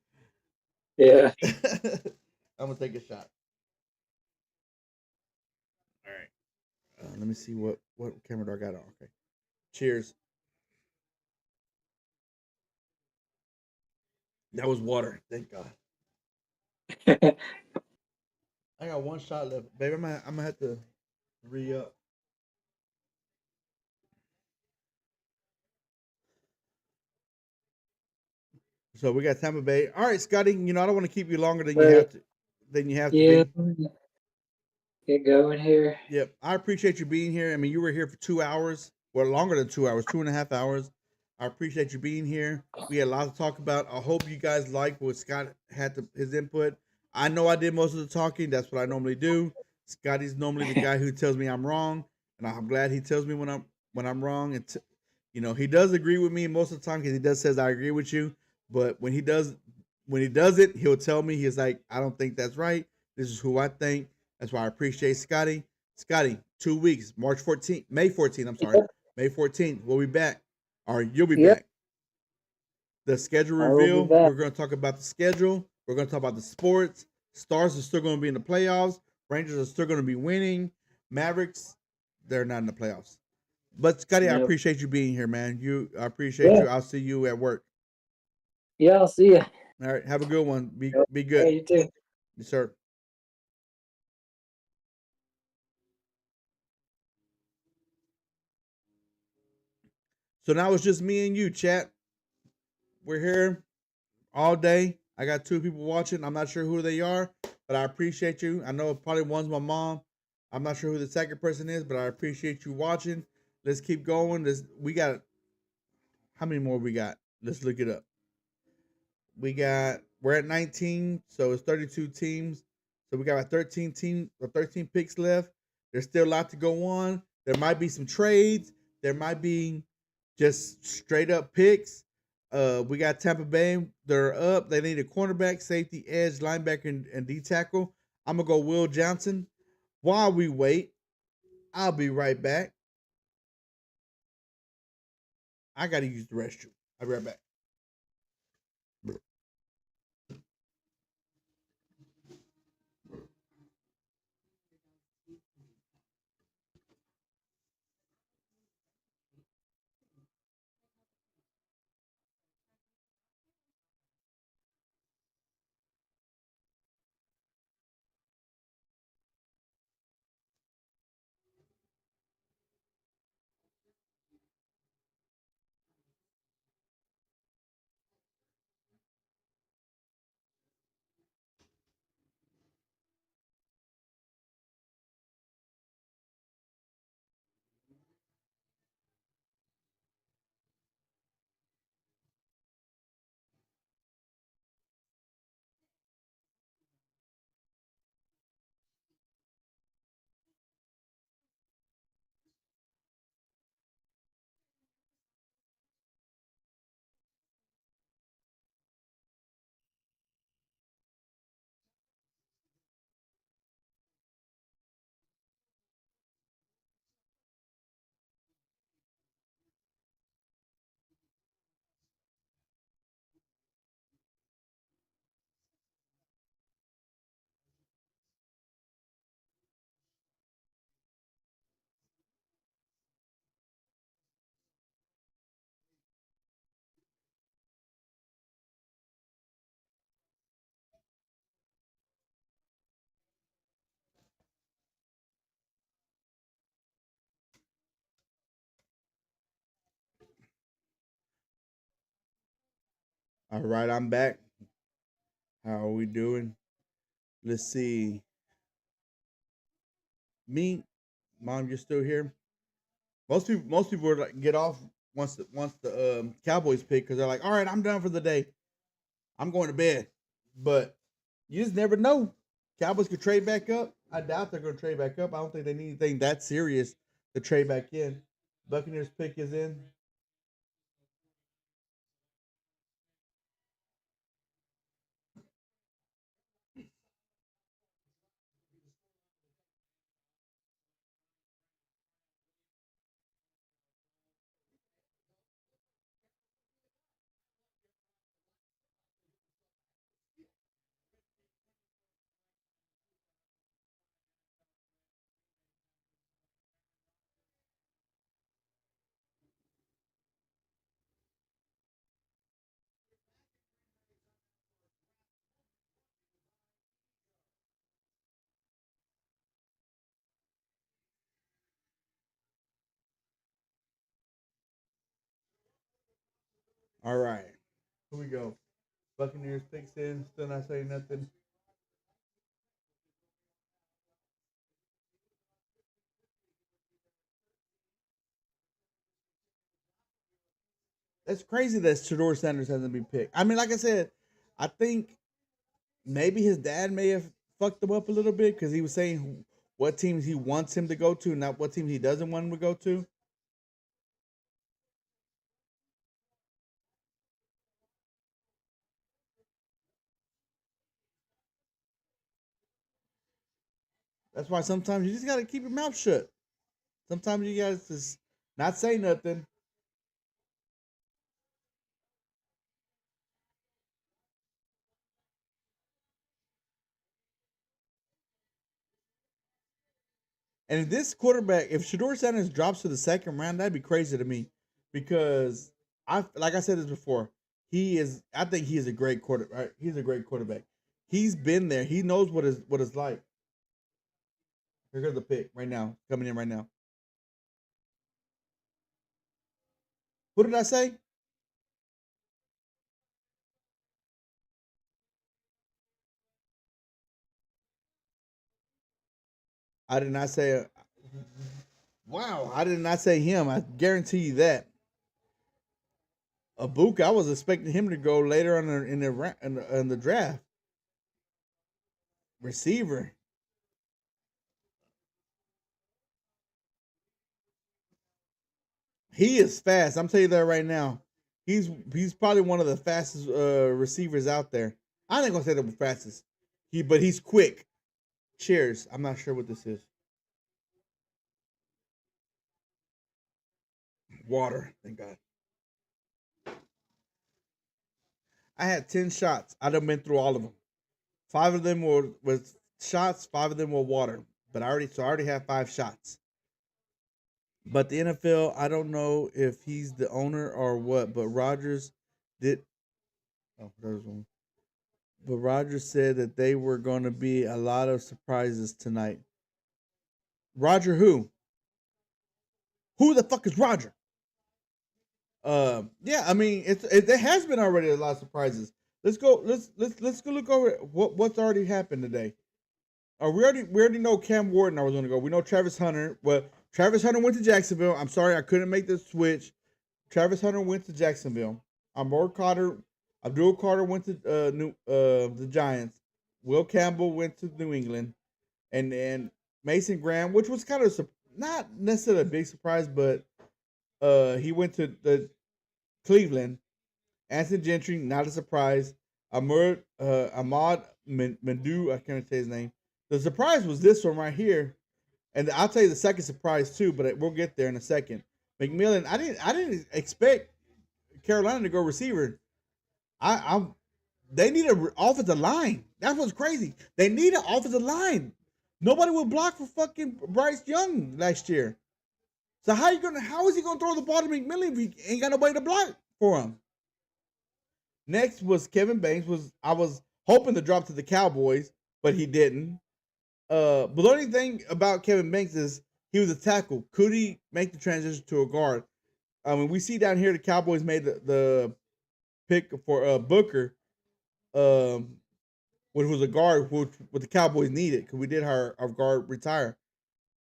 Yeah. I'm gonna take a shot. All right. Let me see what camera do I got on. Okay. Cheers. That was water. Thank God. I got one shot left, baby. I'm gonna have to re up. So we got Tampa Bay. All right, Scotty. I don't want to keep you longer than you But have to. Than you have to yeah, be. get going here. Yep. I appreciate you being here. I mean, you were here for 2 hours. Well, longer than 2 hours, 2.5 hours. I appreciate you being here. We had a lot to talk about. I hope you guys liked what Scott had his input. I know I did most of the talking. That's what I normally do. Scotty's normally the guy who tells me I'm wrong, and I'm glad he tells me when I'm wrong. And he does agree with me most of the time because he does says I agree with you. But when he does it, he'll tell me he's like I don't think that's right. This is who I think. That's why I appreciate Scotty. Scotty, 2 weeks, March 14th, May 14th. I'm sorry, Yep. May 14th. We'll be back, or you'll be Yep. back. The schedule I will be reveal. back. We're going to talk about the schedule. We're going to talk about the sports. Stars are still going to be in the playoffs. Rangers are still going to be winning. Mavericks, they're not in the playoffs. But Scotty, I Nope. appreciate you being here, man. I appreciate Yeah. you. I'll see you at work. Yeah, I'll see you. All right, have a good one. Be Yep. be Hey, good, you too. yes, sir. So now it's just me and you, chat. We're here all day. I got two people watching. I'm not sure who they are, but I appreciate you. I know probably one's my mom. I'm not sure who the second person is, but I appreciate you watching. Let's keep going. We got how many more we got? Let's look it up. We're at 19, so it's 32 teams. So we got 13 picks left. There's still a lot to go on. There might be some trades. There might be just straight up picks. We got Tampa Bay. They're up. They need a cornerback, safety, edge, linebacker, and D tackle. I'm gonna go Will Johnson. While we wait, I'll be right back. I gotta use the restroom. I'll be right back. All right, I'm back. How are we doing? Let's see. Me, mom, you're still here. Most people are like get off once the Cowboys pick because they're like, all right, I'm done for the day. I'm going to bed. But you just never know. Cowboys could trade back up. I doubt they're going to trade back up. I don't think they need anything that serious to trade back in. Buccaneers pick is in. All right, here we go. Buccaneers picks in. Still not saying nothing. That's crazy that Shador Sanders hasn't been picked. I mean, like I said, I think maybe his dad may have fucked him up a little bit because he was saying what teams he wants him to go to, not what teams he doesn't want him to go to. That's why sometimes you just gotta keep your mouth shut. Sometimes you guys just not say nothing. And if this quarterback, if Shador Sanders drops to the second round, that'd be crazy to me, because like I said this before, he is. I think he is a great quarterback. Right? He's a great quarterback. He's been there. He knows what it's like. Here goes the pick right now, coming in right now. What did I say? I did not say. Wow, I did not say him. I guarantee you that. Abuka, I was expecting him to go later on in the draft. Receiver. He is fast. I'm telling you that right now. He's probably one of the fastest receivers out there. I ain't gonna say the fastest. But he's quick. Cheers. I'm not sure what this is. Water. Thank God. I had 10 shots. I done been through all of them. 5 of them were with shots. 5 of them were water. But I already have 5 shots. But the NFL, I don't know if he's the owner or what. But Rogers did. Oh, there's one. But Rogers said that they were going to be a lot of surprises tonight. Roger who? Who the fuck is Roger? Yeah, I mean, there has been already a lot of surprises. Let's go. Let's go look over what's already happened today. We already know Cam Wharton was going to go. We know Travis Hunter. Well, Travis Hunter went to Jacksonville. I'm sorry, I couldn't make the switch. Travis Hunter went to Jacksonville. Abdul Carter went to the Giants. Will Campbell went to New England, and then Mason Graham, which was kind of not necessarily a big surprise, but he went to the Cleveland. Anthony Gentry, not a surprise. Ahmad Mendu, I can't say his name. The surprise was this one right here, and I'll tell you the second surprise too, but we'll get there in a second. McMillan, I didn't expect Carolina to go receiver. I'm they need an offensive line. That's what's crazy. They need an offensive line. Nobody would block for fucking Bryce Young last year. So how is he gonna throw the ball to McMillan if he ain't got nobody to block for him? Next was Kevin Banks. I was hoping to drop to the Cowboys, but he didn't. But the only thing about Kevin Banks is he was a tackle. Could he make the transition to a guard? I mean, we see down here the Cowboys made the pick for Booker, which was a guard, which what the Cowboys needed because we did our guard retire.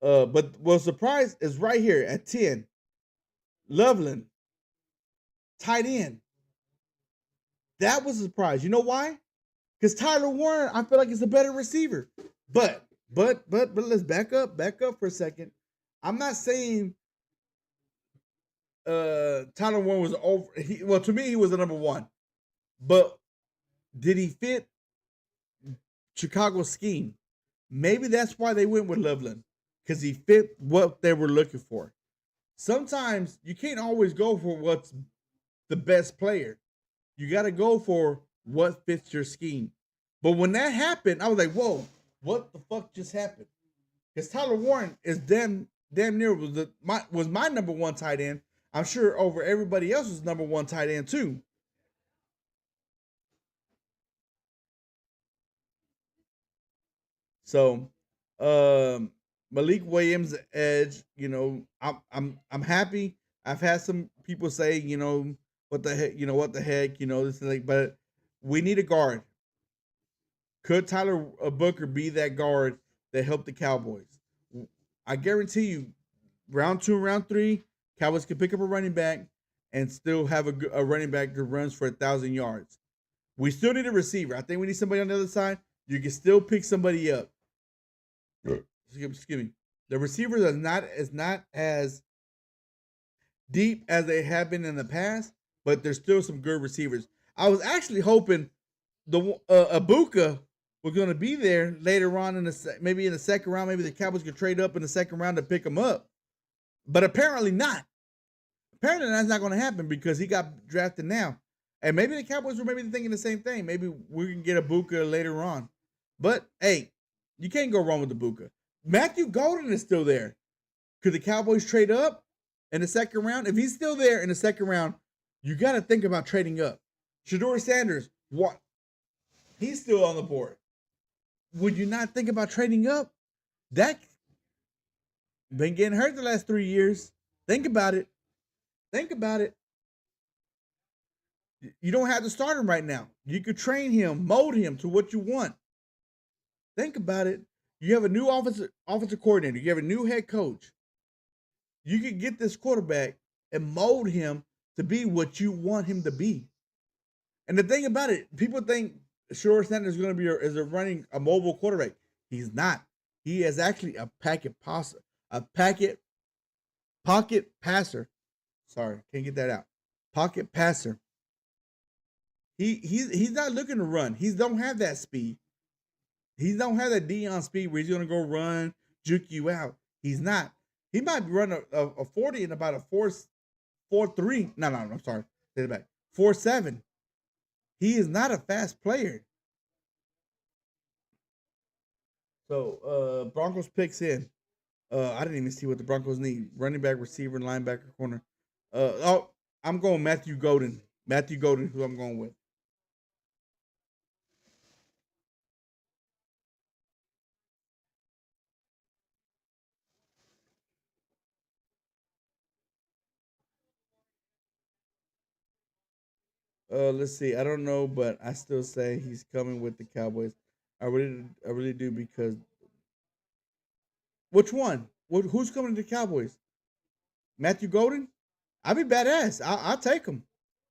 But what's surprised is right here at 10, Loveland, tight end. That was a surprise. You know why? Because Tyler Warren, I feel like is a better receiver. But let's back up for a second. I'm not saying Tyler Warren was over. Well, to me, he was the number one. But did he fit Chicago's scheme? Maybe that's why they went with Loveland, because he fit what they were looking for. Sometimes you can't always go for what's the best player. You got to go for what fits your scheme. But when that happened, I was like, whoa, what the fuck just happened? Because Tyler Warren is damn near was my number one tight end. I'm sure over everybody else's number one tight end too. So, Malik Williams, edge. You know, I'm happy. I've had some people say, you know, what the heck, this is like, but we need a guard. Could Tyler Booker be that guard that helped the Cowboys? I guarantee you, round 2, round 3, Cowboys can pick up a running back and still have a running back that runs for 1,000 yards. We still need a receiver. I think we need somebody on the other side. You can still pick somebody up. Excuse me. The receivers are not as deep as they have been in the past, but there's still some good receivers. I was actually hoping the Abuka was going to be there later on in maybe in the second round. Maybe the Cowboys could trade up in the second round to pick him up, but apparently not. Apparently that's not going to happen because he got drafted now. And maybe the Cowboys were maybe thinking the same thing. Maybe we can get Ibuka later on. But hey, you can't go wrong with Ibuka. Matthew Golden is still there. Could the Cowboys trade up in the second round? If he's still there in the second round, you got to think about trading up. Shedeur Sanders, what? He's still on the board. Would you not think about trading up? Dak been getting hurt the last 3 years. Think about it. Think about it. You don't have to start him right now. You could train him, mold him to what you want. Think about it. You have a new offensive coordinator. You have a new head coach. You could get this quarterback and mold him to be what you want him to be. And the thing about it, people think Shedeur Sanders is going to be running a mobile quarterback. He's not. He is actually a pocket passer. Sorry, can't get that out. Pocket passer. He's not looking to run. He don't have that speed. He don't have that Deion speed where he's gonna go run, juke you out. He's not. He might run a 40 in about a 4.3. No, I'm sorry. Take it back. 4.7. He is not a fast player. So Broncos picks in. I didn't even see what the Broncos need. Running back, receiver, and linebacker, corner. I'm going Matthew Golden. Matthew Golden, who I'm going with. Let's see. I don't know, but I still say he's coming with the Cowboys. I really do because which one? Who's coming to the Cowboys? Matthew Golden? I'll be badass. I'll take him.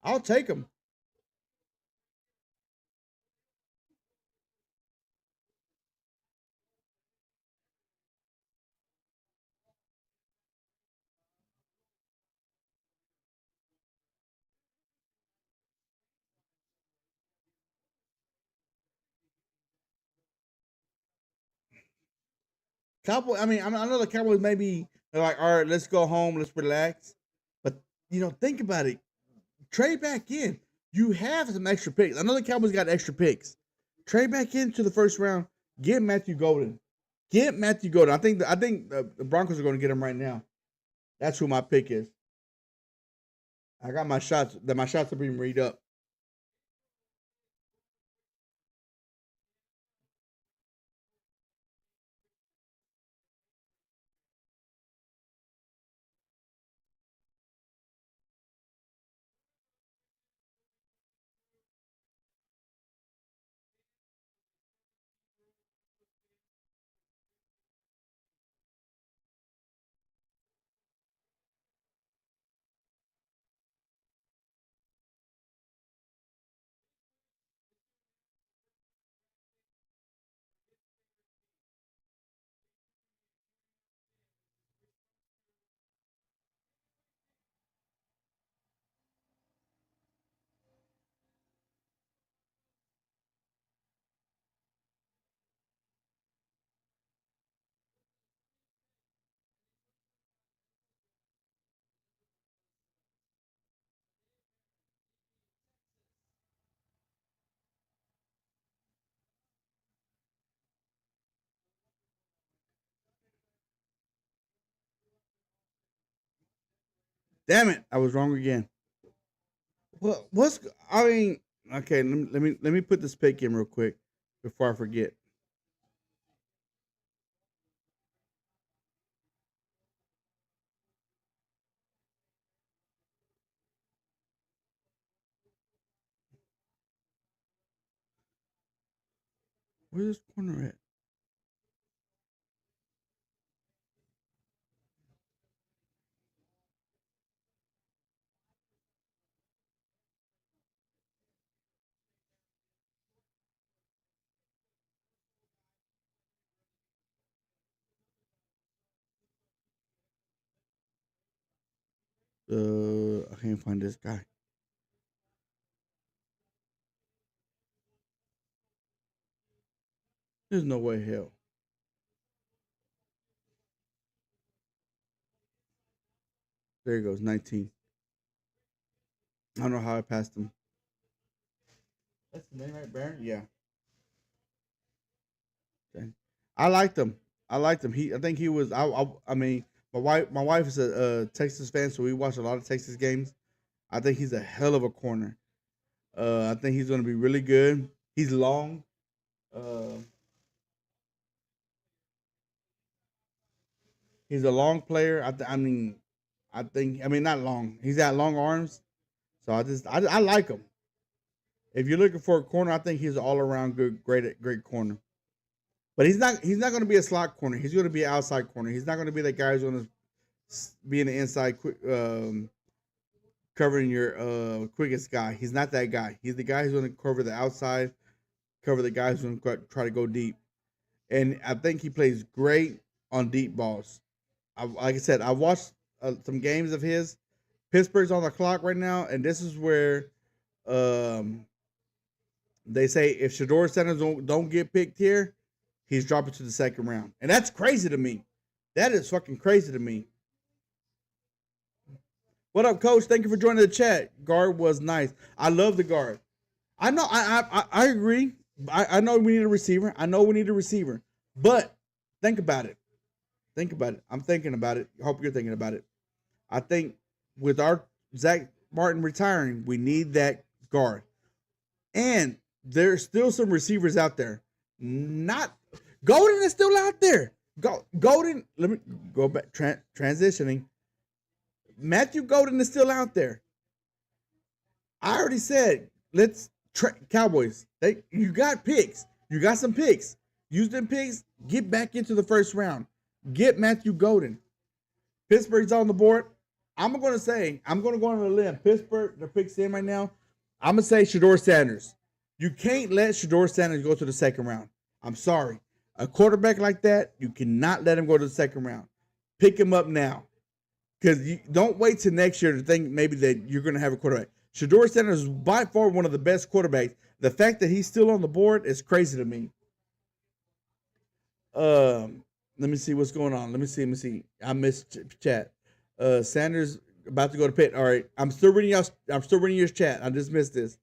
I'll take him. Cowboy. I mean, I know the Cowboys maybe they're like, all right, let's go home, let's relax. But think about it. Trade back in. You have some extra picks. I know the Cowboys got extra picks. Trade back into the first round. Get Matthew Golden. Get Matthew Golden. I think the Broncos are going to get him right now. That's who my pick is. I got my shots. That my shots are being read up. Damn it! I was wrong again. Well, what's I mean? Okay, let me put this pick in real quick before I forget. Where's this corner at? I can't find this guy. There's no way hell. There he goes, 19. I don't know how I passed him. That's the name, right, Baron? Yeah. Okay. I liked him. I liked him. I think he was. I mean, my wife is a Texas fan, so we watch a lot of Texas games. I think he's a hell of a corner. I think he's going to be really good. He's long. Uh, he's a long player. I mean, I mean not long. He's got long arms. So I like him. If you're looking for a corner, I think he's an all around good, great corner. But he's not going to be a slot corner. He's going to be an outside corner. He's not going to be that guy who's going to be in the inside, covering your quickest guy. He's not that guy. He's the guy who's going to cover the outside, cover the guy who's going to try to go deep. And I think he plays great on deep balls. Like I said, I watched some games of his. Pittsburgh's on the clock right now, and this is where um, they say if Shedeur Sanders don't get picked here, he's dropping to the second round. And that's crazy to me. That is fucking crazy to me. What up, Coach? Thank you for joining the chat. Guard was nice. I love the guard. I know. I agree. I know we need a receiver. I know we need a receiver. But think about it. Think about it. I'm thinking about it. I hope you're thinking about it. I think with our Zach Martin retiring, we need that guard. And there's still some receivers out there. Not Golden is still out there. Golden. Let me go back. Transitioning. Matthew Golden is still out there. I already said, Cowboys. You got picks. You got some picks. Use them picks. Get back into the first round. Get Matthew Golden. Pittsburgh's on the board. I'm going to go on a limb. Pittsburgh, they're picks in right now. I'm going to say Shedeur Sanders. You can't let Shedeur Sanders go to the second round. I'm sorry. A quarterback like that, you cannot let him go to the second round. Pick him up now. Because you don't wait till next year to think maybe that you're going to have a quarterback. Shedeur Sanders is by far one of the best quarterbacks. The fact that he's still on the board is crazy to me. Let me see what's going on. Let me see. I missed chat. Sanders about to go to Pitt. All right. I'm still reading your chat. I just missed this.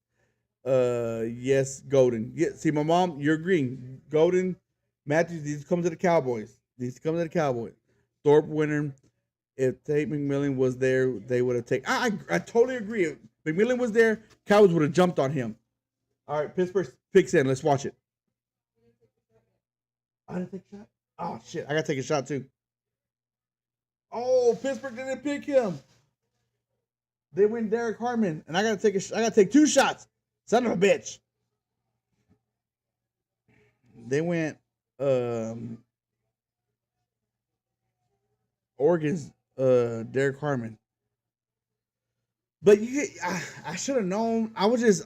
Yes, Golden. Yeah, see, my mom, you're agreeing. Golden, Matthews, these come to the Cowboys. Thorpe winner. If Tate McMillan was there, they would have taken. I totally agree. If McMillan was there, Cowboys would have jumped on him. All right, Pittsburgh picks in. Let's watch it. I didn't take a shot. Oh shit! I gotta take a shot too. Oh, Pittsburgh didn't pick him. They went Derek Harmon, and I gotta take 2 shots. Son of a bitch. They went Oregon's Derek Harmon. But I should have known. I'm just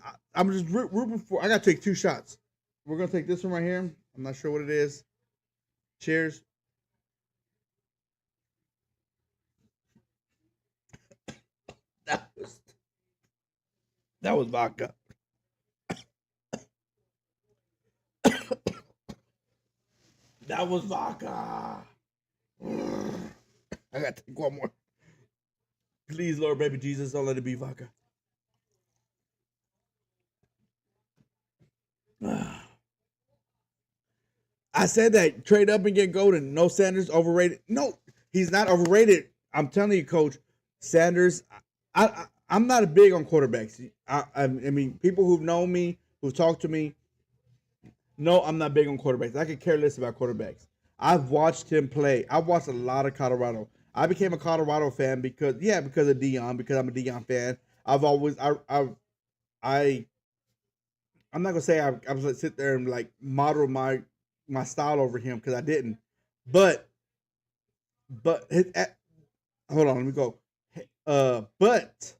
rooting for. I gotta take 2 shots. We're gonna take this one right here. I'm not sure what it is. Cheers. That was vodka. That was vodka. I gotta take one more. Please, Lord, baby Jesus, don't let it be vodka. I said that trade up and get Golden. No, Sanders overrated. No, he's not overrated. I'm telling you, Coach, Sanders. I'm not a big on quarterbacks. I mean, people who've known me, who've talked to me, no, I'm not big on quarterbacks. I could care less about quarterbacks. I've watched him play. I've watched a lot of Colorado. I became a Colorado fan because of Deion, because I'm a Deion fan. I'm not gonna say I was like sit there and like model my style over him because I didn't. But hold on, let me go. But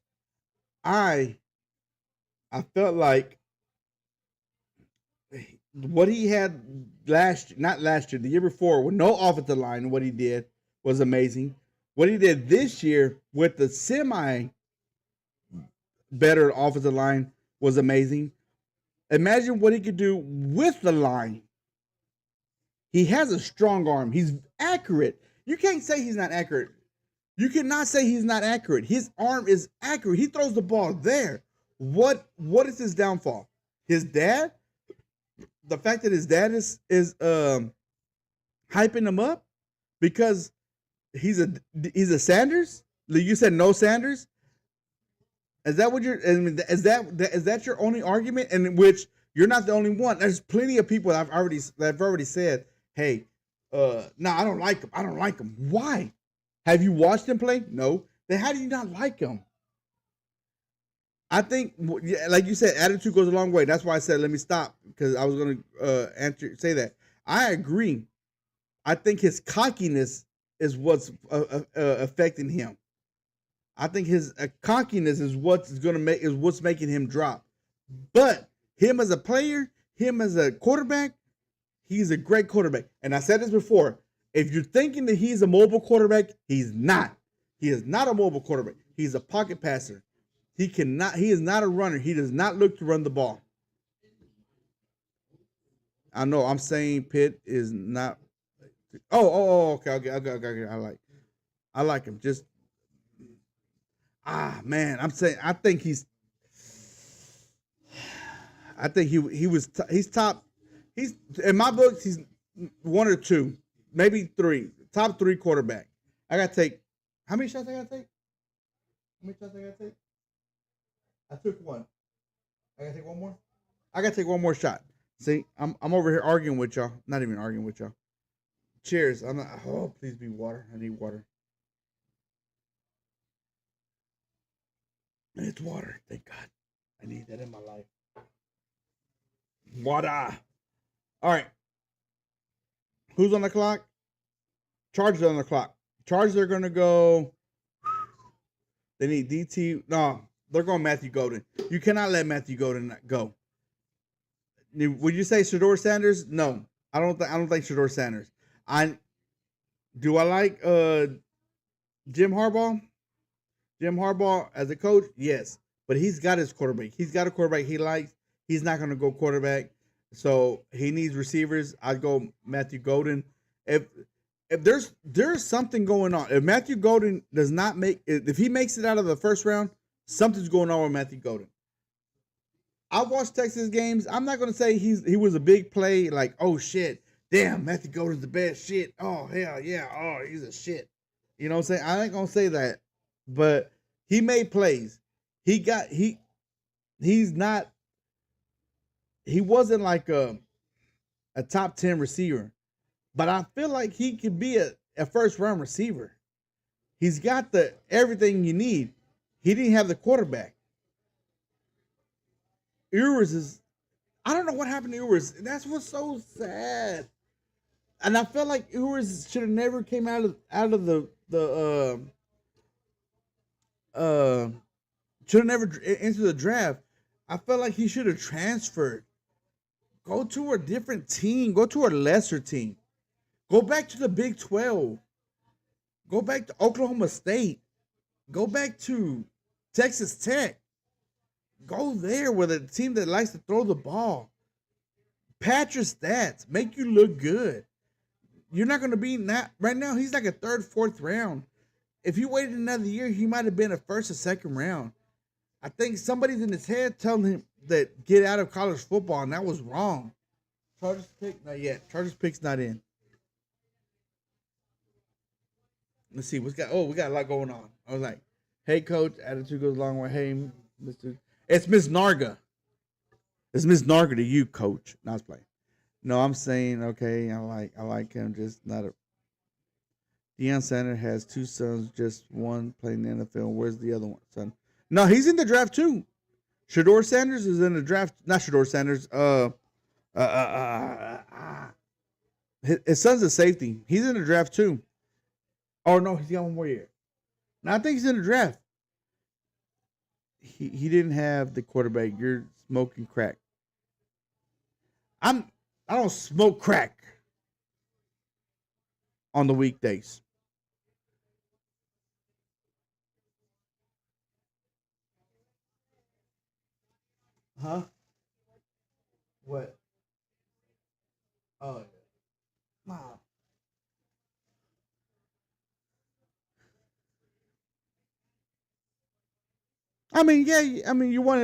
I felt like what he had not last year, the year before, with no offensive line, what he did was amazing. What he did this year with the semi better offensive line was amazing. Imagine what he could do with the line. He has a strong arm. He's accurate. You can't say he's not accurate. You cannot say he's not accurate. His arm is accurate. He throws the ball there. What is his downfall? His dad? The fact that his dad is hyping him up because he's a Sanders? You said no Sanders? Is that what you're? I mean, is that your only argument? And in which you're not the only one. There's plenty of people that have already said, "Hey, no, I don't like him. I don't like him." Why? Have you watched him play? No. Then how do you not like him? I think, like you said, attitude goes a long way. That's why I said let me stop because I was going to say that. I agree. I think his cockiness is what's affecting him. I think his cockiness is what's making him drop. But him as a player, him as a quarterback, he's a great quarterback. And I said this before. If you're thinking that he's a mobile quarterback, he's not. He is not a mobile quarterback. He's a pocket passer. He is not a runner. He does not look to run the ball. I know I'm saying Pitt is not. Okay. I like him. Just man, I think he's top. He's in my books. He's one or two, maybe three, top three quarterback. I gotta take. How many shots I gotta take? How many shots I gotta take? I took one. I gotta take one more. I gotta take one more shot. See, I'm over here arguing with y'all. Not even arguing with y'all. Cheers. I'm not. Oh, please be water. I need water. It's water. Thank God. I need that in my life. Water. All right. Who's on the clock? Chargers on the clock. Chargers are gonna go. They need DT. No, they're going Matthew Golden. You cannot let Matthew Golden go. Would you say Shedeur Sanders? No, I don't think Shedeur Sanders. I like Jim Harbaugh. Jim Harbaugh as a coach, yes, but he's got his quarterback. He's got a quarterback he likes. He's not going to go quarterback, so he needs receivers. I'd go Matthew Golden. If there's something going on, if Matthew Golden does not if he makes it out of the first round, something's going on with Matthew Golden. I've watched Texas games. I'm not going to say he was a big play like, oh shit, damn, Matthew Golden's the best shit. Oh hell yeah, oh he's a shit. You know what I'm saying? I ain't gonna say that, but he made plays. He's not. He wasn't like a top 10 receiver, but I feel like he could be a first round receiver. He's got everything you need. He didn't have the quarterback. Ewers is. I don't know what happened to Ewers. That's what's so sad. And I felt like Ewers should have never came out of the should have never entered the draft. I felt like he should have transferred. Go to a different team. Go to a lesser team. Go back to the Big 12. Go back to Oklahoma State. Go back to Texas Tech. Go there with a team that likes to throw the ball. Pat your stats. Make you look good. You're not going to be right now. He's like a third, fourth round. If you waited another year, he might have been a first or second round. I think somebody's in his head telling him that get out of college football, and that was wrong. Chargers pick not yet. Chargers pick's not in. Let's see what's got. Oh, we got a lot going on. I was like, "Hey, coach, attitude goes a long way." Hey, Mister, it's Miss Narga. It's Miss Narga to you, coach. Not playing. No, I'm saying okay. I like him. Just not a. Deion Sanders has two sons. Just one playing in the NFL. Where's the other one, son? No, he's in the draft too. Shedeur Sanders is in the draft. Not Shedeur Sanders. His son's a safety. He's in the draft too. Oh no, he's got one more year. No, I think he's in the draft. He didn't have the quarterback. You're smoking crack. I don't smoke crack on the weekdays. Huh? What? Oh, Wow. I mean, yeah. I mean, you want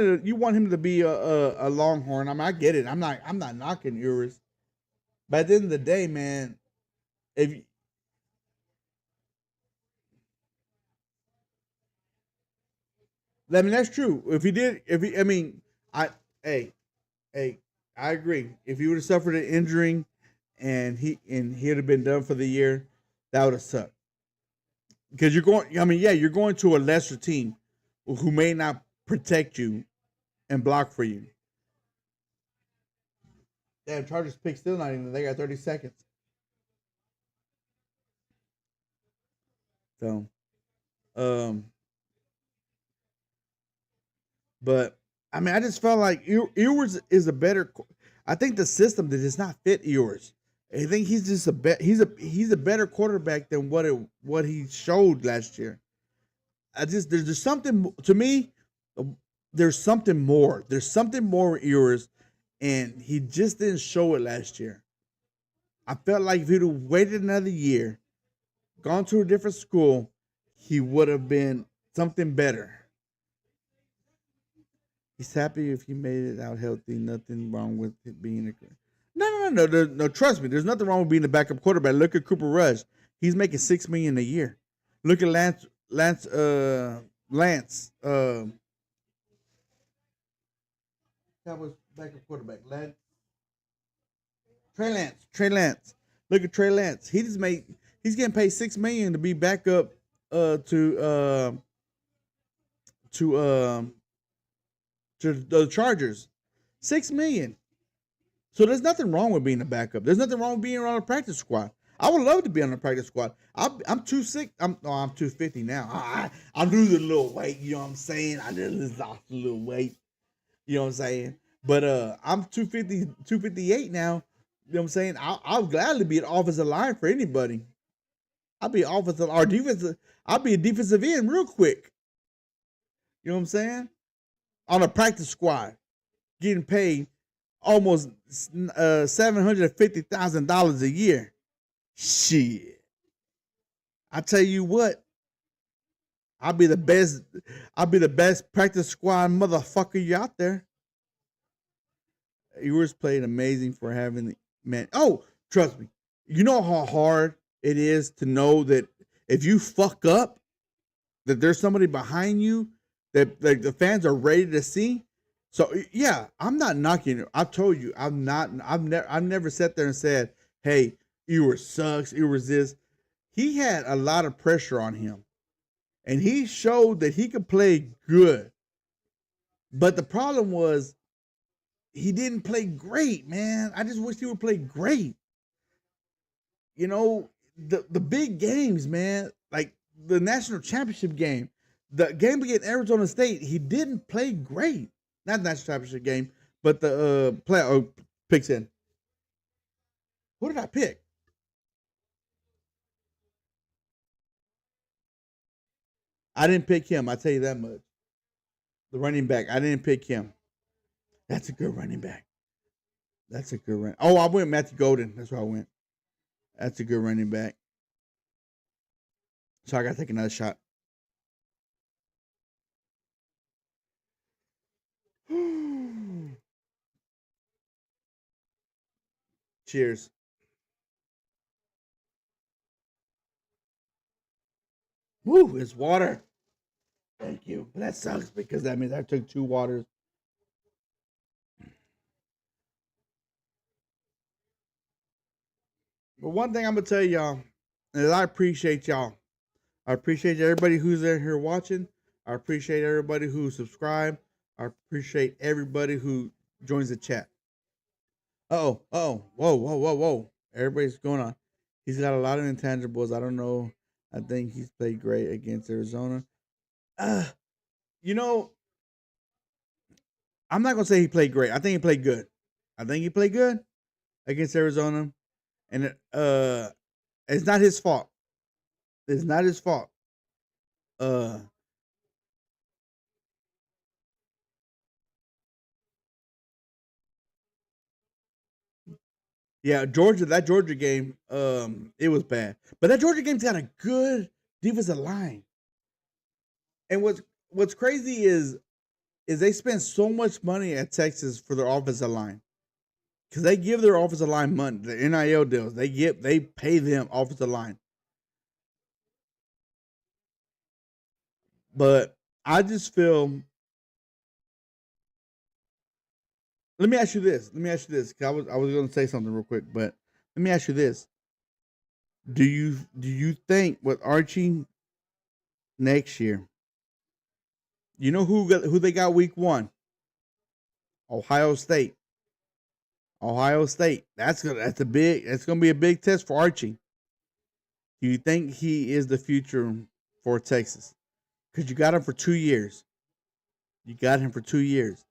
him to be a Longhorn. I mean, I get it. I'm not knocking Ewers, but at the end of the day, man, if I mean that's true. If he did, if he, I mean, I hey hey, I agree. If he would have suffered an injury and he'd have been done for the year, that would have sucked. Because you're going. I mean, yeah, you're going to a lesser team who may not protect you and block for you. Damn, Chargers pick still not even. They got 30 seconds. So, um, but I mean, I just felt like Ewers is a better. I think the system that does not fit Ewers. I think he's just he's a better quarterback than what he showed last year. I just there's something to me. uh, There's something more. There's something more with Ewers, and he just didn't show it last year. I felt like if he'd have waited another year, gone to a different school, he would have been something better. He's happy if he made it out healthy. Nothing wrong with it being a. No. Trust me, there's nothing wrong with being a backup quarterback. Look at Cooper Rush. He's making $6 million a year. Look at Lance. That was backup quarterback. Trey Lance. Look at Trey Lance. He's getting paid $6 million to be backup to to the Chargers. $6 million. So there's nothing wrong with being a backup. There's nothing wrong with being on a practice squad. I would love to be on the practice squad. I'm too sick. I'm 250 now. I lose a little weight. You know what I'm saying? I just lost a little weight. You know what I'm saying? But I'm 258 now. You know what I'm saying? I'll gladly be an offensive line for anybody. I'll be offensive or defensive. I'll be a defensive end real quick. You know what I'm saying? On a practice squad, getting paid almost $750,000 a year. Shit, I tell you what, I'll be the best. I'll be the best practice squad motherfucker you out there. Yours played amazing for having the man. Oh, trust me, you know how hard it is to know that if you fuck up, that there's somebody behind you that like the fans are ready to see. So yeah, I'm not knocking it. I told you, I'm not. I've never sat there and said, "Hey, Ewer sucks. Ewer's this." He had a lot of pressure on him, and he showed that he could play good. But the problem was he didn't play great, man. I just wish he would play great. You know, the big games, man, like the national championship game, the game against Arizona State, he didn't play great. Not the national championship game, but the play picks in. Who did I pick? I didn't pick him. I tell you that much. The running back, I didn't pick him. That's a good running back. That's a good run. Oh, I went Matthew Golden. That's where I went. That's a good running back. So I got to take another shot. Cheers. Woo, it's water. Thank you. But that sucks because that means I took two waters. But one thing I'm gonna tell y'all is I appreciate y'all. I appreciate everybody who's there here watching. I appreciate everybody who subscribed. I appreciate everybody who joins the chat. Whoa. Everybody's going on. He's got a lot of intangibles. I don't know. I think he's played great against Arizona. Uh, you know, I'm not gonna say he played great. I think he played good. I think he played good against Arizona, and it's not his fault. It's not his fault. Uh, Yeah, Georgia. That Georgia game, it was bad. But that Georgia game's got a good defensive line. And what's crazy is they spend so much money at Texas for their offensive line because they give their offensive line money. The NIL deals they pay them offensive line. But I just feel. Let me ask you this. Let me ask you this. 'Cause I was going to say something real quick, but let me ask you this. Do you think with Archie next year, you know who they got week 1? Ohio State. Ohio State. That's gonna be a big test for Archie. Do you think he is the future for Texas? Because you got him for 2 years. You got him for 2 years.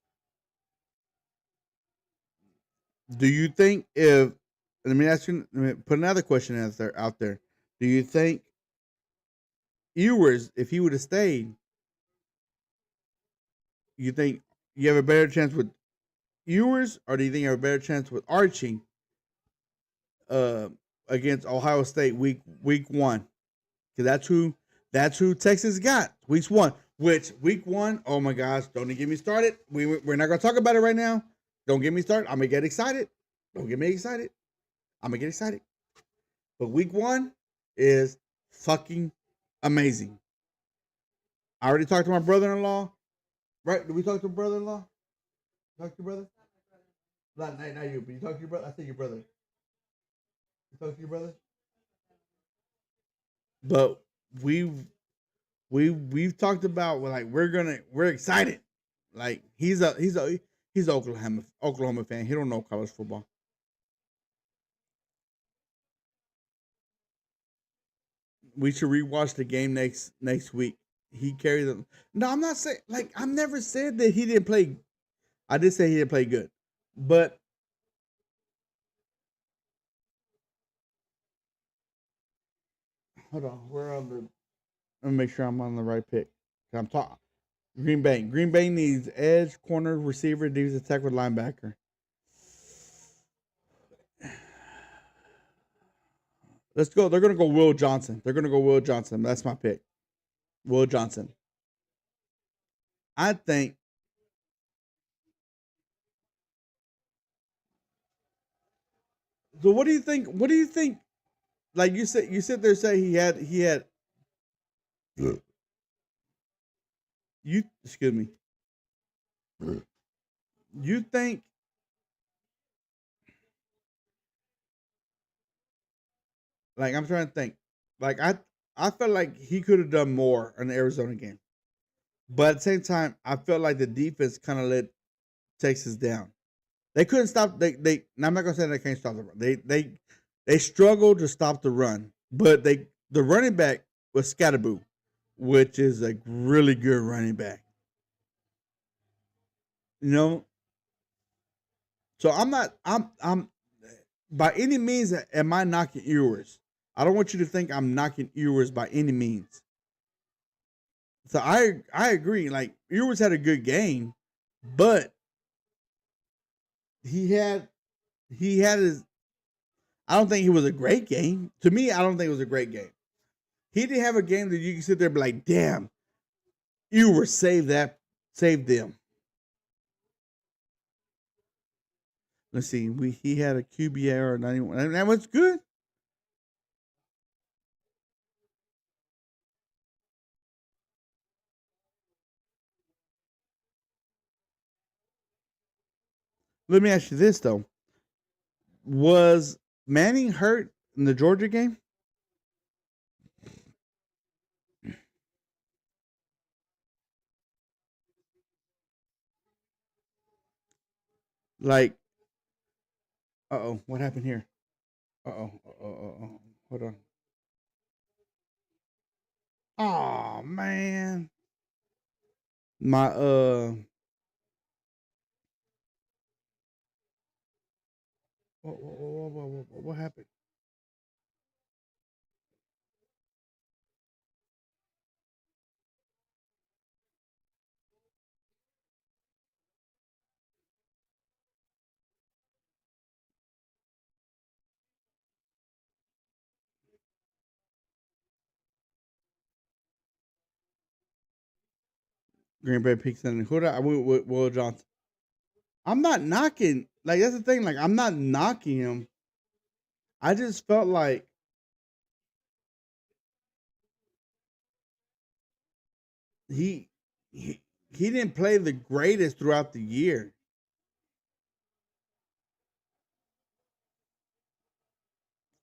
Do you think if let me ask you let me put another question out there. Do you think Ewers, if he would have stayed, you think you have a better chance with Ewers, or do you think you have a better chance with Archie uh, against Ohio State week 1? Because that's who Texas got week 1. Which week 1? Oh my gosh! Don't get me started. We're not gonna talk about it right now. Don't get me started. I'm gonna get excited. Don't get me excited. I'm gonna get excited. But week 1 is fucking amazing. I already talked to my brother-in-law. Right? Did we talk to brother-in-law? Talk to your brother? Not you, but you talk to your brother. I said your brother. You talk to your brother. But we've talked about like we're excited. Like he's a Oklahoma fan. He don't know college football. We should rewatch the game next week. He carried them. No, I'm not saying like I've never said that he didn't play. I did say he didn't play good, but hold on. We're on the. Let me make sure I'm on the right pick. I'm talking. Green Bay. Green Bay needs edge, corner, receiver, defensive tackle, linebacker. Let's go. They're gonna go Will Johnson. They're gonna go Will Johnson. That's my pick. Will Johnson. I think. So what do you think? What do you think? Like you sit there and say he had you excuse me. You think like I'm trying to think. Like I felt like he could have done more in the Arizona game. But at the same time, I felt like the defense kind of let Texas down. They couldn't stop. They. I'm not gonna say they can't stop the run. They struggled to stop the run, but the running back was Scatterboo, which is a really good running back. You know, so I'm by any means am I knocking Ewers. I don't want you to think I'm knocking Ewers by any means. So I agree. Like Ewers had a good game, but he had he had his. I don't think he was a great game. To me, I don't think it was a great game. He didn't have a game that you can sit there and be like, damn, Ewers saved them. Let's see, he had a QB error 91. And that was good. Let me ask you this though: was Manning hurt in the Georgia game? Like, what happened here? Hold on. Oh man, my what happened? Green Bay picks in. Who did I went with Will Johnson. I'm not knocking. Like that's the thing. Like I'm not knocking him. I just felt like he he, he didn't play the greatest throughout the year.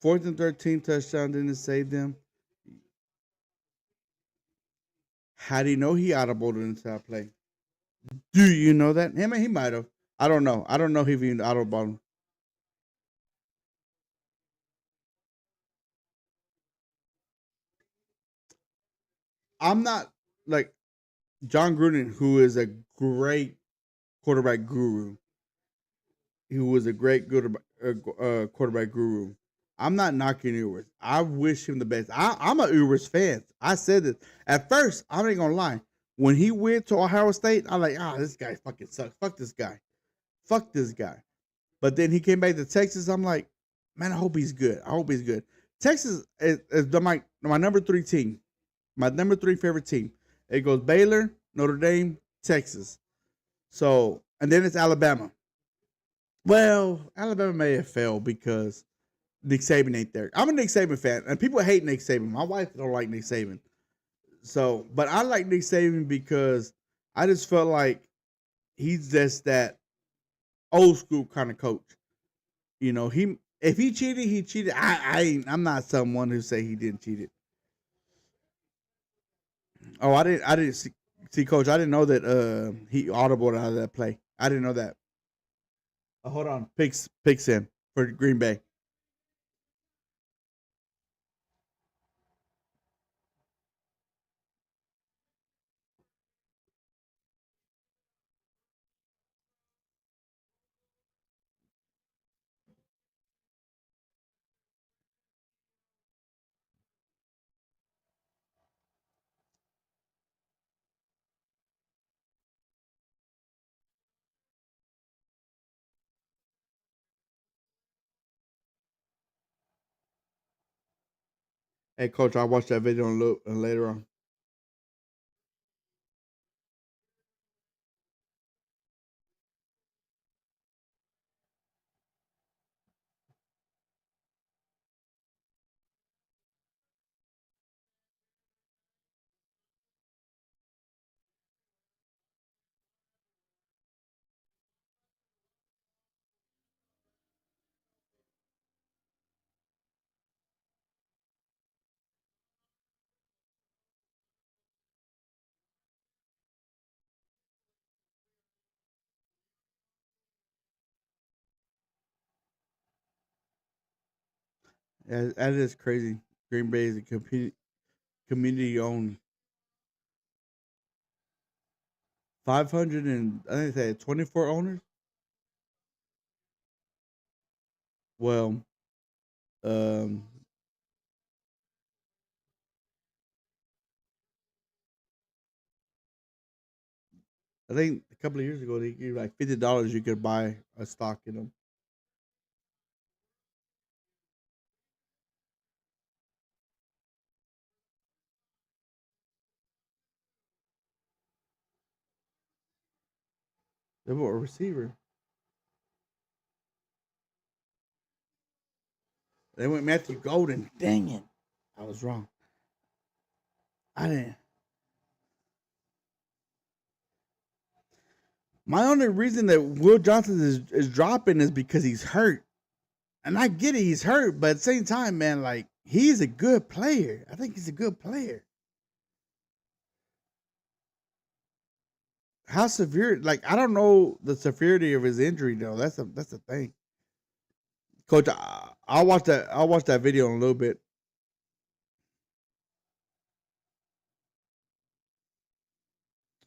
4th and 13 touchdown didn't save them. How do you know he audibled into that play? Do you know that? He might have. I don't know. I don't know if he audibled. I'm not like John Gruden, who is a great quarterback guru. Who was a great quarterback guru. I'm not knocking Ewers. I wish him the best. I'm a Ewers fan. I said this at first. I ain't gonna lie. When he went to Ohio State, I'm like, this guy fucking sucks. Fuck this guy. Fuck this guy. But then he came back to Texas. I'm like, man, I hope he's good. I hope he's good. Texas is my number 3 team. My number 3 favorite team. It goes Baylor, Notre Dame, Texas. So, and then it's Alabama. Well, Alabama may have failed because Nick Saban ain't there. I'm a Nick Saban fan, and people hate Nick Saban. My wife don't like Nick Saban. So, but I like Nick Saban because I just felt like he's just that old school kind of coach. You know, if he cheated, he cheated. I'm not someone who say he didn't cheat it. Oh, I didn't see Coach. I didn't know that he audibled out of that play. I didn't know that. Hold on, picks in for Green Bay. Hey, Coach, I watched that video later on. Yeah, that is crazy. Green Bay is a community owned 500 and I think they had 24 owners. Well, um, I think a couple of years ago they gave like $50 you could buy a stock in them. They were a receiver. They went Matthew Golden. Dang it, I was wrong. I didn't. My only reason that Will Johnson is dropping is because he's hurt. And I get it, he's hurt, but at the same time, man, like he's a good player. I think he's a good player. How severe? Like I don't know the severity of his injury though. That's a thing. Coach, I'll watch that. I'll watch that video in a little bit.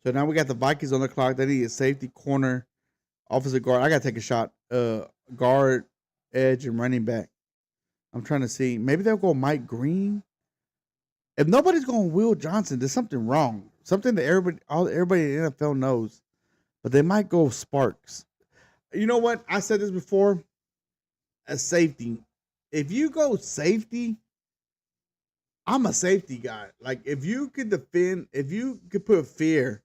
So now we got the Vikings on the clock. They need a safety, corner, offensive guard. I gotta take a shot. Guard, edge, and running back. I'm trying to see. Maybe they'll go Mike Green. If nobody's going Will Johnson, there's something wrong. Something that everybody in the NFL knows. But they might go Sparks. You know what? I said this before. A safety. If you go safety, I'm a safety guy. Like if you could defend, if you could put fear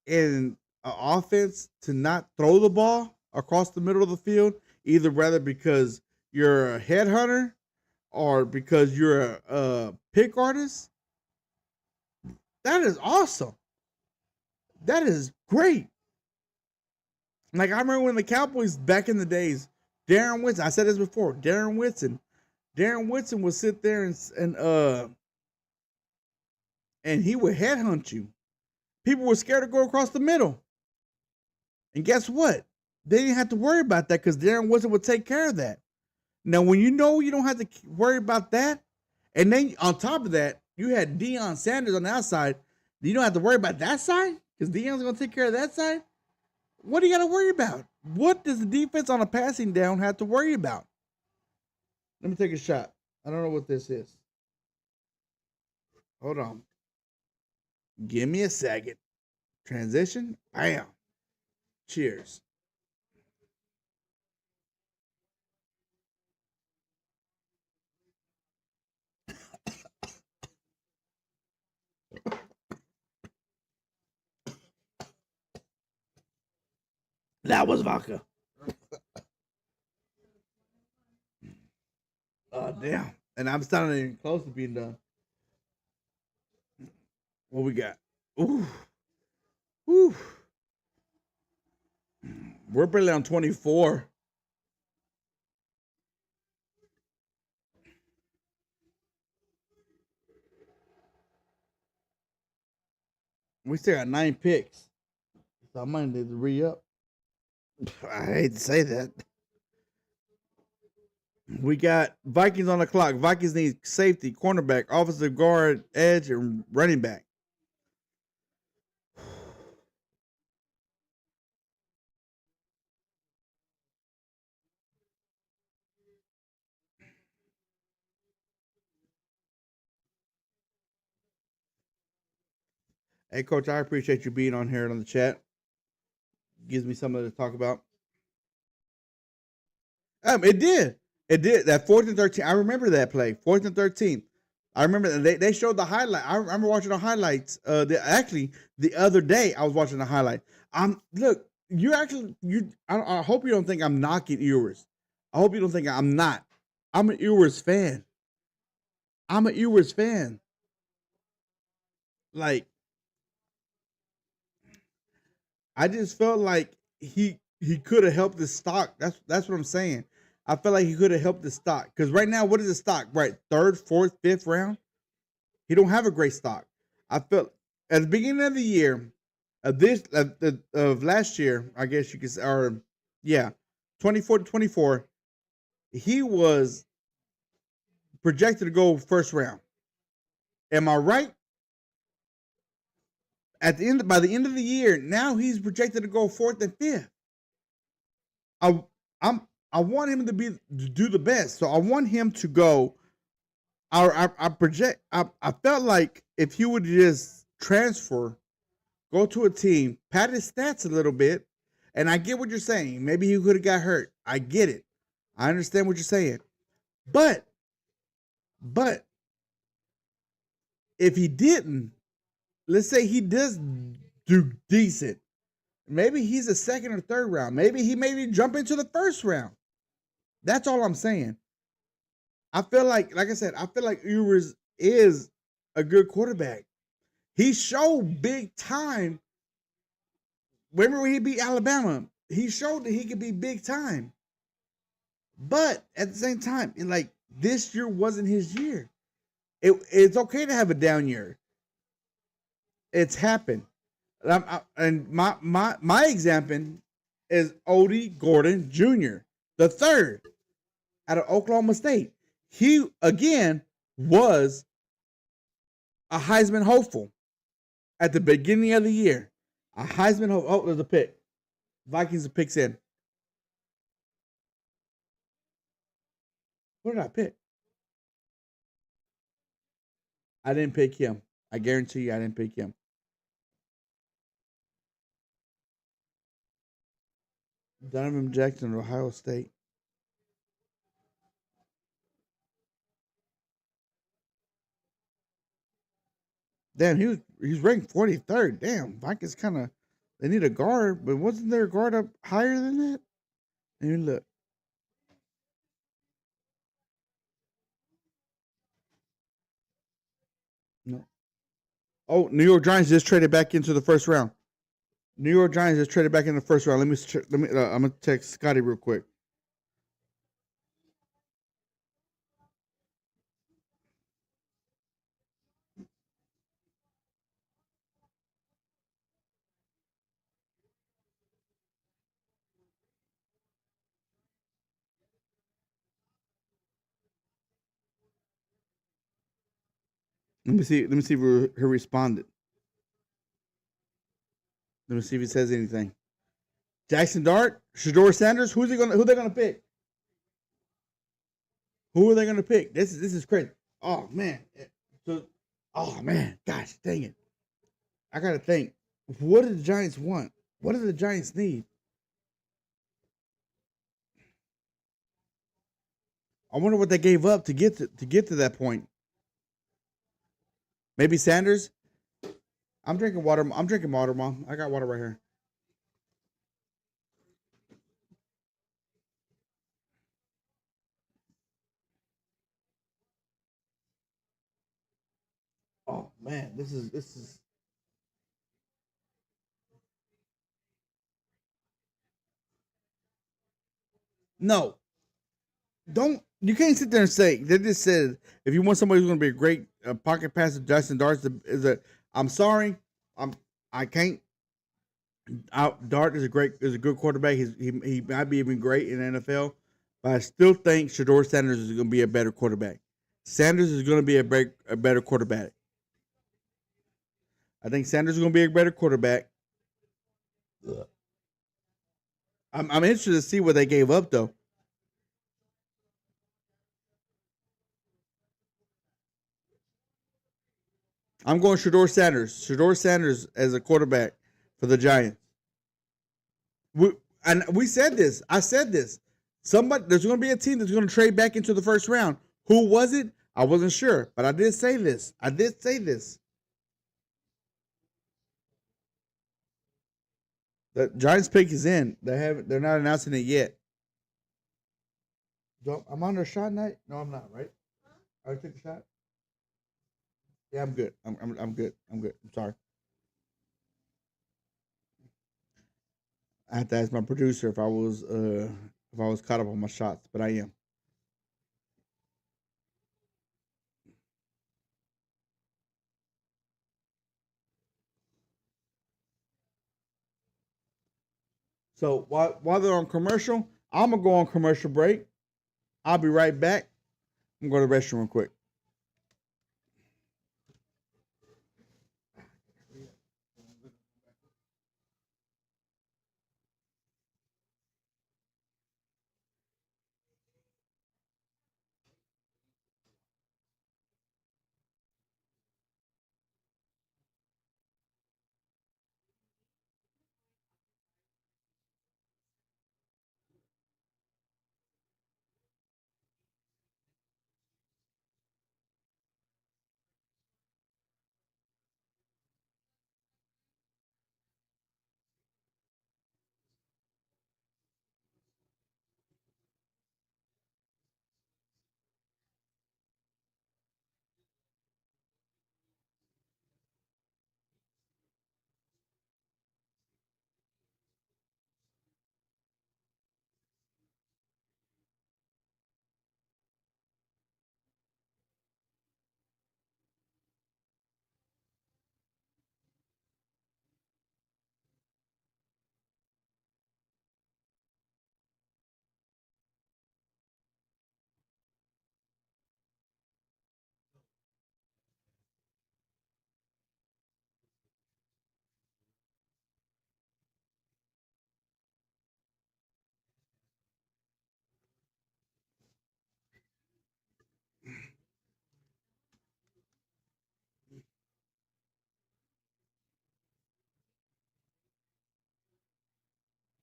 in an offense to not throw the ball across the middle of the field, either rather because you're a headhunter or because you're a pick artist, that is awesome. That is great. Like I remember when the Cowboys back in the days, Darren Winston. I said this before. Darren Winston would sit there and he would headhunt you. People were scared to go across the middle. And guess what? They didn't have to worry about that because Darren Woodson would take care of that. Now, when you know you don't have to worry about that, and then on top of that, you had Deion Sanders on the outside, you don't have to worry about that side because Deion's going to take care of that side. What do you got to worry about? What does the defense on a passing down have to worry about? Let me take a shot. I don't know what this is. Hold on. Give me a second. Transition. Bam. Cheers. That was vodka. Oh, damn. And I'm still not even close to being done. What we got? Ooh. Ooh. We're barely on 24. We still got 9 picks. So I might need to re-up. I hate to say that. We got Vikings on the clock. Vikings need safety, cornerback, offensive guard, edge, and running back. Hey, Coach, I appreciate you being on here on the chat. Gives me something to talk about. It did. It did. That 4th and 13. I remember that play. 4th and 13. I remember they showed the highlight. I remember watching the highlights. Actually, the other day I was watching the highlight. Look, I hope you don't think I'm knocking Ewers. I hope you don't think I'm not. I'm an Ewers fan. Like, I just felt like he could have helped the stock. That's what I'm saying. I felt like he could have helped the stock because right now, what is the stock? Right, 3rd, 4th, 5th round. He don't have a great stock. I felt at the beginning of the year, of last year, I guess you could say, or yeah, 24 to 24, he was projected to go 1st round. Am I right? By the end of the year, now he's projected to go 4th and 5th. I want him to do the best, so I want him to go. I felt like if he would just transfer, go to a team, pad his stats a little bit, and I get what you're saying. Maybe he could have got hurt. I get it. I understand what you're saying. But if he didn't, let's say he does do decent. Maybe he's a 2nd or 3rd round. Maybe he jump into the 1st round. That's all I'm saying. I feel like I said, I feel like Ewers is a good quarterback. He showed big time. Remember when he beat Alabama? He showed that he could be big time. But at the same time, like this year wasn't his year. It's okay to have a down year. It's happened. And my example is Odie Gordon Jr., the 3rd out of Oklahoma State. He again was a Heisman hopeful at the beginning of the year. A Heisman hopeful. Oh, there's a pick. Vikings picks in. What did I pick? I didn't pick him. I guarantee you I didn't pick him. Donovan Jackson, Ohio State. Damn, he's ranked 43rd. Damn, Vikings kind of They need a guard, but wasn't there a guard up higher than that? And look. No. Oh, New York Giants just traded back into the first round. New York Giants just traded back in the first round. Let me check. I'm gonna text Scotty real quick. Let me see. Let me see if he responded. Let me see if he says anything. Jackson Dart, Shedeur Sanders. Who they gonna pick? Who are they gonna pick? This is crazy. Oh man. So, oh man. Gosh, dang it. I gotta think. What do the Giants want? What do the Giants need? I wonder what they gave up to get to that point. Maybe Sanders. I'm drinking water. I'm drinking water, Mom. I got water right here. Oh man, this is no. Don't you can't sit there and say they just said if you want somebody who's going to be a great pocket passer, Justin Dart is a. I'm sorry, I can't. Dart is a good quarterback. He might be even great in the NFL, but I still think Shedeur Sanders is going to be a better quarterback. Sanders is going to be a better quarterback. I think Sanders is going to be a better quarterback. I'm interested to see what they gave up though. I'm going Shedeur Sanders. Shedeur Sanders as a quarterback for the Giants. We said this. I said this. There's going to be a team that's going to trade back into the first round. Who was it? I wasn't sure, but I did say this. The Giants pick is in. They're not announcing it yet. I'm on a shot night. No, I'm not. Right? I took a shot. Yeah, I'm good. I'm good. I'm good. I'm sorry. I have to ask my producer if I was caught up on my shots, but I am. So while they're on commercial, I'm gonna go on commercial break. I'll be right back. I'm going to the restroom real quick.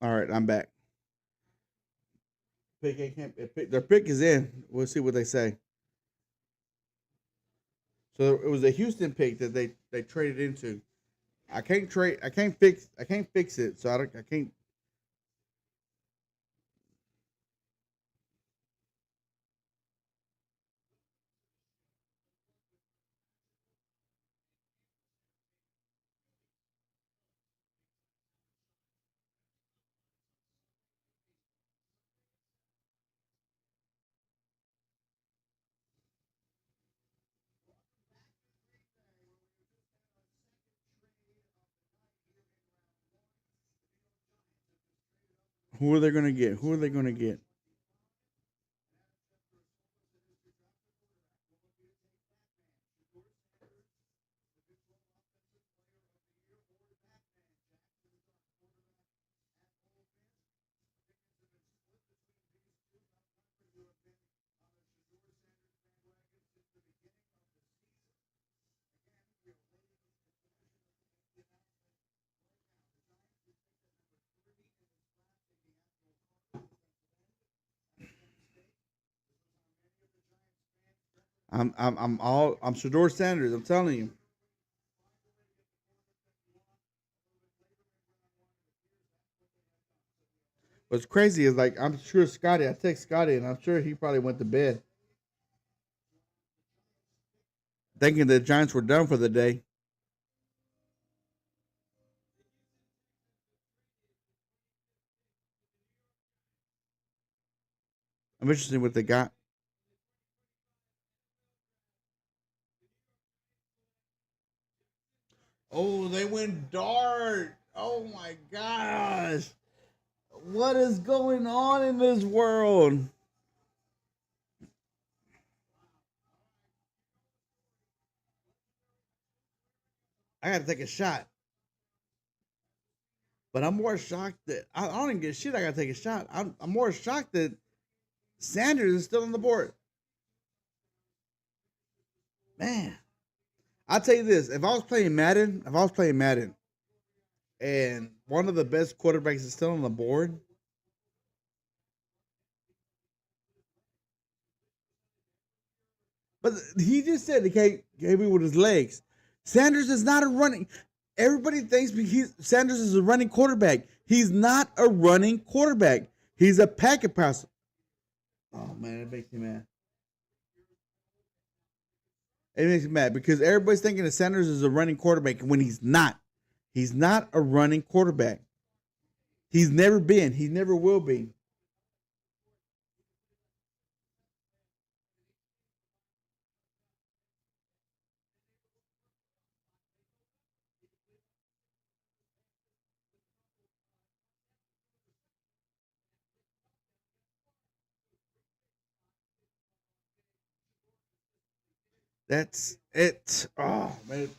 All right, I'm back. Their pick is in. We'll see what they say. So it was a Houston pick that they traded into. I can't trade. I can't fix. I can't fix it. So I don't. I can't. Who are they gonna get? Who are they gonna get? I'm Shador Sanders. I'm telling you. What's crazy is like I'm sure Scotty. I text Scotty, and I'm sure he probably went to bed thinking the Giants were done for the day. I'm interested in what they got. Oh, they went dart. Oh my gosh. What is going on in this world? I gotta take a shot. But I'm more shocked that I don't even get shit. I gotta take a shot. I'm more shocked that Sanders is still on the board. Man, I'll tell you this: if I was playing Madden, and one of the best quarterbacks is still on the board, but he just said he gave me with his legs. Sanders is not a running. Everybody thinks Sanders is a running quarterback. He's not a running quarterback. He's a packet passer. Oh man, it makes me mad. It makes me mad because everybody's thinking that Sanders is a running quarterback when he's not. He's not a running quarterback. He's never been. He never will be. That's it. Oh man,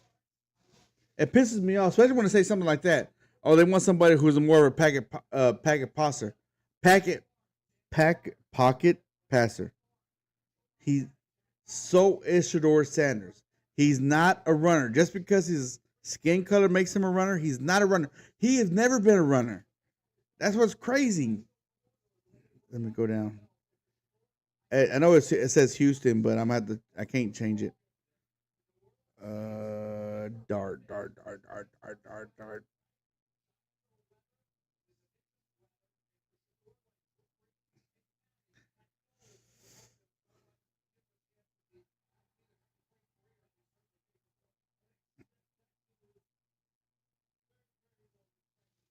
it pisses me off, especially when they say something like that. Oh, they want somebody who's more of a packet passer, packet pocket passer. He so is Shador Sanders. He's not a runner. Just because his skin color makes him a runner, he's not a runner. He has never been a runner. That's what's crazy. Let me go down. I know it says Houston, but I can't change it. Dart.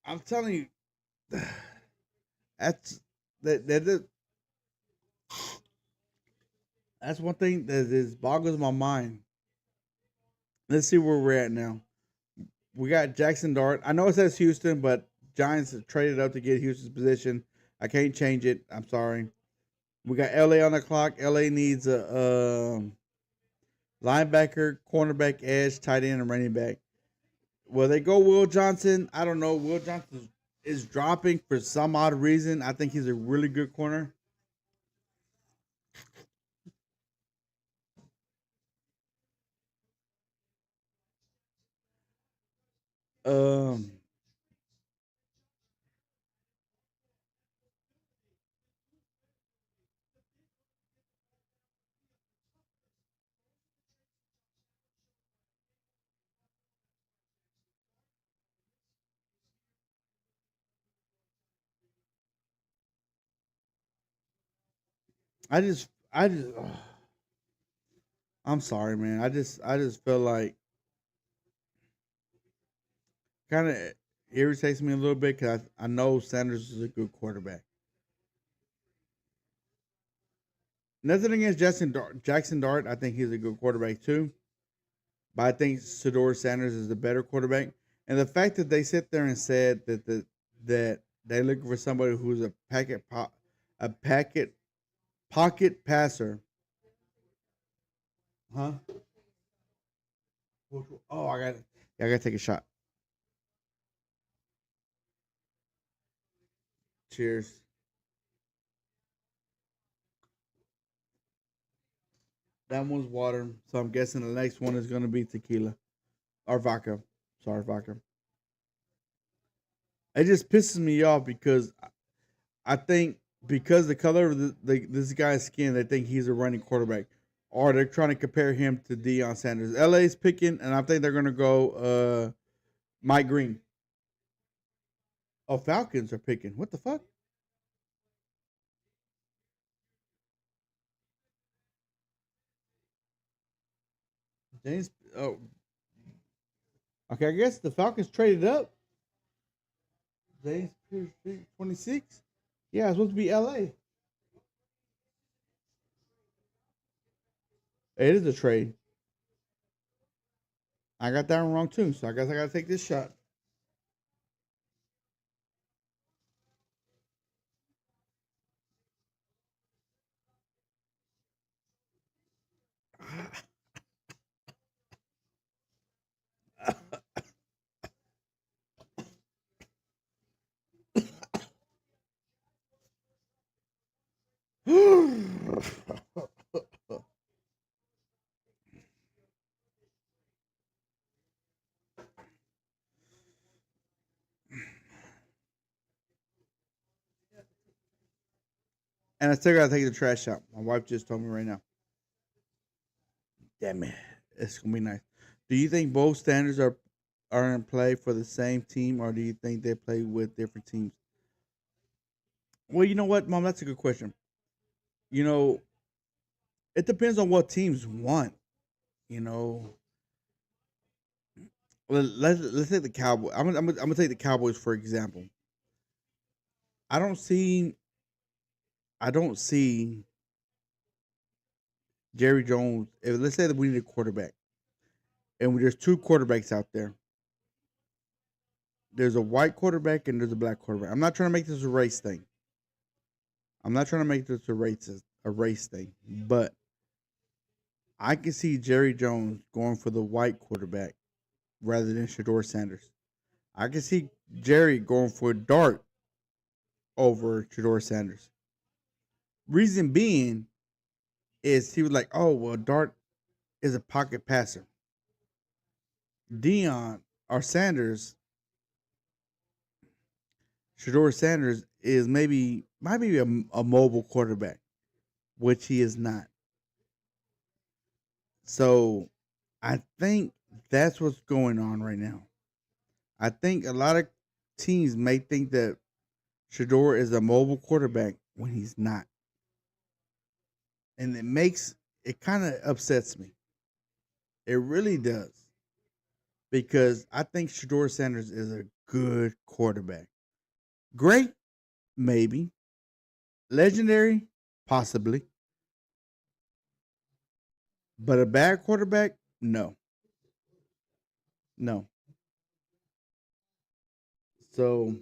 I'm telling you, that's that that's one thing that is boggles my mind. Let's see where we're at now. We got Jackson Dart. I know it says Houston, but Giants have traded up to get Houston's position. I can't change it. I'm sorry. We got LA on the clock. LA needs a linebacker, cornerback, edge, tight end, and running back. Will they go Will Johnson? I don't know. Will Johnson is dropping for some odd reason. I think he's a really good corner. Um, I just, I'm sorry, man. I just feel like kind of irritates me a little bit because I know Sanders is a good quarterback. Nothing against Jackson Dart. I think he's a good quarterback too. But I think Shedeur Sanders is the better quarterback. And the fact that they sit there and said that they're looking for somebody who's a packet pocket passer, huh? Oh, I got to take a shot. Cheers. That one's water, so I'm guessing the next one is gonna be tequila or vodka. Sorry, vodka. It just pisses me off because I think because the color of this guy's skin, they think he's a running quarterback, or they're trying to compare him to Deion Sanders. LA's picking, and I think they're gonna go Mike Green. Oh, Falcons are picking. What the fuck? James. Oh, okay. I guess the Falcons traded up. James Pierce, 26. Yeah, it's supposed to be LA. It is a trade. I got that one wrong too, so I guess I gotta take this shot. And I still gotta take the trash out. My wife just told me right now. Damn it, it's gonna be nice. Do you think both standards are in play for the same team, or do you think they play with different teams? Well, you know what, Mom, that's a good question. You know, it depends on what teams want. You know, let's take the Cowboys. I'm gonna take the Cowboys for example. I don't see I don't see Jerry Jones. If let's say that we need a quarterback, and there's two quarterbacks out there. There's a white quarterback and there's a black quarterback. I'm not trying to make this a race thing. I'm not trying to make this a race thing, but I can see Jerry Jones going for the white quarterback rather than Shador Sanders. I can see Jerry going for Dart over Shador Sanders. Reason being is he was like, oh well, Dart is a pocket passer. Dion or Sanders, Shador Sanders is might be a mobile quarterback, which he is not. So I think that's what's going on right now. I think a lot of teams may think that Shador is a mobile quarterback when he's not. And it kind of upsets me. It really does. Because I think Shador Sanders is a good quarterback. Great, maybe. Legendary, possibly. But a bad quarterback, no. No. So,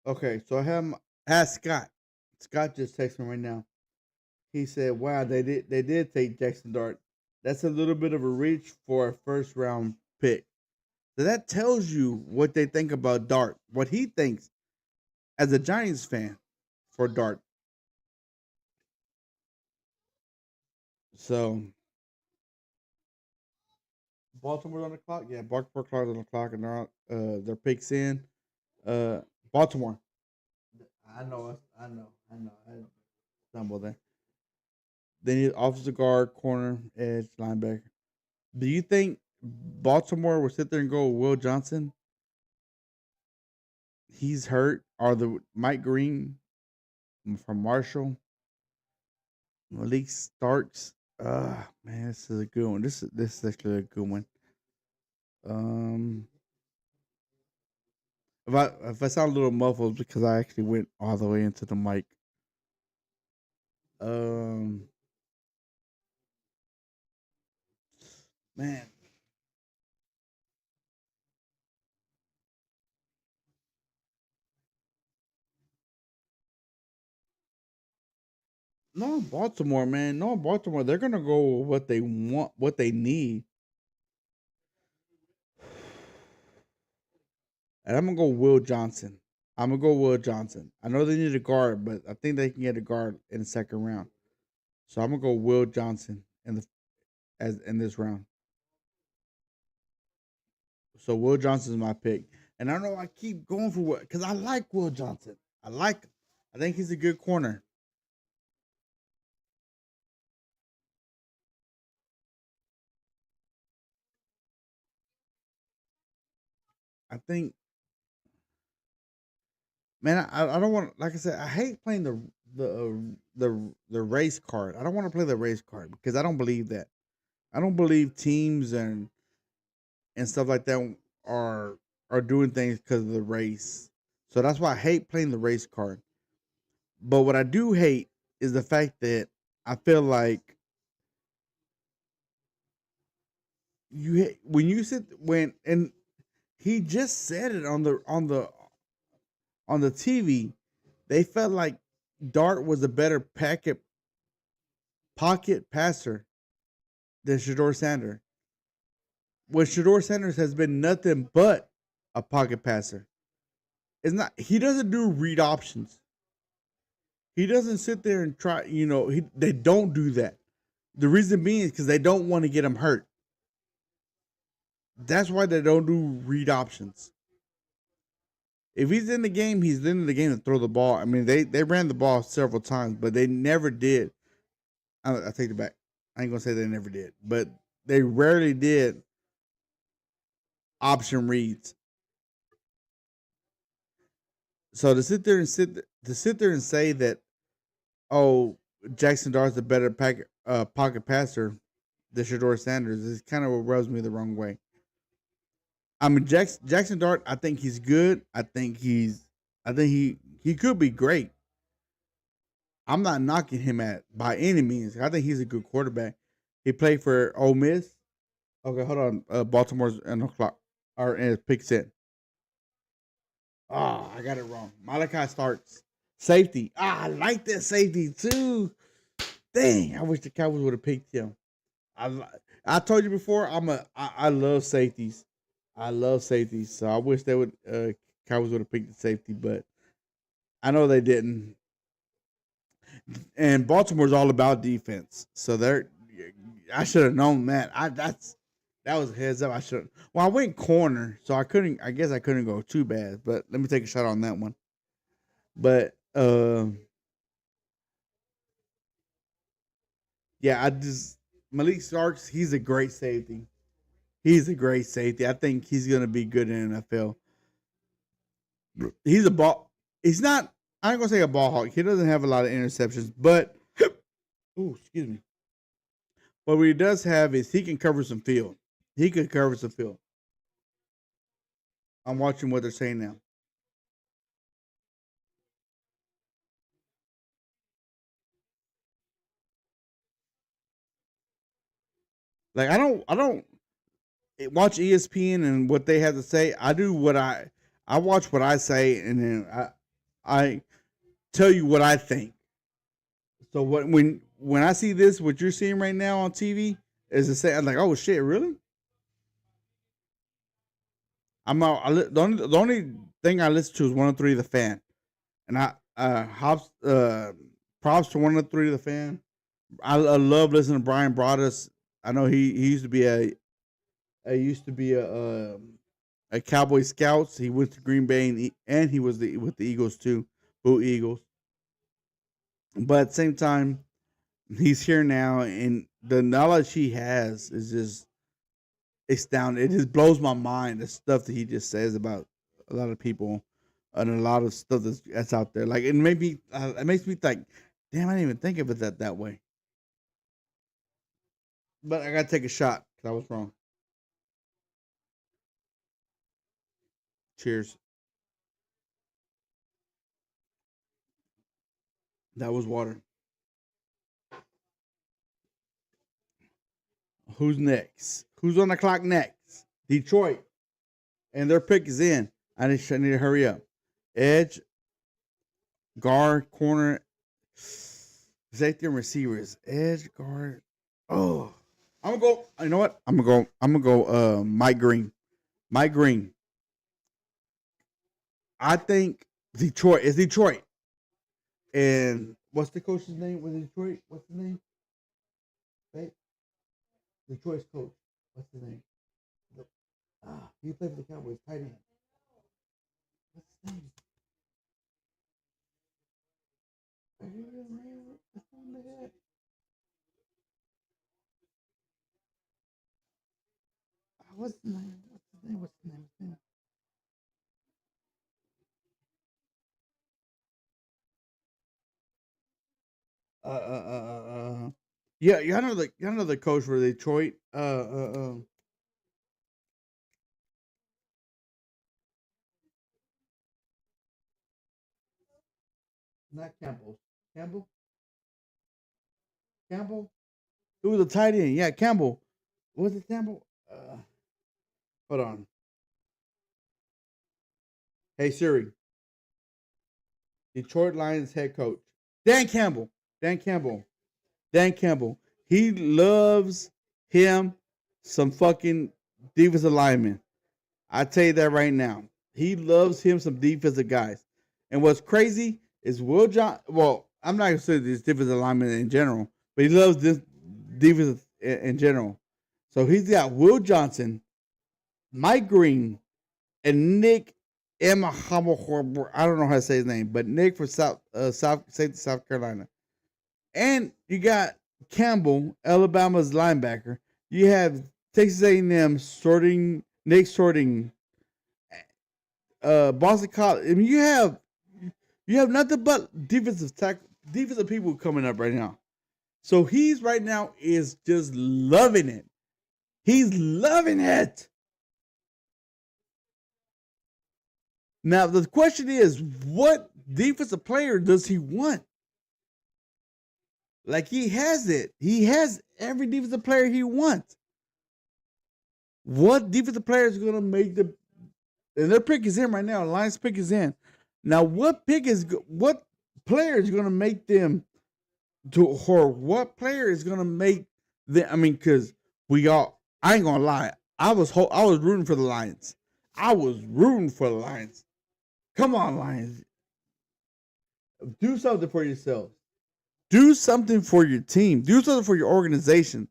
okay, so ask Scott. Scott just texted me right now. He said, "Wow, they did take Jackson Dart. That's a little bit of a reach for a first round pick." So that tells you what they think about Dart, what he thinks as a Giants fan for Dart. So Baltimore's on the clock. Yeah, Baltimore Clock's on the clock, and their picks in. Uh, Baltimore. I know. I stumbled there. They need offensive guard, corner, edge, linebacker. Do you think Baltimore will sit there and go with Will Johnson? He's hurt. Or the Mike Green from Marshall, Malik Starks. Man, this is a good one. This is actually a good one. Um, if I sound a little muffled because I actually went all the way into the mic. Um, man, no Baltimore, man, no Baltimore. They're gonna go with what they want, what they need, and I'm gonna go Will Johnson. I'm gonna go Will Johnson. I know they need a guard, but I think they can get a guard in the second round. So I'm gonna go Will Johnson in this round. So Will Johnson is my pick, and I know I keep going for what because I like Will Johnson. I like him. I think he's a good corner. I think, man, I don't want like I said, I hate playing the race card. I don't want to play the race card because I don't believe that. I don't believe teams and stuff like that are doing things because of the race. So that's why I hate playing the race card. But what I do hate is the fact that I feel like when you sit when and he just said it on the TV. They felt like Dart was a better pocket passer than Shador Sanders. When Shador Sanders has been nothing but a pocket passer. It's not. He doesn't do read options. He doesn't sit there and try. They don't do that. The reason being is because they don't want to get him hurt. That's why they don't do read options. If he's in the game, he's in the game to throw the ball. I mean, they ran the ball several times, but they never did. I take it back. I ain't gonna say they never did, but they rarely did option reads. So to sit there and say that, oh, Jackson Dart's a better pocket passer than Shador Sanders is kind of what rubs me the wrong way. I mean, Jackson Dart, I think he's good. I think he could be great. I'm not knocking him at by any means. I think he's a good quarterback. He played for Ole Miss. Okay, hold on. Baltimore's in the clock or in pick set. Ah, I got it wrong. Malachi Starks. Safety. I like that safety too. Dang, I wish the Cowboys would have picked him. I I told you before, I love safeties. I love safeties. So I wish they would Cowboys would have picked the safety, but I know they didn't. And Baltimore's all about defense. So I should have known that. That was a heads up. I should. Well, I went corner, so I couldn't. I guess I couldn't go too bad. But let me take a shot on that one. But yeah, I just Malik Starks. He's a great safety. He's a great safety. I think he's gonna be good in the NFL. He's a ball. He's not. I ain't gonna say a ball hawk. He doesn't have a lot of interceptions, but oh, excuse me. But what he does have is he can cover some field. He could cover some field. I'm watching what they're saying now. Like I don't watch ESPN and what they have to say. I do what I watch what I say, and then I tell you what I think. So when I see this, what you're seeing right now on TV is the same. I'm like, oh shit, really? The only thing I listen to is 103 The Fan, and I props to 103 The Fan. I love listening to Brian Broaddus. I know he used to be a Cowboy Scouts. He went to Green Bay and he was with the Eagles too. Boo Eagles. But at the same time, he's here now, and the knowledge he has is just astounding. It just blows my mind. The stuff that he just says about a lot of people and a lot of stuff that's out there. Like it makes me think, damn, I didn't even think of it that way. But I gotta take a shot because I was wrong. Cheers. That was water. Who's next? Who's on the clock next? Detroit. And their pick is in. I need to hurry up. Edge, guard, corner, safety, and receivers. Edge, guard. Oh, I'm gonna go. You know what? I'm gonna go. Mike Green. Mike Green. I think Detroit is Detroit. And what's the coach's name with Detroit? What's the name? Right? Detroit's coach. What's the name? He played for the Cowboys. Tight end. What's his name? What's the name? What's his name? What's his name? Yeah, you know the coach for Detroit. Not Campbell. Campbell. Campbell. It was a tight end. Yeah, Campbell. Was it Campbell? Hold on. Hey Siri. Detroit Lions head coach Dan Campbell. Dan Campbell. Dan Campbell. He loves him some fucking defensive linemen. I tell you that right now. He loves him some defensive guys. And what's crazy is Will John. Well, I'm not gonna say this defensive lineman in general, but he loves this defense in general. So he's got Will Johnson, Mike Green, and Nick Emma. I don't know how to say his name, but Nick for South Carolina. And you got Campbell, Alabama's linebacker. You have Texas A&M sorting Boston College. I mean, you have nothing but defensive people coming up right now. So he's right now is just loving it. He's loving it. Now the question is, what defensive player does he want? Like he has it. He has every defensive player he wants. What defensive player is going to make and their pick is in right now. Lions pick is in. Now, what player is going to make them or what player is going to make them? I mean, because I ain't gonna lie. I was rooting for the Lions. I was rooting for the Lions. Come on, Lions. Do something for yourselves. Do something for your team. Do something for your organization.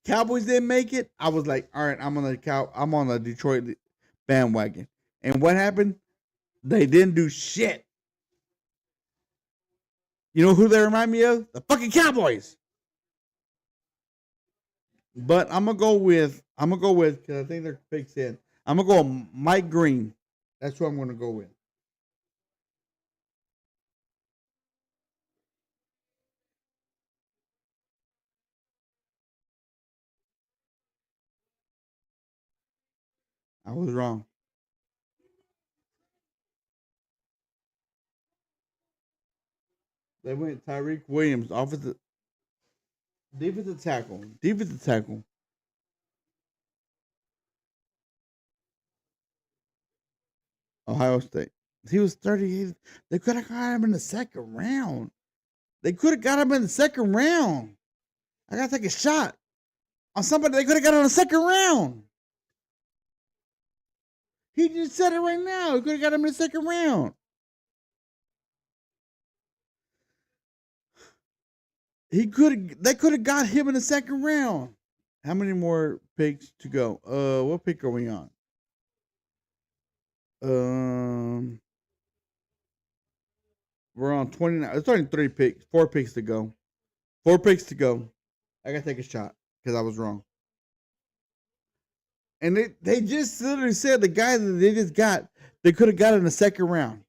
Cowboys didn't make it. I was like, all right, I'm on the Detroit bandwagon. And what happened? They didn't do shit. You know who they remind me of? The fucking Cowboys. But I'm gonna go with because I think they're fixed in. I'm gonna go Mike Green. That's who I'm gonna go with. I was wrong. They went Tyreek Williams, defensive tackle. Defensive tackle. Ohio State. He was 38. They could have got him in the second round. They could have got him in the second round. I gotta take a shot on somebody they could have got in the second round. He just said it right now. He could have got him in the second round. They could have got him in the second round. How many more picks to go? What pick are we on? Um, we're on 29. It's only 3 picks, 4 picks to go. 4 picks to go. I gotta take a shot because I was wrong. And they just literally said the guy that they just got, they could have got in the second round.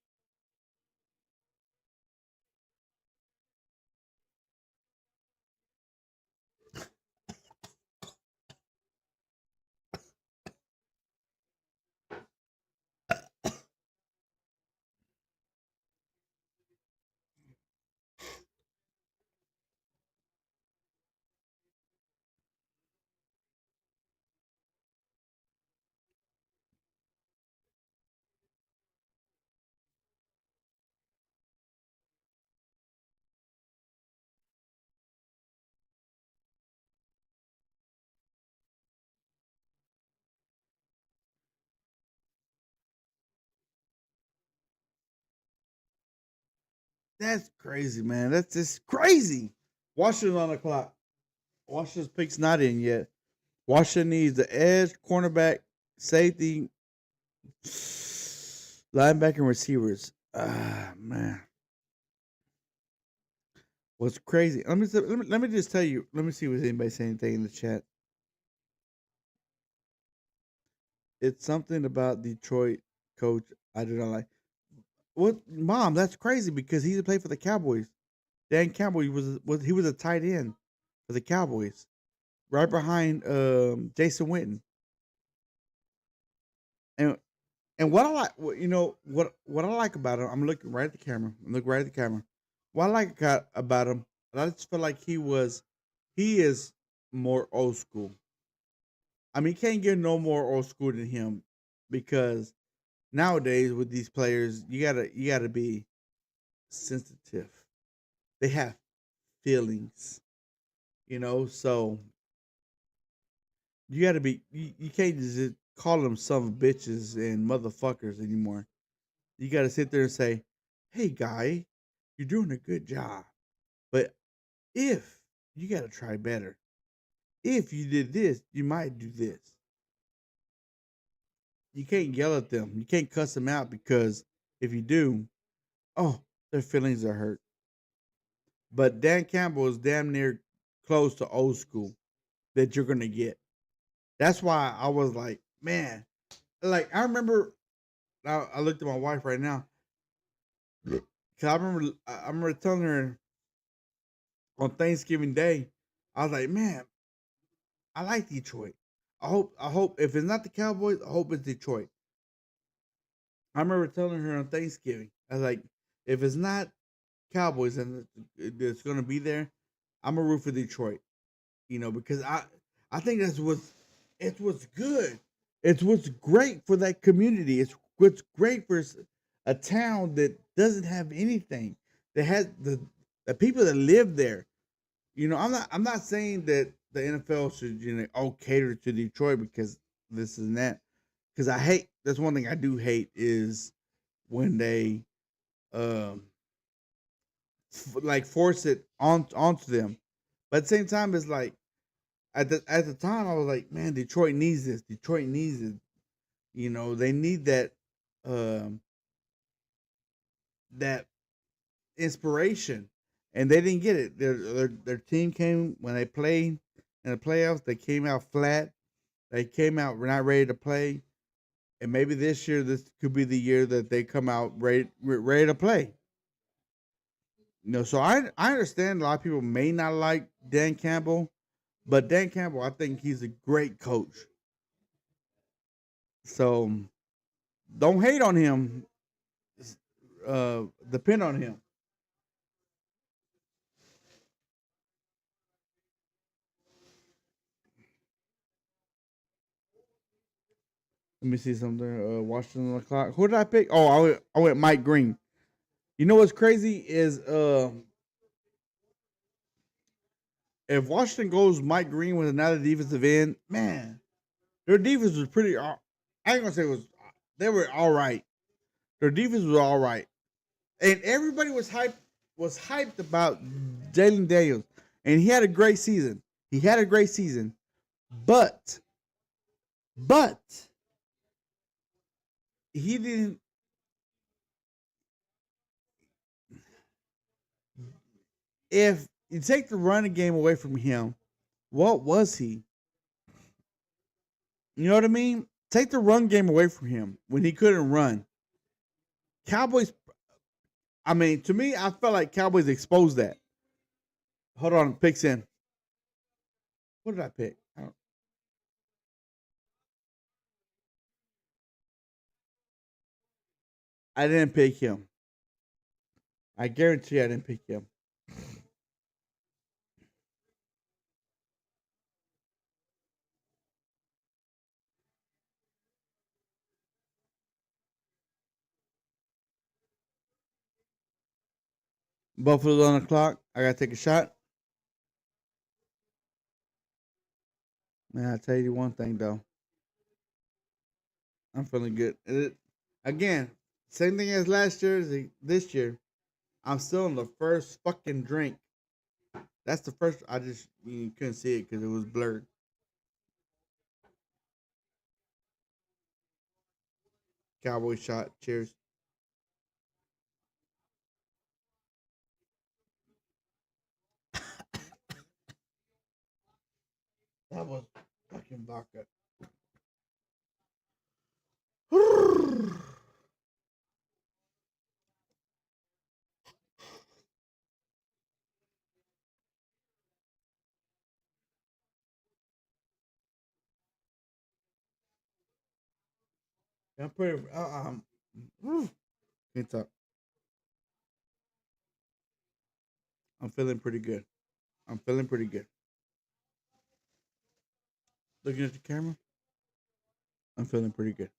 That's crazy, man. That's just crazy. Washington on the clock. Washington's pick's not in yet. Washington needs the edge, cornerback, safety, linebacker, and receivers. Ah, man. What's crazy? Let me just tell you. Let me see if anybody say anything in the chat. It's something about Detroit coach I do not like. What, mom? That's crazy because he played for the Cowboys. Dan Campbell was a tight end for the Cowboys, right behind Jason Witten. And what I like, what I like about him, I'm looking right at the camera. I'm looking right at the camera. What I like about him, I just feel like he is more old school. I mean, you can't get no more old school than him because nowadays with these players, you gotta be sensitive. They have feelings, so you gotta be. You can't just call them some bitches and motherfuckers anymore. You gotta sit there and say, "Hey, guy, you're doing a good job, but if you gotta try better. If you did this, you might do this." You can't yell at them. You can't cuss them out because if you do, oh, their feelings are hurt. But Dan Campbell is damn near close to old school that you're gonna get. That's why I was like, man, like I remember. I looked at my wife right now because I remember telling her on Thanksgiving Day, I was like, man, I like Detroit. I hope if it's not the Cowboys, I hope it's Detroit. I remember telling her on Thanksgiving, I was like, if it's not Cowboys and it's gonna be there, I'm a root for Detroit. Because I think it's what's good. It's what's great for that community. It's what's great for a town that doesn't have anything. That has the people that live there. I'm not saying that the NFL should cater to Detroit because this and that. Because I hate that's one thing I do hate is when they um like force it onto them. But at the same time, it's like at the time I was like, man, Detroit needs this. Detroit needs it. They need um that inspiration, and they didn't get it. Their team came when they played in the playoffs. They came out flat. They came out not ready to play, and maybe this could be the year that they come out ready to play. So I understand a lot of people may not like Dan Campbell, but Dan Campbell, I think he's a great coach. So don't hate on him. Depend on him. Let me see something. Washington on the clock. Who did I pick? Oh, I went Mike Green. You know what's crazy is if Washington goes Mike Green with another defensive end, man, their defense was pretty. I ain't gonna say it was. They were all right. Their defense was all right, and everybody was hyped about Jalen Daniels. And he had a great season. He had a great season. But he didn't. If you take the running game away from him, what was he? You know what I mean? Take the run game away from him when he couldn't run. Cowboys, I mean, to me, I felt like Cowboys exposed that. Hold on, picks in. What did I pick? I didn't pick him. I guarantee I didn't pick him. Buffalo's on the clock. I gotta take a shot. Man, I'll tell you one thing though. I'm feeling good. Again, same thing as last year. This year, I'm still in the first fucking drink. That's the first. You couldn't see it because it was blurred. Cowboy shot. Cheers. That was fucking vodka. I'm pretty. Can't talk. I'm feeling pretty good. I'm feeling pretty good. Looking at the camera, I'm feeling pretty good.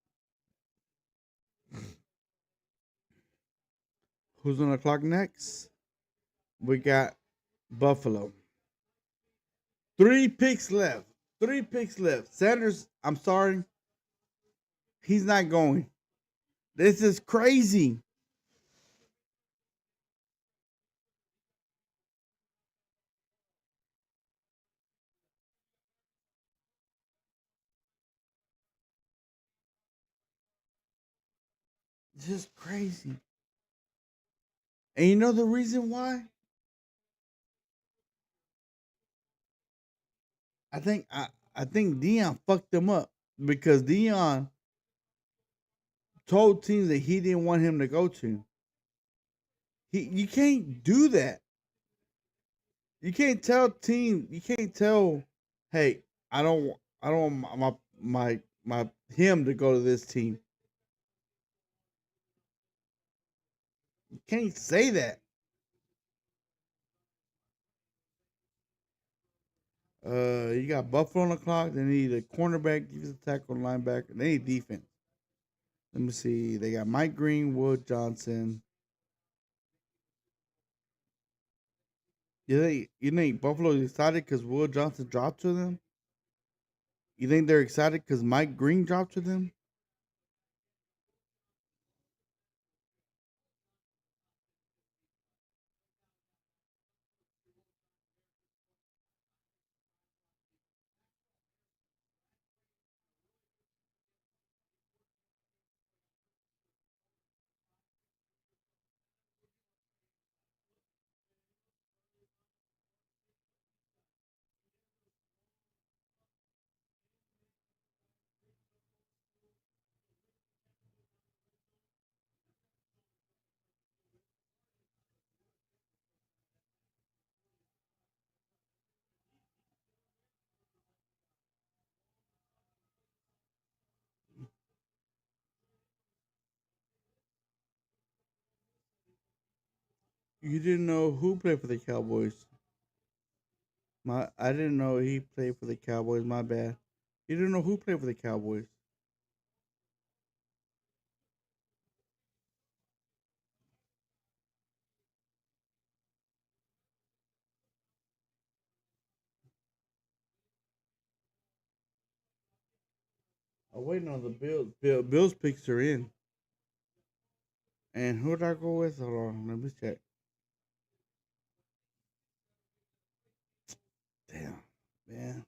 Who's on the clock next? We got Buffalo. 3 picks left. 3 picks left. Sanders, I'm sorry. He's not going. This is crazy. This is crazy. And you know the reason why? I think Dion fucked them up because Dion told teams that he didn't want him to go to. You can't do that. You can't tell team. You can't tell, hey, I don't want my him to go to this team. You can't say that. You got Buffalo on the clock. They need a cornerback, defensive tackle, linebacker. They need defense. Let me see. They got Mike Green, Wood Johnson. You think Buffalo is excited because Will Johnson dropped to them? You think they're excited because Mike Green dropped to them? You didn't know who played for the Cowboys. I didn't know he played for the Cowboys. My bad. You didn't know who played for the Cowboys. I'm waiting on the Bills. Bills picks are in. And who did I go with? Hold on, let me check. Damn, man.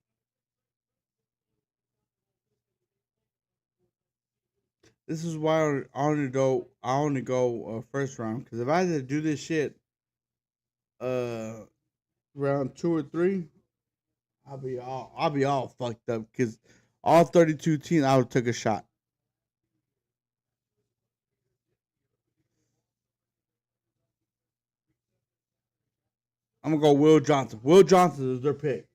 This is why I only go. I only go first round because if I had to do this shit, uh, round 2 or 3, I'll be all fucked up because all 32 teams I would took a shot. I'm gonna go Will Johnson. Will Johnson is their pick.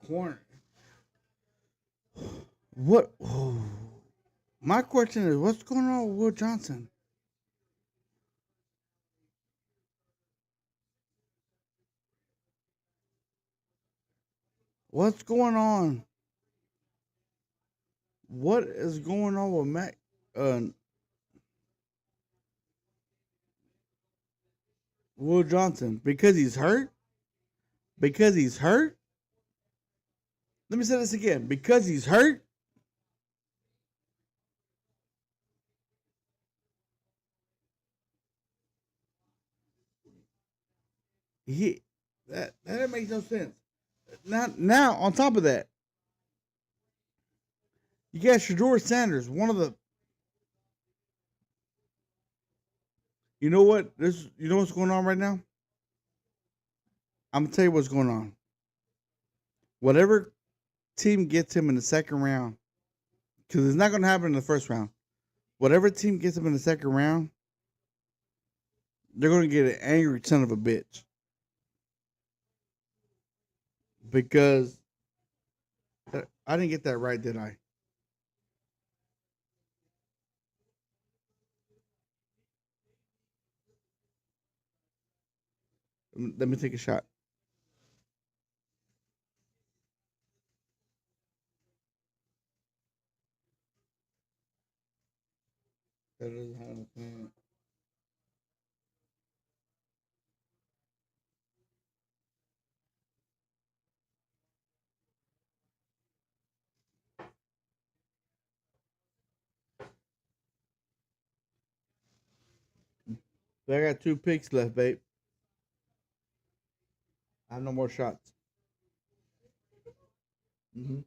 Corner. What? Oh. My question is, what's going on with Will Johnson? What's going on? What is going on with Mac? Will Johnson because he's hurt. Because he's hurt. Let me say this again. Because he's hurt. He that makes no sense. Now on top of that, you got Shador Sanders, one of the. You know what? This. You know what's going on right now. I'm gonna tell you what's going on. Whatever team gets him in the second round, because it's not gonna happen in the first round. Whatever team gets him in the second round, they're gonna get an angry son of a bitch because I didn't get that right, did I? Let me take a shot. That doesn't have a plan. So I got 2 picks left, babe. I have no more shots. Hmm.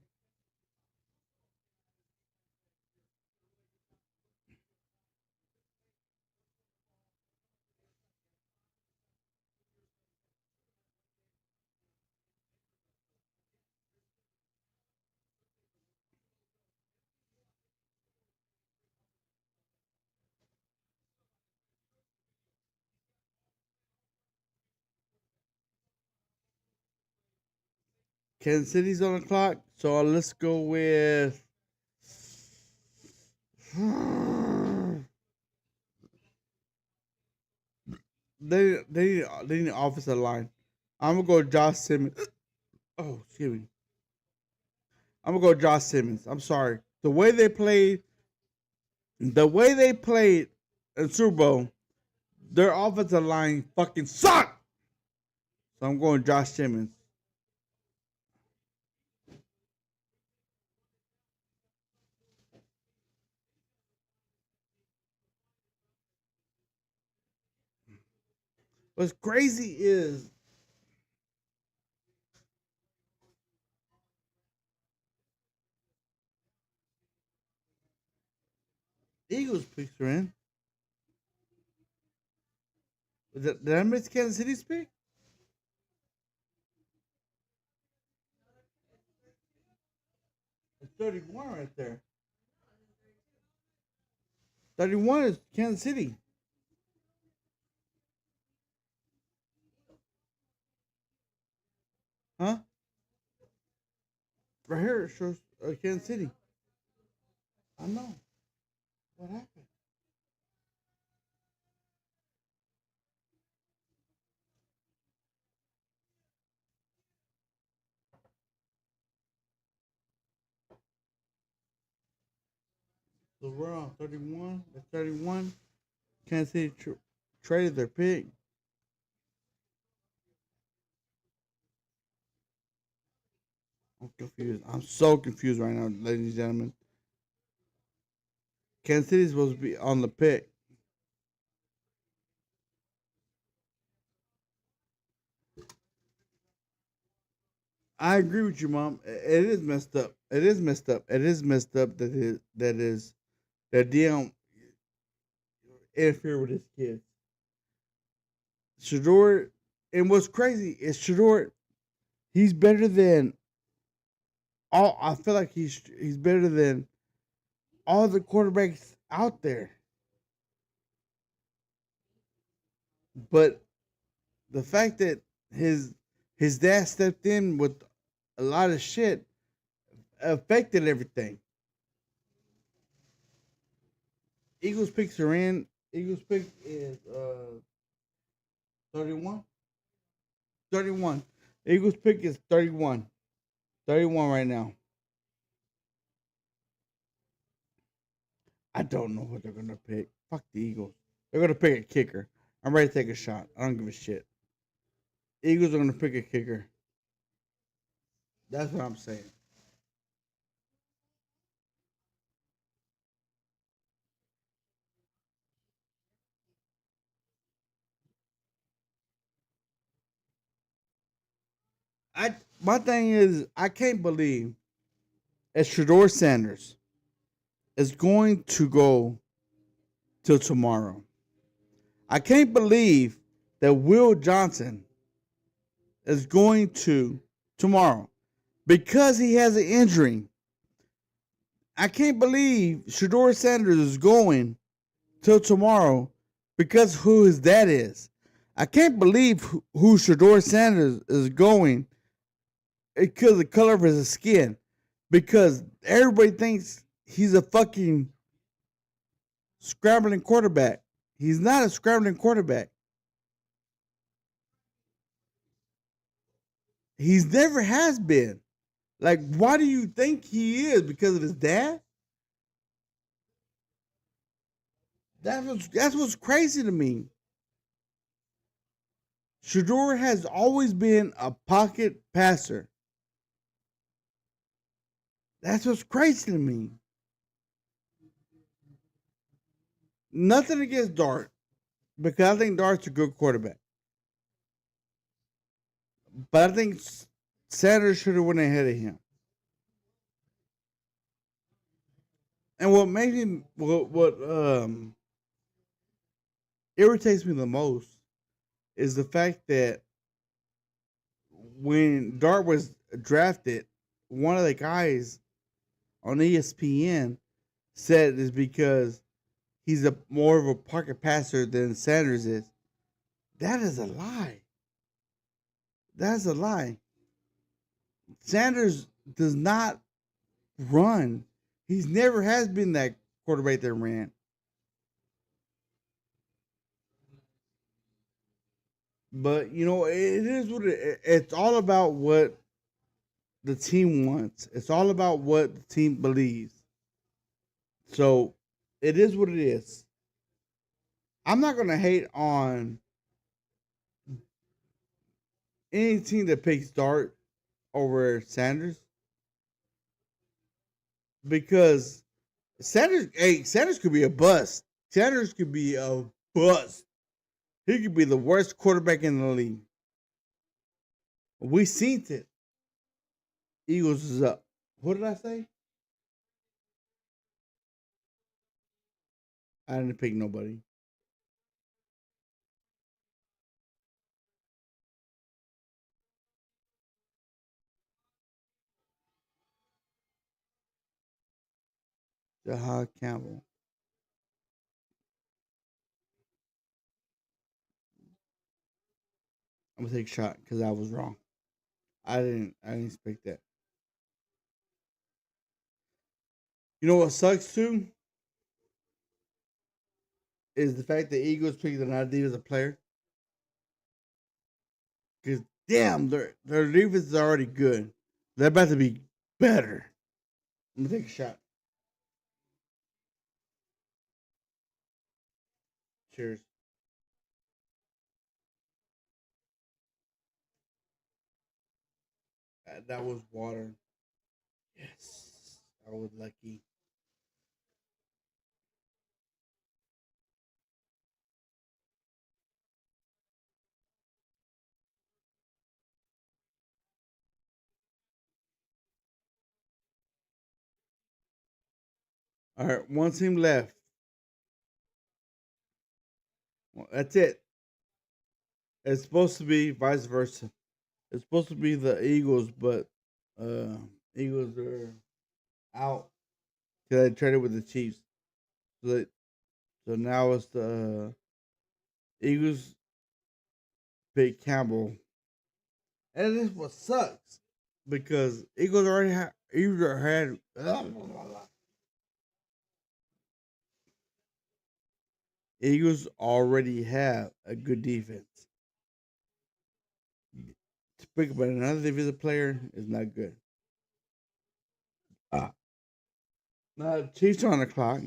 Kansas City's on the clock, so let's go with. they need an offensive line. I'm gonna go Josh Simmons. Oh, excuse me. I'm gonna go Josh Simmons. I'm sorry. The way they played in Super Bowl, their offensive line fucking sucked. So I'm going Josh Simmons. What's crazy is Eagles picks are in. Did I miss Kansas City's pick? It's 31 right there. 31 is Kansas City. Huh? Right here it shows Kansas City. I know. What happened? So we're on 31. That's 31. Kansas City traded their pick. I'm confused. I'm so confused right now, ladies and gentlemen. Kansas City's supposed to be on the pick. I agree with you, Mom. It is messed up. It is messed up. It is messed up that DM interfere with his kids. Shador, and what's crazy is Shador. He's better than all. I feel like he's better than all the quarterbacks out there. But the fact that his dad stepped in with a lot of shit affected everything. Eagles picks are in. Eagles pick is 31. 31. Eagles pick is 31. 31 right now. I don't know what they're gonna pick. Fuck the Eagles. They're gonna pick a kicker. I'm ready to take a shot. I don't give a shit. Eagles are gonna pick a kicker. That's what I'm saying. My thing is I can't believe that Shador Sanders is going to go till tomorrow. I can't believe that Will Johnson is going to tomorrow because he has an injury. I can't believe Shador Sanders is going till tomorrow because who his dad is. I can't believe who Shador Sanders is going because of the color of his skin. Because everybody thinks he's a fucking scrambling quarterback. He's not a scrambling quarterback. He's never has been. Like, why do you think he is? Because of his dad? That's what's crazy to me. Shador has always been a pocket passer. That's what's crazy to me. Nothing against Dart, because I think Dart's a good quarterback. But I think Sanders should have went ahead of him. And what makes me what irritates me the most is the fact that when Dart was drafted, one of the guys on ESPN said it's because he's a more of a pocket passer than Sanders is. That is a lie. That's a lie. Sanders does not run. He's never has been that quarterback that ran. But you know, it is what it's all about. What the team wants. It's all about what the team believes. So it is what it is. I'm not gonna hate on any team that picks Dart over Sanders because Sanders could be a bust. Sanders could be a bust. He could be the worst quarterback in the league. We seen it. Eagles is up. What did I say? I didn't pick nobody. Jahad Campbell. I'm gonna take a shot because I was wrong. I didn't expect that. You know what sucks too is the fact that Eagles picked an idea as a player. Because damn, their defense is already good. They're about to be better. I'm gonna take a shot. Cheers. That was water. Yes, I was lucky. All right, one team left. Well, that's it. It's supposed to be vice versa. It's supposed to be the Eagles, but uh Eagles are out because they traded with the Chiefs. So now it's the Eagles pick Campbell, and this what sucks because Eagles already had Eagles already have a good defense. To pick up another defensive player is not good. Ah, now Chiefs are on the clock,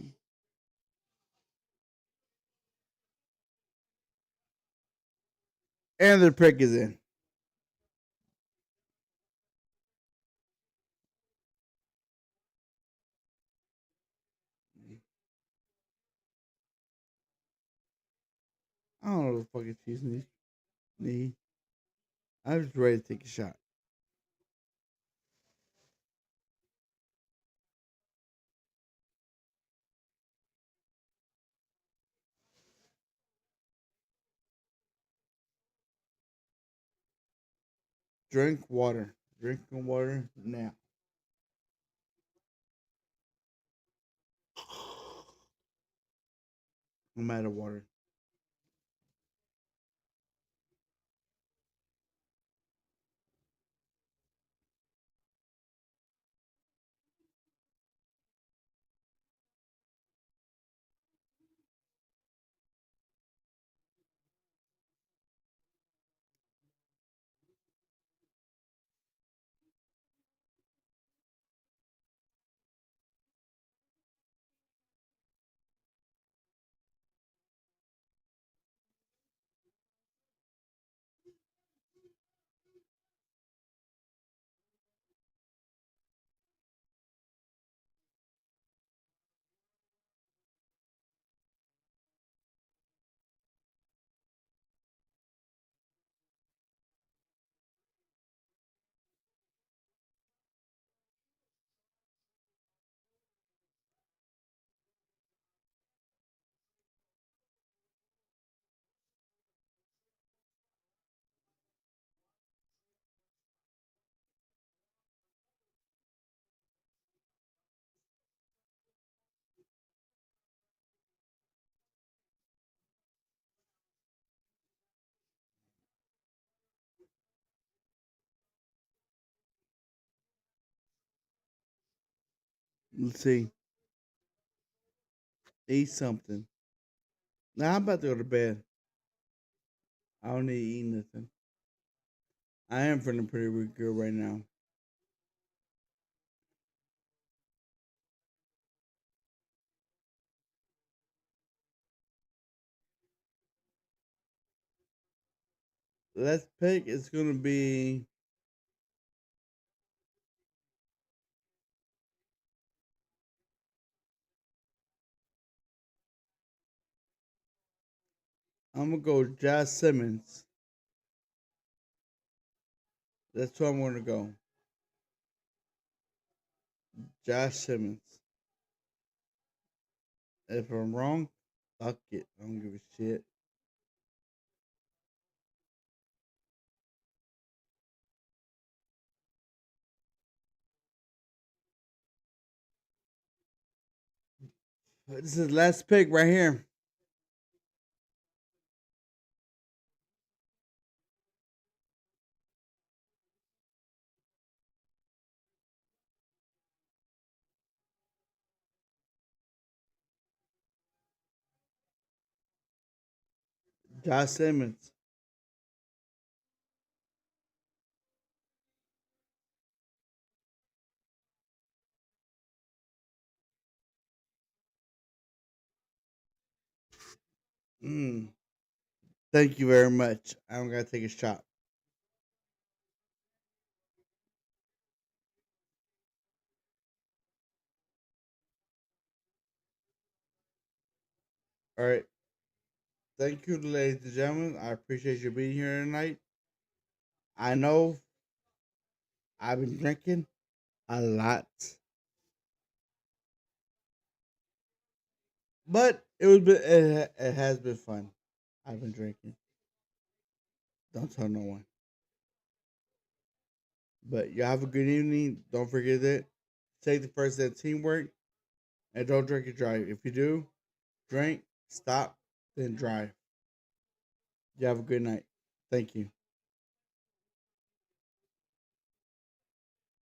and their pick is in. I don't know what the fucking Chiefs need. I'm just ready to take a shot. Drink water. Drinking water now. No matter water. Let's see. Eat something. Now I'm about to go to bed. I don't need to eat nothing. I am feeling pretty good right now. Let's pick. It's gonna be. I'm gonna go Josh Simmons. That's who I'm gonna go. Josh Simmons. If I'm wrong, fuck it. I don't give a shit. This is the last pick right here. Josh Simmons. Mm, thank you very much. I'm gonna take a shot. All right. Thank you, ladies and gentlemen. I appreciate you being here tonight. I know I've been drinking a lot, but it has been fun. I've been drinking. Don't tell no one. But you have a good evening. Don't forget that. Take the first step teamwork and don't drink and drive. If you do, drink, stop, then drive. You have a good night. Thank you.